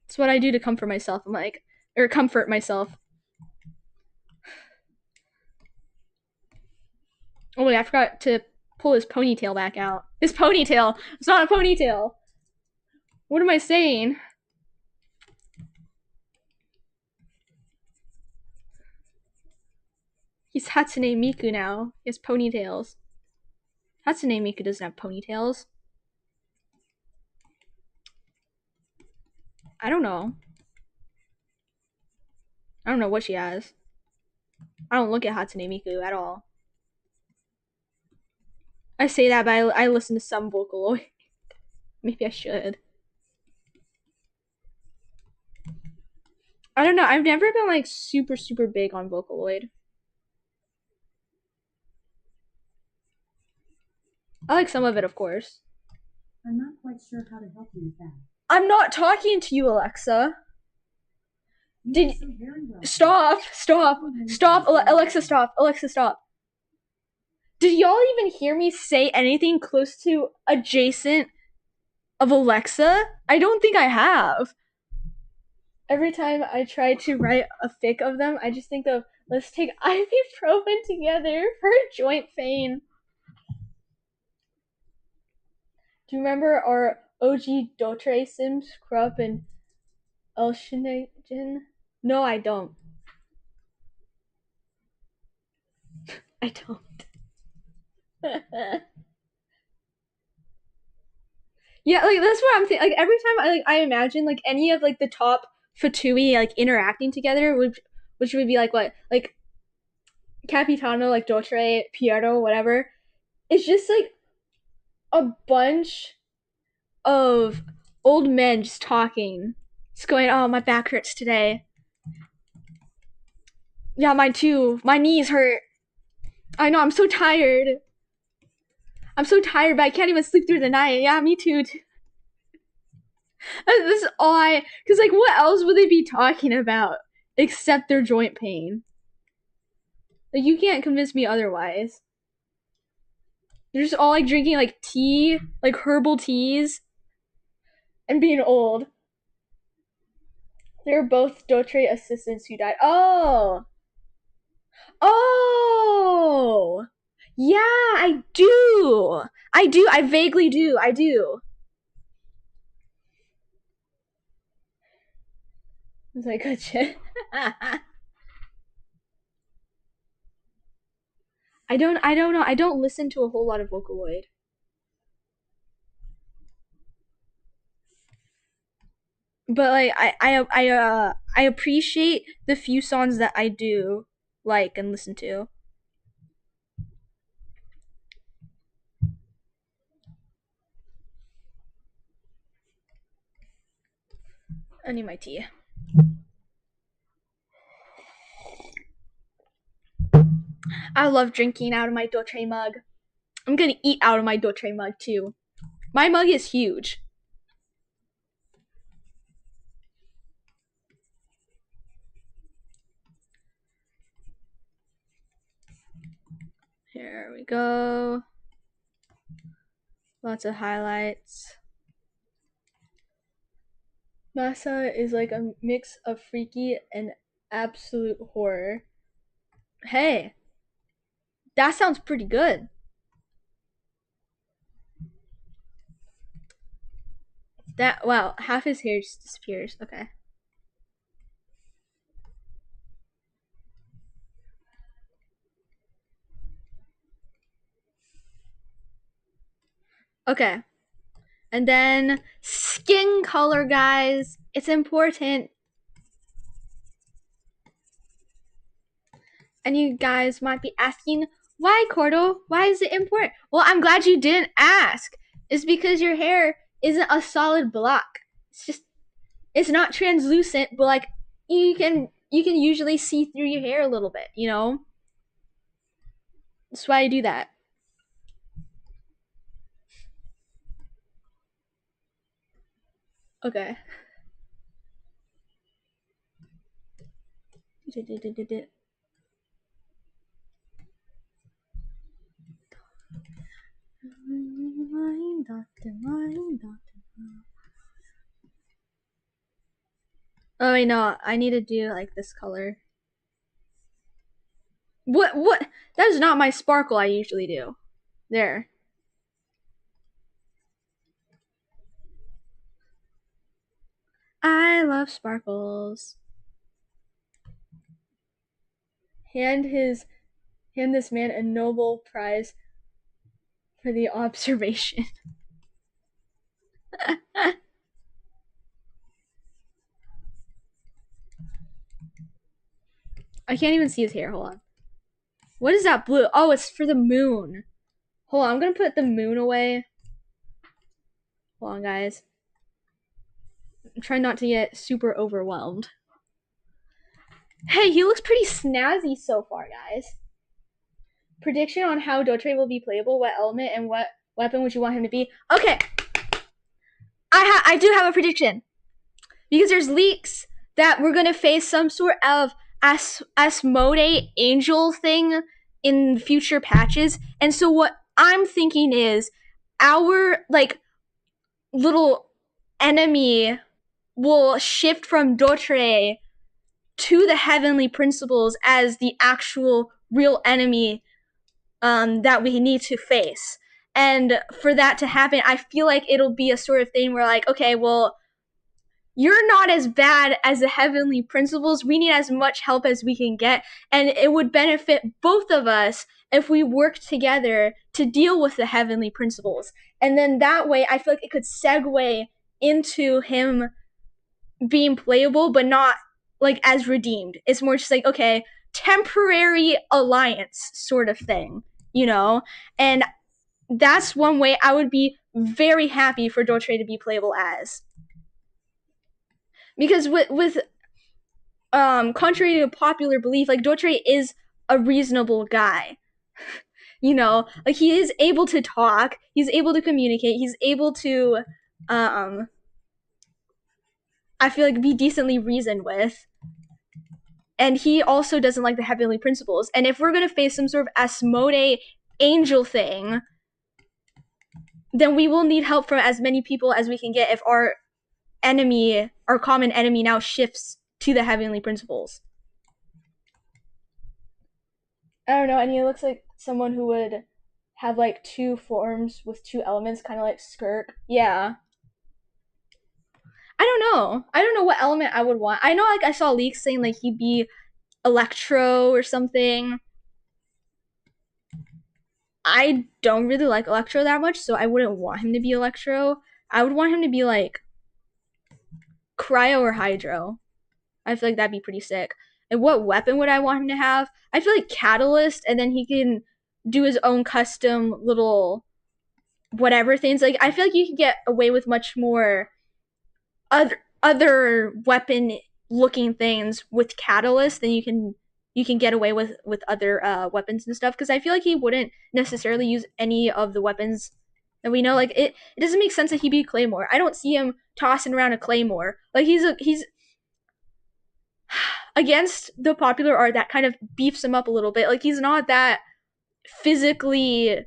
It's what I do to comfort myself. I'm like, or comfort myself. Oh wait, I forgot to pull his ponytail back out. His ponytail! It's not a ponytail! What am I saying? He's Hatsune Miku now. He has ponytails. Hatsune Miku doesn't have ponytails. I don't know. I don't know what she has. I don't look at Hatsune Miku at all. I say that, but I listen to some Vocaloid. Maybe I should. I don't know. I've never been like super big on Vocaloid. I like some of it, of course. I'm not quite sure how to help you with that. I'm not talking to you, Alexa. Stop, Alexa, stop. Did y'all even hear me say anything close to adjacent of Alexa? I don't think I have. Every time I try to write a fic of them, I just think of, let's take ibuprofen together for joint pain. Do you remember our OG Dottore Sims, Krupp and Elshinigen? No, I don't. I don't. Yeah, like that's what I'm thinking. Like every time I imagine like any of like the top Fatui like interacting together, which would be like what, like Capitano, like Dottore, Piero, whatever. It's just like a bunch of old men just talking. Just going, oh, my back hurts today. Yeah, mine too. My knees hurt. I know, I'm so tired. I'm so tired, but I can't even sleep through the night. Yeah, me too. This is all cause like, what else would they be talking about except their joint pain? Like, you can't convince me otherwise. They're just all like drinking like tea, like herbal teas, and being old. They're both Dottore assistants who died. Oh, oh, yeah, I do. I do. I vaguely do. I do. It's like good shit. I don't know. I don't listen to a whole lot of Vocaloid. But like I appreciate the few songs that I do like and listen to. I need my tea. I love drinking out of my Dottore mug. I'm gonna eat out of my Dottore mug too. My mug is huge. Here we go. Lots of highlights. Masa is like a mix of freaky and absolute horror. Hey, that sounds pretty good. That wow, half his hair just disappears. Okay. Okay. And then skin color, guys. It's important. And you guys might be asking, why, Koro? Why is it important? Well, I'm glad you didn't ask. It's because your hair isn't a solid block. It's not translucent, but like you can usually see through your hair a little bit, you know? That's why I do that. Okay. Oh wait, no, I need to do like this color. What? That is not my sparkle I usually do. There. I love sparkles. Hand this man a Nobel Prize for the observation. I can't even see his hair. Hold on. What is that blue? Oh, it's for the moon. Hold on, I'm gonna put the moon away. Hold on, guys. I'm trying not to get super overwhelmed. Hey, he looks pretty snazzy so far, guys. Prediction on how Dottore will be playable, what element and what weapon would you want him to be? Okay. I do have a prediction. Because there's leaks that we're gonna face some sort of Asmodee angel thing in future patches. And so what I'm thinking is our like little enemy will shift from Dottore to the heavenly principles as the actual real enemy that we need to face. And for that to happen, I feel like it'll be a sort of thing where like, okay, well, you're not as bad as the heavenly principles. We need as much help as we can get. And it would benefit both of us if we worked together to deal with the heavenly principles. And then that way, I feel like it could segue into him being playable, but not like as redeemed. It's more just like, okay, temporary alliance sort of thing, you know? And that's one way I would be very happy for Dottore to be playable as. Because with contrary to popular belief, like Dottore is a reasonable guy. You know, like he is able to talk, he's able to communicate, he's able to um I feel like be decently reasoned with. And he also doesn't like the heavenly principles. And if we're gonna face some sort of Asmodee angel thing, then we will need help from as many people as we can get if our enemy, our common enemy, now shifts to the heavenly principles. I don't know, and he looks like someone who would have like two forms with two elements, kind of like Skirk. Yeah. I don't know. I don't know what element I would want. I know, like, I saw leaks saying like he'd be Electro or something. I don't really like Electro that much, so I wouldn't want him to be Electro. I would want him to be like Cryo or Hydro. I feel like that'd be pretty sick. And what weapon would I want him to have? I feel like Catalyst, and then he can do his own custom little whatever things. Like I feel like you could get away with much more other weapon looking things with Catalyst than you can get away with other weapons and stuff. Because I feel like he wouldn't necessarily use any of the weapons that we know. Like it doesn't make sense that he be Claymore. I don't see him tossing around a Claymore. Like he's against the popular art that kind of beefs him up a little bit. Like he's not that physically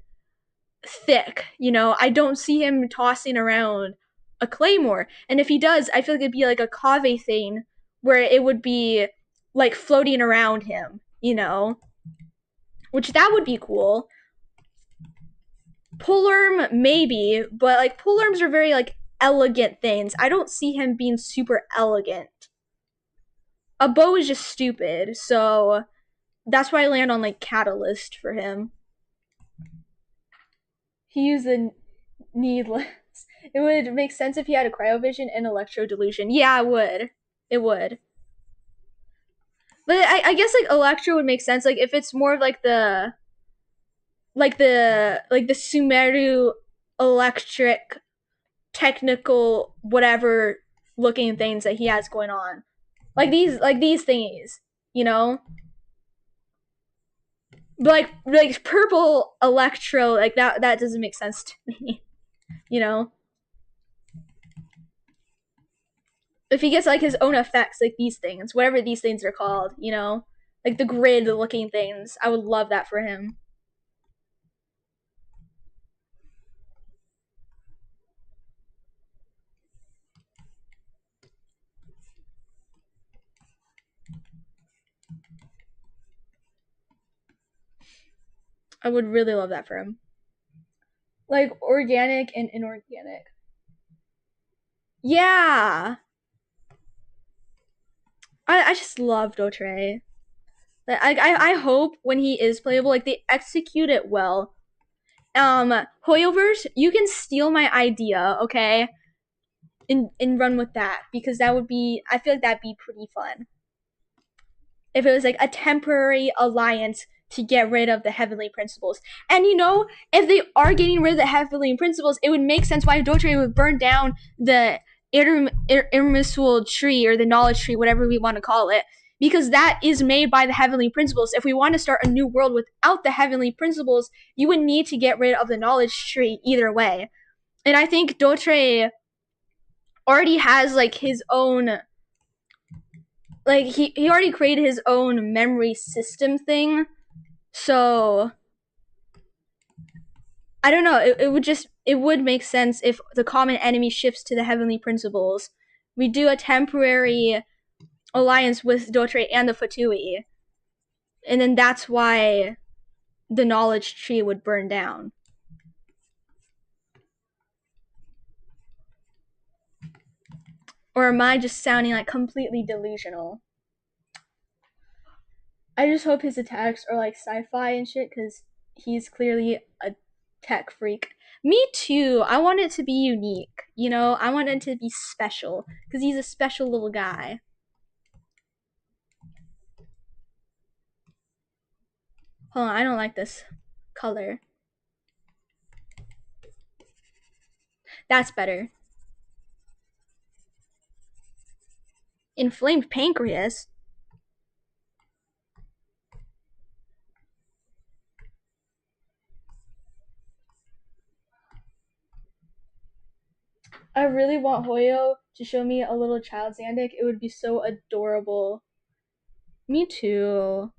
thick, you know. I don't see him tossing around a Claymore. And if he does, I feel like it'd be like a Kave thing where it would be like floating around him, you know. Which that would be cool. Polearm maybe, but like polearms are very like elegant things. I don't see him being super elegant. A bow is just stupid, so that's why I land on like Catalyst for him. He used the needless. It would make sense if he had a cryovision and electro delusion. Yeah, it would. It would. But I guess like electro would make sense. Like if it's more of like the Sumeru electric technical whatever looking things that he has going on. Like these thingies, you know? But like purple electro, like that doesn't make sense to me. You know? If he gets like his own effects, like these things, whatever these things are called, you know, like the grid looking things, I would love that for him. I would really love that for him. Like organic and inorganic. Yeah, I just love Dotre. I hope when he is playable, like they execute it well. Hoyoverse, you can steal my idea, okay, and run with that because that would be. I feel like that'd be pretty fun if it was like a temporary alliance to get rid of the heavenly principles. And you know, if they are getting rid of the heavenly principles, it would make sense why Dotre would burn down the irremissible tree or the knowledge tree, whatever we want to call it, because that is made by the heavenly principles. If we want to start a new world without the heavenly principles, you would need to get rid of the knowledge tree either way. And I think Dotre already has like his own, like he already created his own memory system thing. So I don't know. It would make sense if the common enemy shifts to the heavenly principles. We do a temporary alliance with Dotre and the Fatui, and then that's why the knowledge tree would burn down. Or am I just sounding like completely delusional? I just hope his attacks are like sci-fi and shit because he's clearly a tech freak. Me too. I want it to be unique. You know, I want it to be special because he's a special little guy. Hold on, I don't like this color. That's better. Inflamed pancreas? I really want Hoyo to show me a little child Zandik. It would be so adorable. Me too.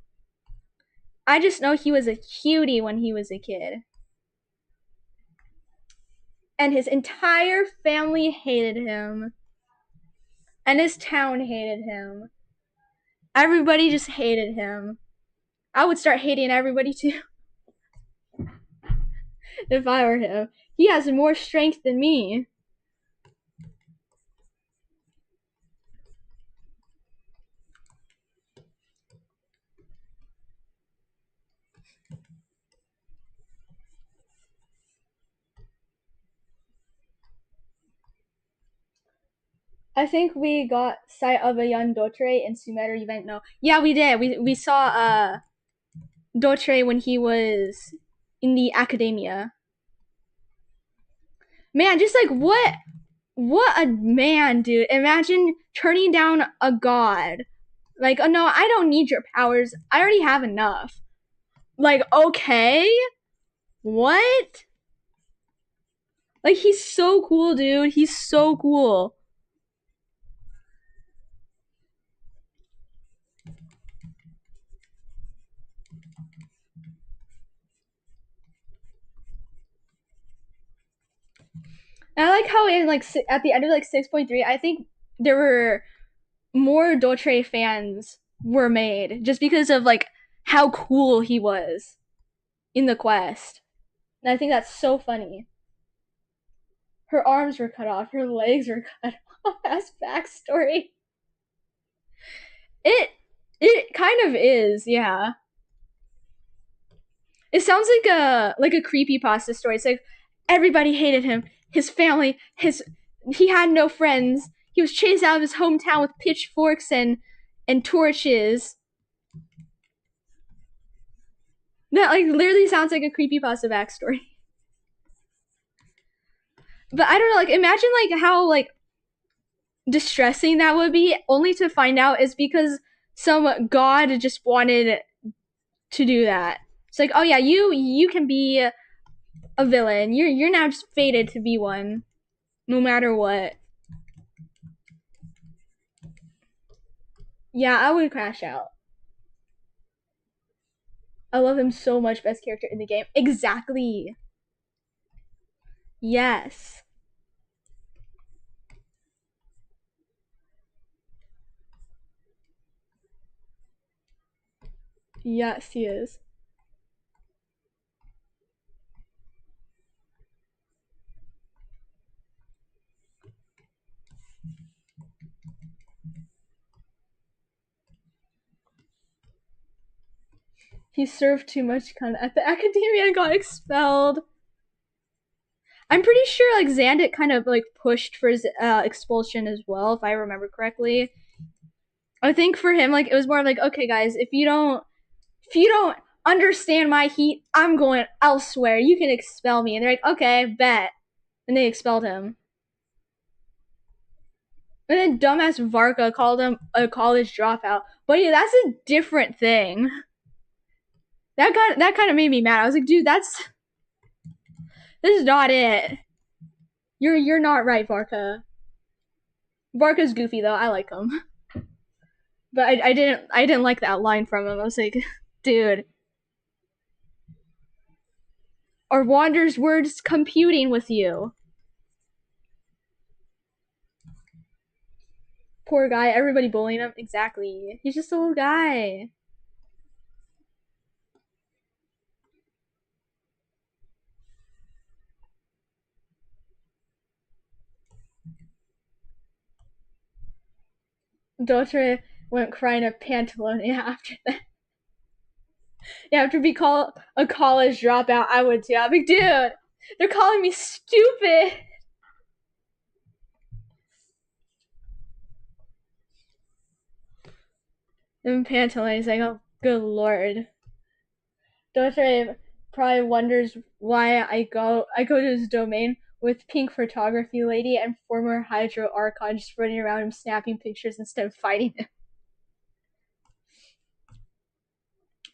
I just know he was a cutie when he was a kid. And his entire family hated him. And his town hated him. Everybody just hated him. I would start hating everybody too if I were him. He has more strength than me. I think we got sight of a young Dottore in Sumeru event. No, yeah, we did. We saw Dottore when he was in the academia. Man, just like what a man, dude. Imagine turning down a god. Like, oh no, I don't need your powers. I already have enough. Like, okay? What? Like, he's so cool, dude. He's so cool. And I like how in like at the end of like 6.3, I think there were more Dotre fans were made just because of like how cool he was in the quest. And I think that's so funny. Her arms were cut off, her legs were cut off. That's backstory. It it kind of is, yeah. It sounds like a creepy pasta story. It's like everybody hated him. His family, his he had no friends. He was chased out of his hometown with pitchforks and torches. That like literally sounds like a creepy pasta backstory. But I don't know, like imagine like how like distressing that would be, only to find out is because some god just wanted to do that. It's like, oh yeah, you can be a villain. You're now just fated to be one, no matter what. Yeah, I would crash out. I love him so much. Best character in the game. Exactly. Yes. Yes, he is. He served too much kind of at the academia and got expelled. I'm pretty sure like Xandit kind of like pushed for his expulsion as well, if I remember correctly. I think for him, like it was more like, okay, guys, if you don't understand my heat, I'm going elsewhere. You can expel me. And they're like, okay, bet. And they expelled him. And then dumbass Varka called him a college dropout. But yeah, that's a different thing. That kind of made me mad. I was like, dude, this is not it. You're not right, Varka. Varka's goofy though. I like him. But I didn't like that line from him. I was like, dude, are Wander's words computing with you? Poor guy, everybody bullying him. Exactly. He's just a little guy. Dottore went crying a Pantalonia after that. Yeah, after be called a college dropout, I would too. I'm like, dude, they're calling me stupid. And Pantaleoni's like, oh, good lord. Dottore probably wonders why I go to his domain. with pink photography lady and former Hydro Archon just running around him snapping pictures instead of fighting him.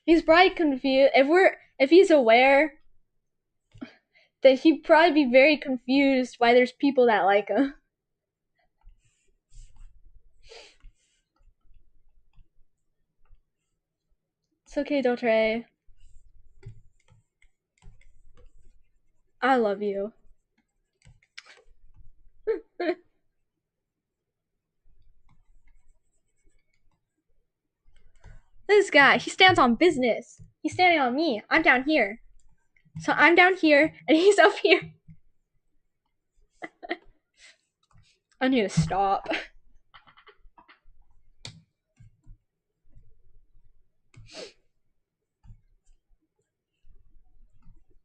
He's probably confused. If he's aware, then he'd probably be very confused why there's people that like him. It's okay, Dottore. I love you. This guy, he stands on business. He's standing on me. I'm down here. So I'm down here, and he's up here. I need to stop.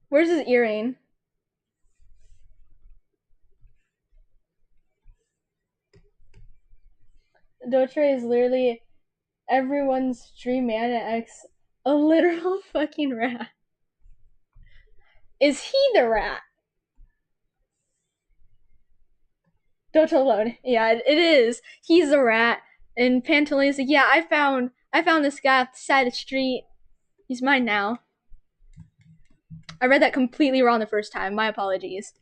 Where's his earring? Dottore is literally everyone's dream man at X. A literal fucking rat. Is he the rat? Dottore alone. Yeah, it is. He's the rat. And Pantaleon's like, yeah, I found this guy off the side of the street. He's mine now. I read that completely wrong the first time. My apologies.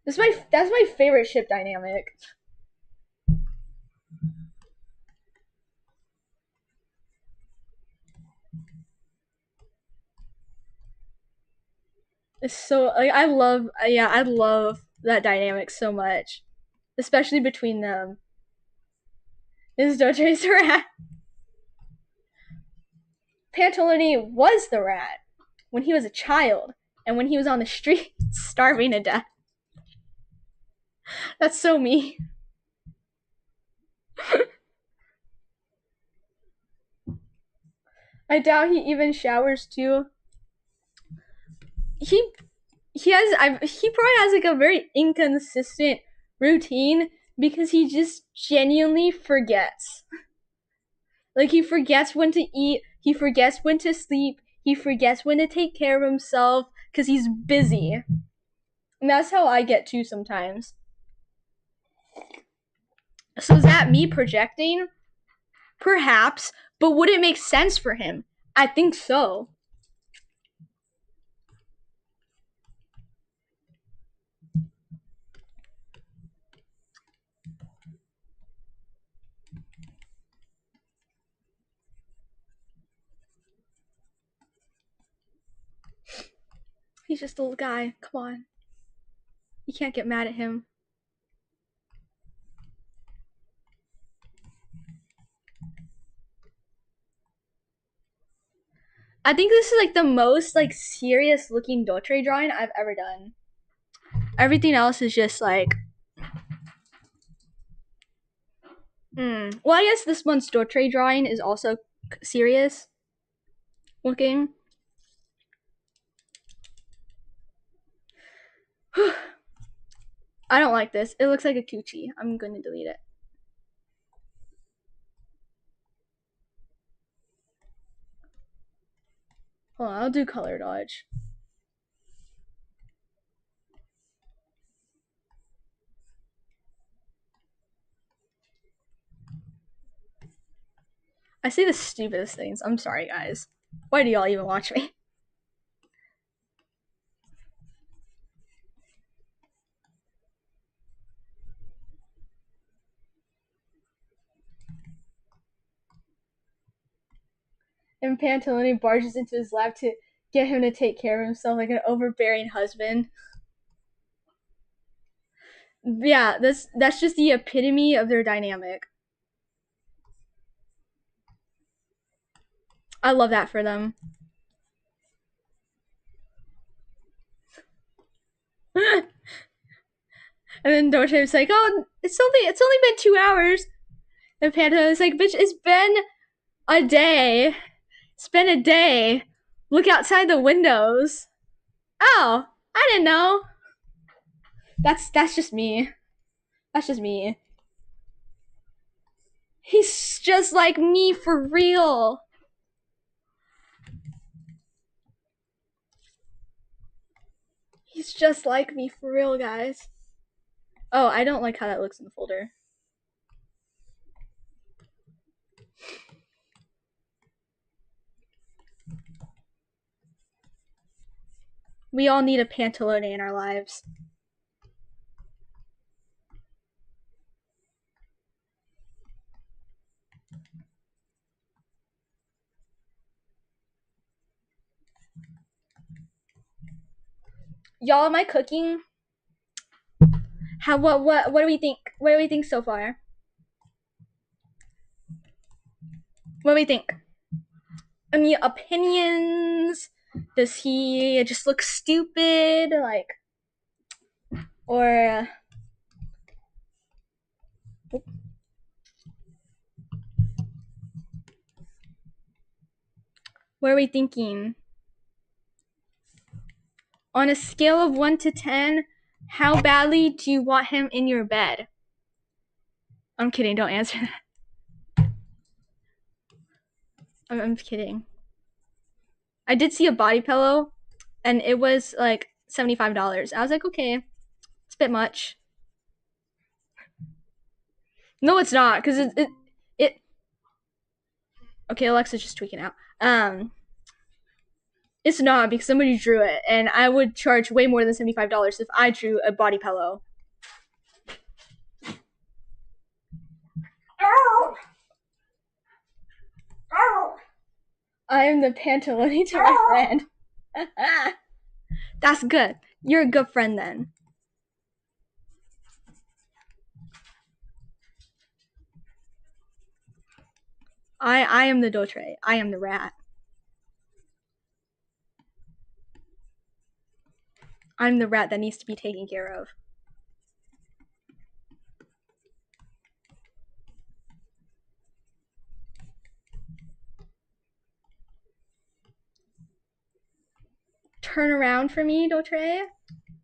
That's my favorite ship dynamic. It's so like I love that dynamic so much, especially between them. This is Dottore's the rat. Pantaleone was the rat when he was a child and when he was on the street starving to death. That's so me. I doubt he even showers too. He probably has like a very inconsistent routine because he just genuinely forgets. Like he forgets when to eat, he forgets when to sleep, he forgets when to take care of himself because he's busy. And that's how I get too sometimes. So is that me projecting? Perhaps, but would it make sense for him? I think so. He's just a little guy. Come on. You can't get mad at him. I think this is like the most like serious looking Dottore drawing I've ever done. Everything else is just like Well, I guess this month's Dottore drawing is also serious looking. I don't like this. It looks like a coochie. I'm going to delete it. Hold on, I'll do color dodge. I say the stupidest things. I'm sorry, guys. Why do y'all even watch me? And Pantaleone barges into his lab to get him to take care of himself like an overbearing husband. Yeah, that's just the epitome of their dynamic. I love that for them. And then Dottore's like, "Oh, it's only been 2 hours." And Panto's like, "Bitch, it's been a day. It's been a day. Look outside the windows." Oh, I didn't know. That's just me. That's just me. He's just like me for real. He's just like me for real, guys. Oh, I don't like how that looks in the folder. We all need a pantalone in our lives. Y'all, am I cooking? How what do we think? What do we think so far? What do we think? Any opinions? Does he just look stupid? Like, or what are we thinking? On a scale of 1 to 10, how badly do you want him in your bed? I'm kidding, don't answer that. I'm kidding. I did see a body pillow and it was like $75. I was like, okay, it's a bit much. No, it's not, because it okay, Alexa's just tweaking out. It's not, because somebody drew it, and I would charge way more than $75 if I drew a body pillow. I am the pantalone to my friend. That's good. You're a good friend then. I am the Dottore. I am the rat. I'm the rat that needs to be taken care of. Turn around for me, Dottore.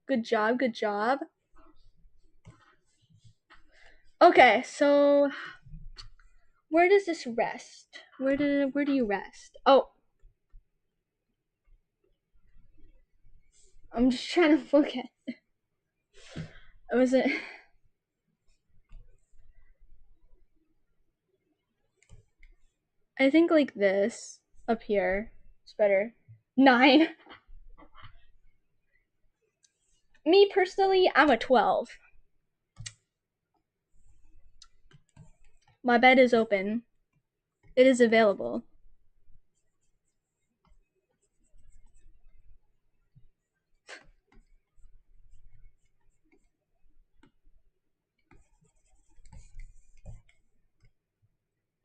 Good job, good job. Okay, so where does this rest? Where do you rest? Oh, I'm just trying to look at it. Was it? I think like this up here. It's better. 9. Me personally, I'm a 12. My bed is open. It is available.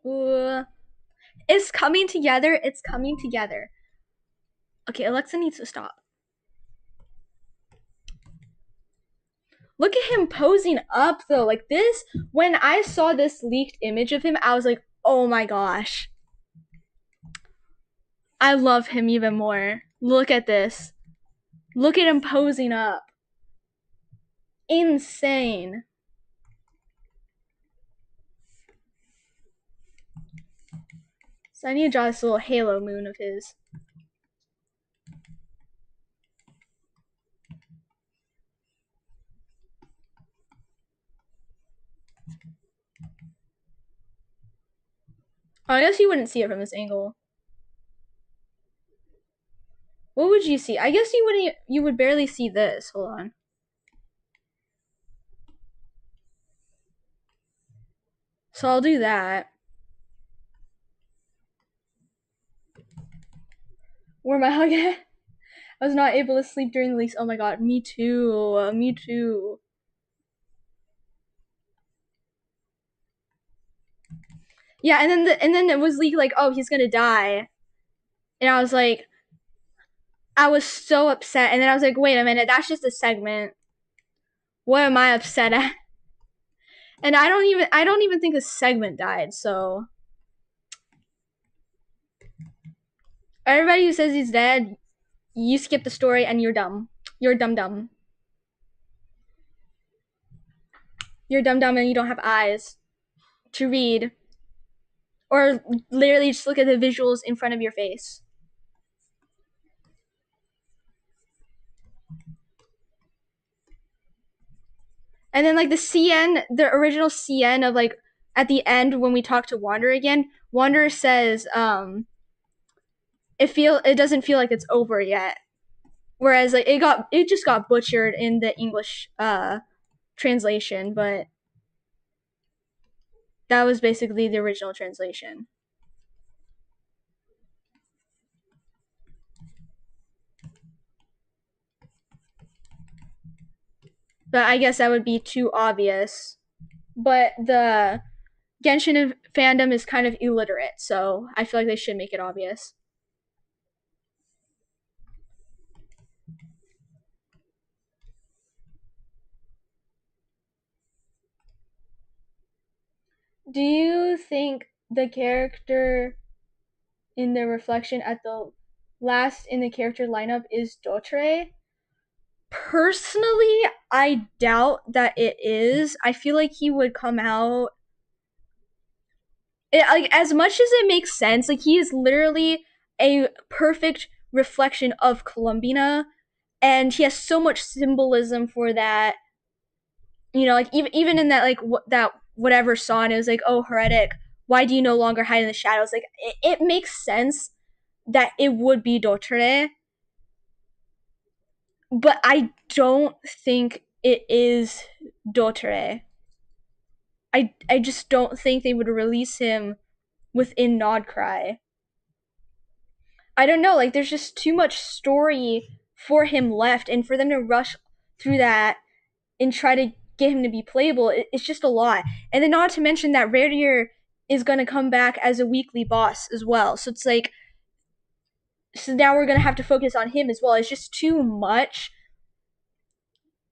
Ooh. It's coming together. It's coming together. Okay, Alexa needs to stop. Look at him posing up though. Like this, when I saw this leaked image of him, I was like, oh my gosh. I love him even more. Look at this. Look at him posing up. Insane. So I need to draw this little halo moon of his. Oh, I guess you wouldn't see it from this angle. What would you see? I guess you would barely see this. Hold on. So I'll do that. Where my hug at? I was not able to sleep during the leaks. Oh my god, me too. Me too. Yeah, and then it was leaked like, oh, he's gonna die. And I was like, I was so upset. And then I was like, wait a minute, that's just a segment. What am I upset at? And I don't even think the segment died, so everybody who says he's dead, you skip the story and you're dumb. You're dumb. You're dumb and you don't have eyes to read. Or literally just look at the visuals in front of your face. And then like the CN, the original CN of like at the end when we talk to Wanderer again, Wanderer says it doesn't feel like it's over yet. Whereas like it just got butchered in the English translation, but that was basically the original translation. But I guess that would be too obvious. But the Genshin fandom is kind of illiterate, so I feel like they should make it obvious. Do you think the character in the reflection at the last in the character lineup is Dottore? Personally, I doubt that it is. I feel like he would come out like as much as it makes sense. Like he is literally a perfect reflection of Columbina, and he has so much symbolism for that. You know, like even in that like that whatever song, it was like, oh heretic, why do you no longer hide in the shadows? Like it makes sense that it would be Dottore, but I don't think it is Dottore. I just don't think they would release him within Nodcry. I don't know, like there's just too much story for him left, and for them to rush through that and try to get him to be playable, it's just a lot. And then not to mention that Radier is gonna come back as a weekly boss as well. So it's like, so now we're gonna have to focus on him as well. It's just too much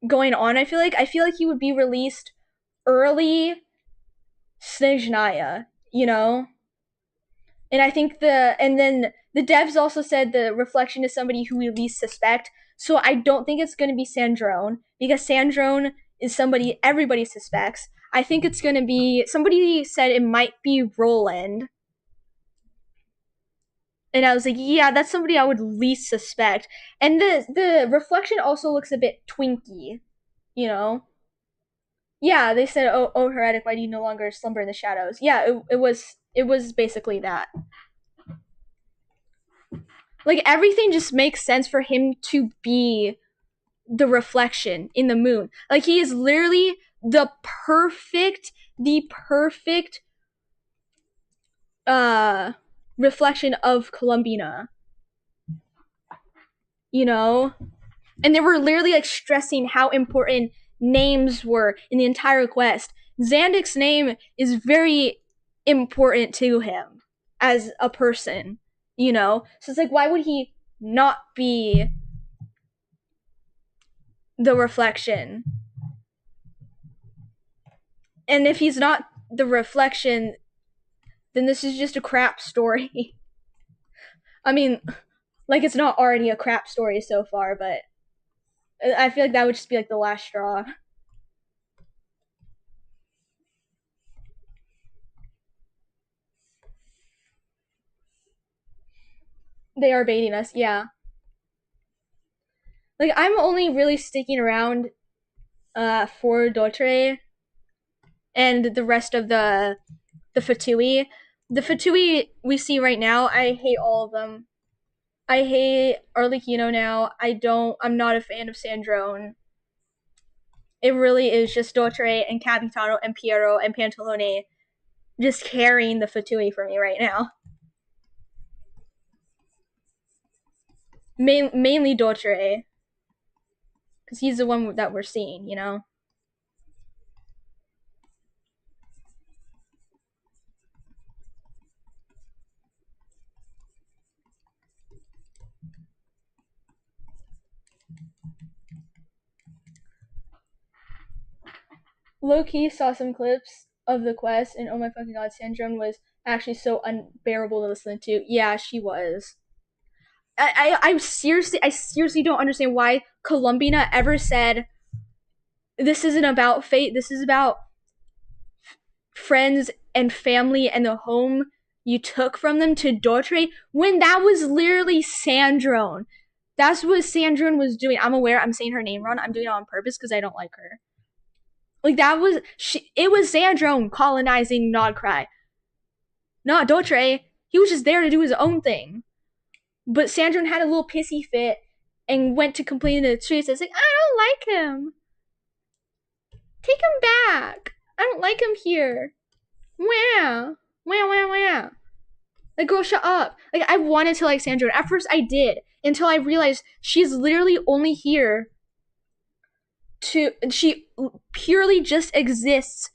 going on. I feel like he would be released early Snezhnaya, you know? And I think and then the devs also said the reflection is somebody who we least suspect. So I don't think it's going to be Sandrone, because Sandrone is somebody everybody suspects. I think it's going to be, somebody said it might be Roland. And I was like, yeah, that's somebody I would least suspect. And the reflection also looks a bit twinky, you know? Yeah, they said, oh, heretic, why do you no longer slumber in the shadows? Yeah, it was basically that. Like everything just makes sense for him to be the reflection in the moon. Like he is literally the perfect uh reflection of Columbina. You know? And they were literally like stressing how important names were in the entire quest. Xandic's name is very important to him as a person, you know? So it's like, why would he not be the reflection? And if he's not the reflection, then this is just a crap story. I mean, like it's not already a crap story so far, but I feel like that would just be like the last straw. They are baiting us, yeah. Like I'm only really sticking around for Dottore and the rest of the Fatui. The Fatui we see right now, I hate all of them. I hate Arlecchino now. I'm not a fan of Sandrone. It really is just Dottore and Capitano and Piero and Pantalone just carrying the Fatui for me right now. Mainly Dottore, because he's the one that we're seeing, you know? Low key saw some clips of the quest, and oh my fucking god, Sandrone was actually so unbearable to listen to. Yeah, she was. I seriously don't understand why Columbina ever said this isn't about fate. This is about friends and family and the home you took from them to Dottore, when that was literally Sandrone. That's what Sandrone was doing. I'm aware I'm saying her name wrong. I'm doing it on purpose because I don't like her. Like that was it was Sandrone colonizing Nodcry, not Dottore. He was just there to do his own thing. But Sandrone had a little pissy fit and went to complain to the streets. It's like, I don't like him. Take him back. I don't like him here. Wah. Wah, wah, wah. Like, girl, shut up. Like, I wanted to like Sandrone. At first, I did. Until I realized she's literally only here to. She purely just exists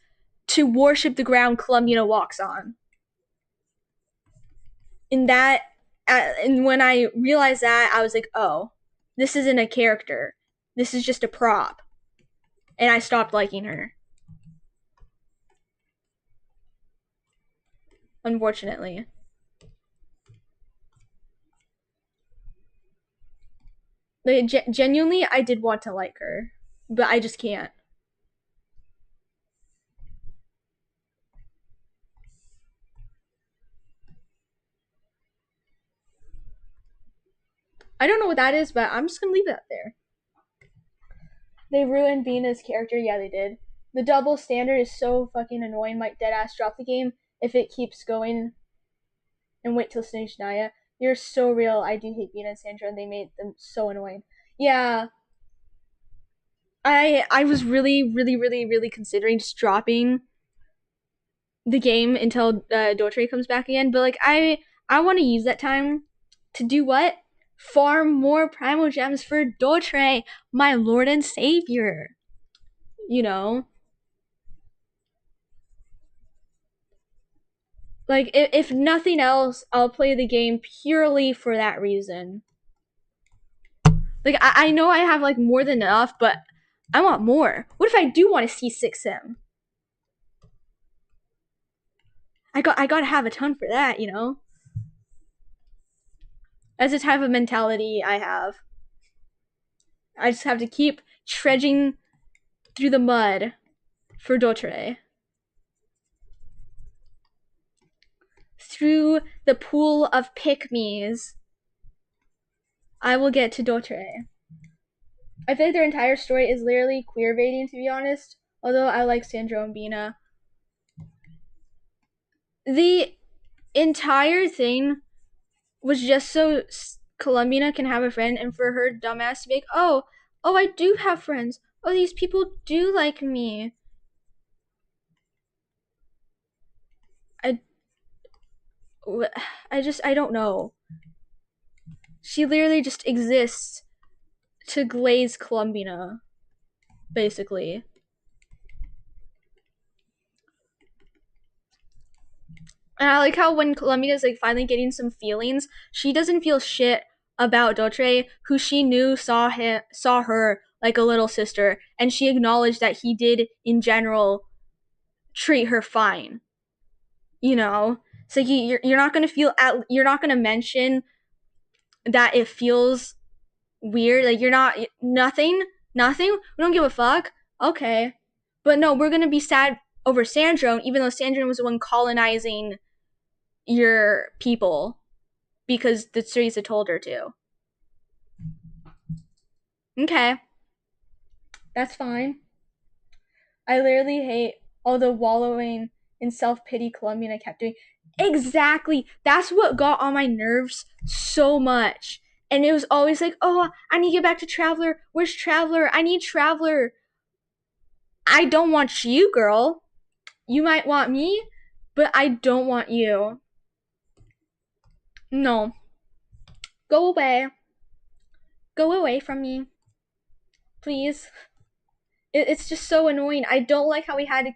to worship the ground Columbia walks on. In that, and when I realized that, I was like, oh, this isn't a character. This is just a prop. And I stopped liking her. Unfortunately. Like, genuinely, I did want to like her. But I just can't. I don't know what that is, but I'm just gonna leave that there. They ruined Bina's character. Yeah, they did. The double standard is so fucking annoying. Might deadass drop the game if it keeps going and wait till Stage Naya. You're so real. I do hate Bina and Sandra, and they made them so annoying. Yeah, I was really considering just dropping the game until Dottore comes back again. But like I want to use that time to do what? Farm more primal gems for Dottore, my lord and savior. You know, like if nothing else, I'll play the game purely for that reason. Like I know I have like more than enough, but I want more. What if I do want to see 6M? I gotta have a ton for that, you know. That's the type of mentality I have. I just have to keep trudging through the mud for Dottore. Through the pool of pick-me's, I will get to Dottore. I feel like their entire story is literally queer baiting, to be honest. Although I like Sandro and Bina. The entire thing was just so Columbina can have a friend, and for her dumbass to be like, oh, I do have friends. Oh, these people do like me. I, I don't know. She literally just exists to glaze Columbina, basically. And I like how when Columbina's like finally getting some feelings, she doesn't feel shit about Dottore, who she knew saw her like a little sister, and she acknowledged that he did in general treat her fine. You know, so you're not gonna feel you're not gonna mention that it feels weird. Like you're not nothing. We don't give a fuck. Okay, but no, we're gonna be sad over Sandrone, even though Sandrone was the one colonizing your people because the Teresa told her to. Okay, that's fine. I literally hate all the wallowing in self-pity Columbia kept doing. Exactly. That's what got on my nerves so much. And it was always like, oh, I need to get back to Traveler. Where's Traveler? I need Traveler. I don't want you, girl. You might want me, but I don't want you. No. Go away. Go away from me. Please. It's just so annoying. I don't like how we had to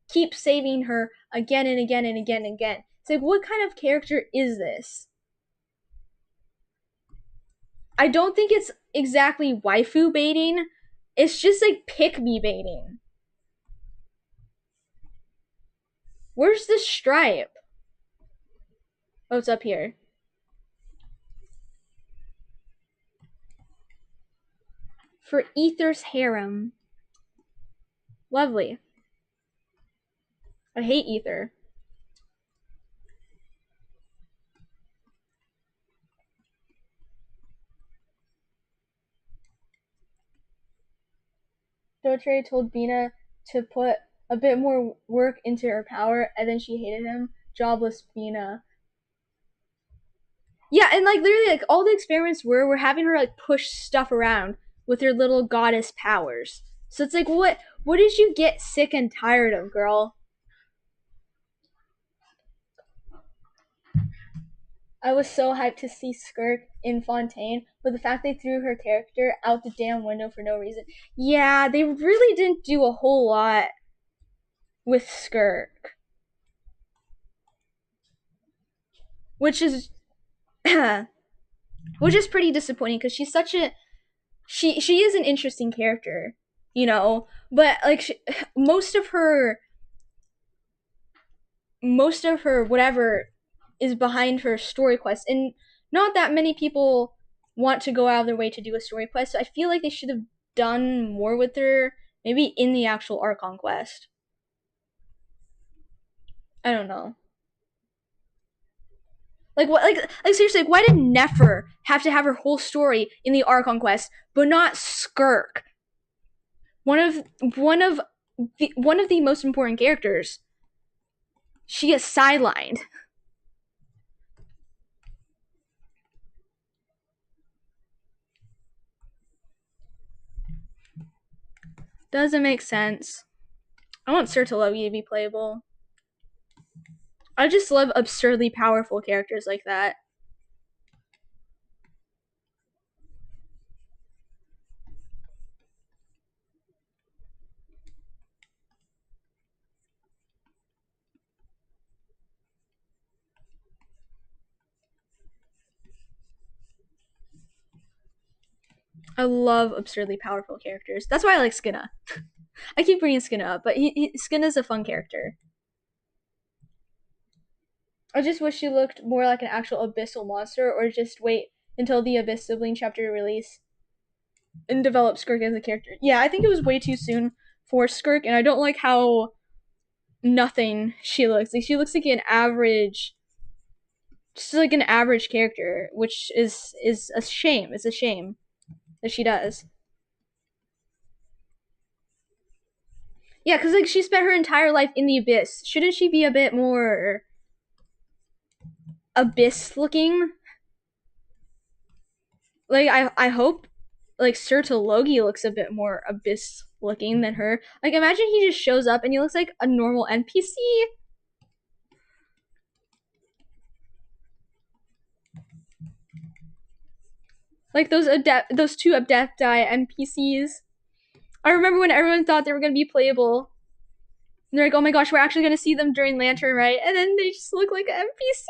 keep saving her again and again and again and again. It's like, what kind of character is this? I don't think it's exactly waifu baiting. It's just like pick me baiting. Where's the stripe? Oh, it's up here. For Ether's harem. Lovely. I hate Ether. Dottore told Bina to put a bit more work into her power, and then she hated him. Jobless Bina. Yeah, and like literally, like all the experiments were having her like push stuff around with her little goddess powers. So it's like, what did you get sick and tired of, girl? I was so hyped to see Skirk in Fontaine, but the fact they threw her character out the damn window for no reason. Yeah, they really didn't do a whole lot with Skirk, which is which is pretty disappointing because she's such a she is an interesting character, you know, but like most of her whatever is behind her story quest, and not that many people want to go out of their way to do a story quest. So I feel like they should have done more with her, maybe in the actual Archon quest. I don't know. Like what? Like seriously, like, why did Nefer have to have her whole story in the Archon quest, but not Skirk? One of one of the most important characters. She is sidelined. Doesn't make sense. I want Sertologi to be playable. I just love absurdly powerful characters like that. I love absurdly powerful characters. That's why I like Skinna. I keep bringing Skinna up, but Skinna's a fun character. I just wish she looked more like an actual abyssal monster, or just wait until the Abyss sibling chapter release and develop Skirk as a character. Yeah, I think it was way too soon for Skirk, and I don't like how nothing she looks. Like she looks like an average, just like an average character, which is a shame. It's a shame that she does. Yeah, because like she spent her entire life in the abyss. Shouldn't she be a bit more abyss looking? Like I hope like Sertologi looks a bit more abyss looking than her. Like imagine he just shows up and he looks like a normal NPC. Like those two Adepti NPCs. I remember when everyone thought they were gonna be playable. And they're like, oh my gosh, we're actually gonna see them during Lantern, right? And then they just look like an NPC.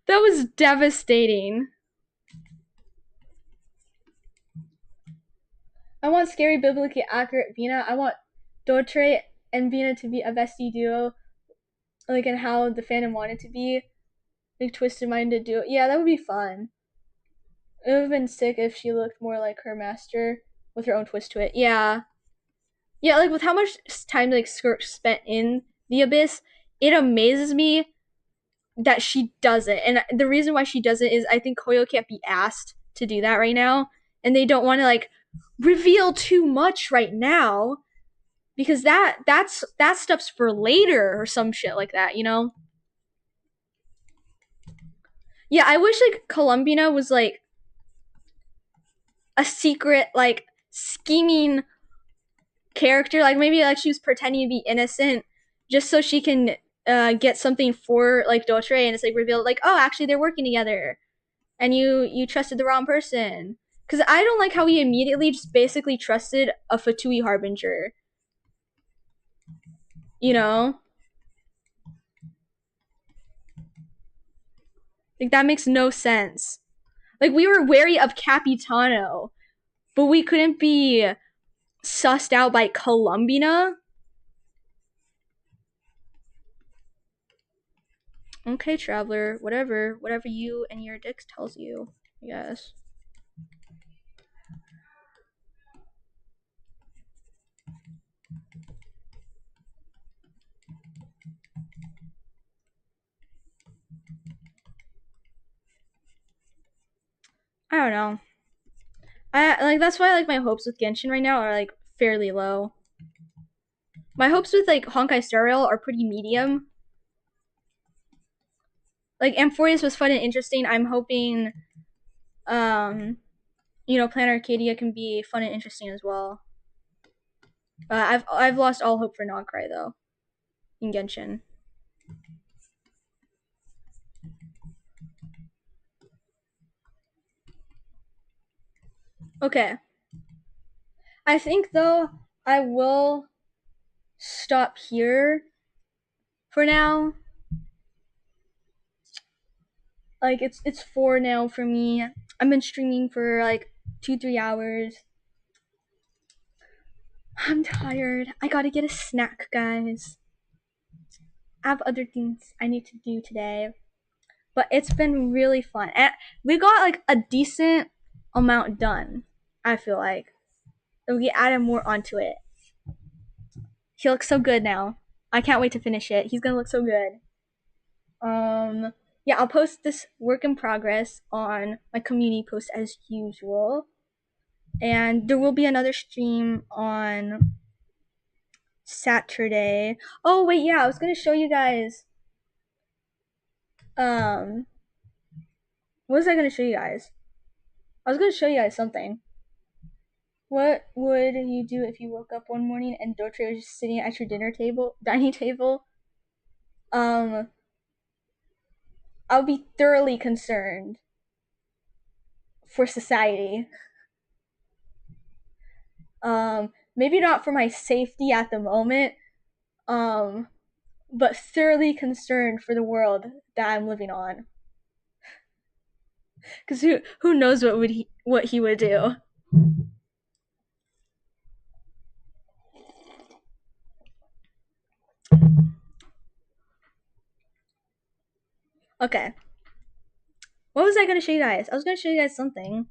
That was devastating. I want scary, biblically accurate Vina. I want Dottore and Vina to be a bestie duo, like in how the fandom wanted to be. Like twisted minded duo. Yeah, that would be fun. It would have been sick if she looked more like her master with her own twist to it. Yeah. Yeah, like with how much time like Skirk spent in the abyss, it amazes me that she doesn't. And the reason why she doesn't is I think Koyo can't be asked to do that right now. And they don't want to like reveal too much right now because that stuff's for later or some shit like that, you know? Yeah, I wish like Columbina was like a secret like scheming character, like maybe like she was pretending to be innocent just so she can get something for like Dotre, and it's like revealed like, oh, actually they're working together and you trusted the wrong person. Because I don't like how he immediately just basically trusted a Fatui harbinger, you know? Like that makes no sense. Like we were wary of Capitano, but we couldn't be sussed out by Columbina. Okay, traveler, whatever you and your dicks tells you, I guess. I don't know. I like that's why like my hopes with Genshin right now are like fairly low. My hopes with like Honkai Star Rail are pretty medium. Like Amphorius was fun and interesting. I'm hoping, Planet Arcadia can be fun and interesting as well. I've lost all hope for Nogcry though in Genshin. Okay, I think though I will stop here for now. Like it's 4 now for me. I've been streaming for like 2-3 hours. I'm tired. I gotta get a snack, guys. I have other things I need to do today. But it's been really fun. And we got like a decent amount done, I feel like. And we added more onto it. He looks so good now. I can't wait to finish it. He's gonna look so good. Yeah, I'll post this work in progress on my community post as usual. And there will be another stream on Saturday. Oh wait, yeah, I was gonna show you guys. What was I gonna show you guys? I was gonna show you guys something. What would you do if you woke up one morning and Dottore was just sitting at your dining table? I would be thoroughly concerned for society. Maybe not for my safety at the moment, but thoroughly concerned for the world that I'm living on. Because who knows what he would do? Okay. What was I gonna show you guys? I was gonna show you guys something.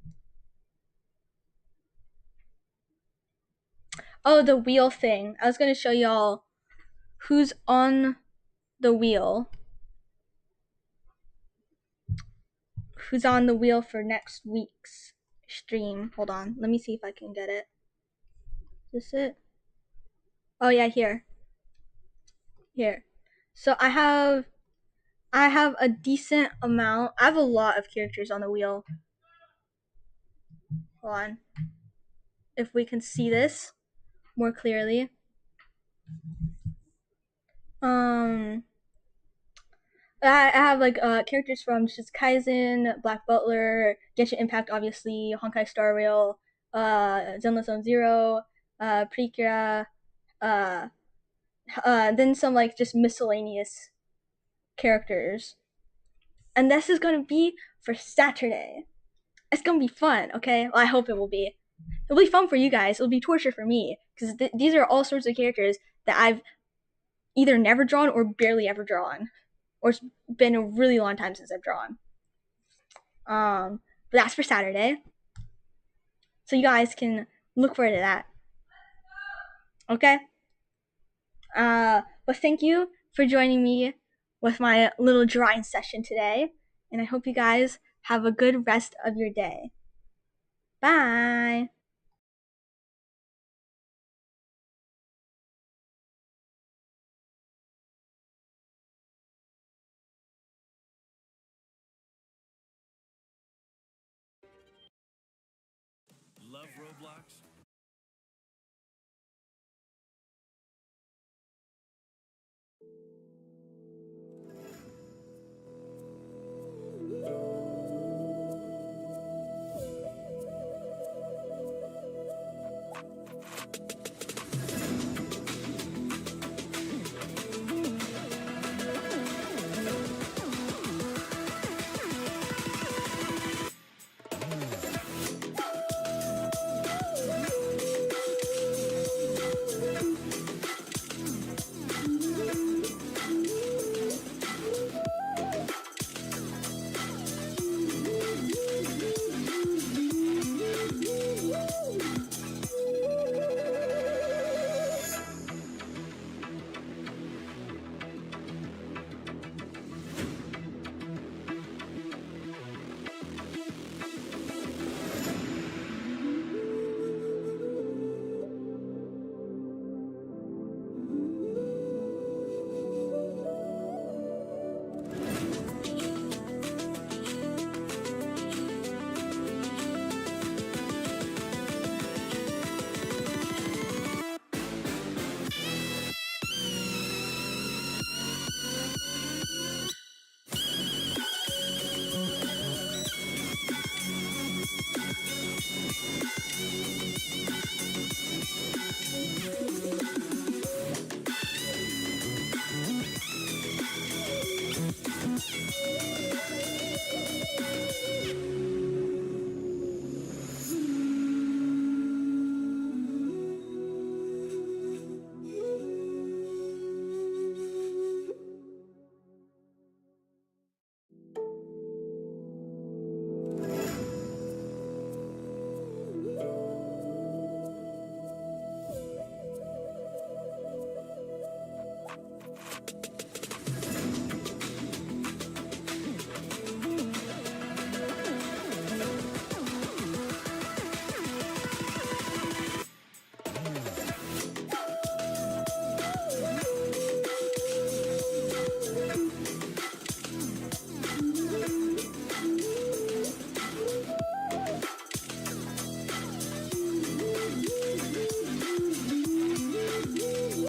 Oh, the wheel thing. I was gonna show y'all who's on the wheel. Who's on the wheel for next week's stream. Hold on. Let me see if I can get it. Is this it? Oh yeah, here. Here. So I have a decent amount. I have a lot of characters on the wheel. Hold on. If we can see this more clearly. I have like characters from just Kaizen, Black Butler, Genshin Impact, obviously, Honkai Star Rail, Zenless Zone Zero, Precura, then some like just miscellaneous characters. And this is gonna be for Saturday. It's gonna be fun, okay? Well, I hope it will be. It'll be fun for you guys. It'll be torture for me because these are all sorts of characters that I've either never drawn or barely ever drawn, or it's been a really long time since I've drawn. But that's for Saturday, so you guys can look forward to that. Okay. But thank you for joining me with my little drawing session today, and I hope you guys have a good rest of your day. Bye. Love Roblox?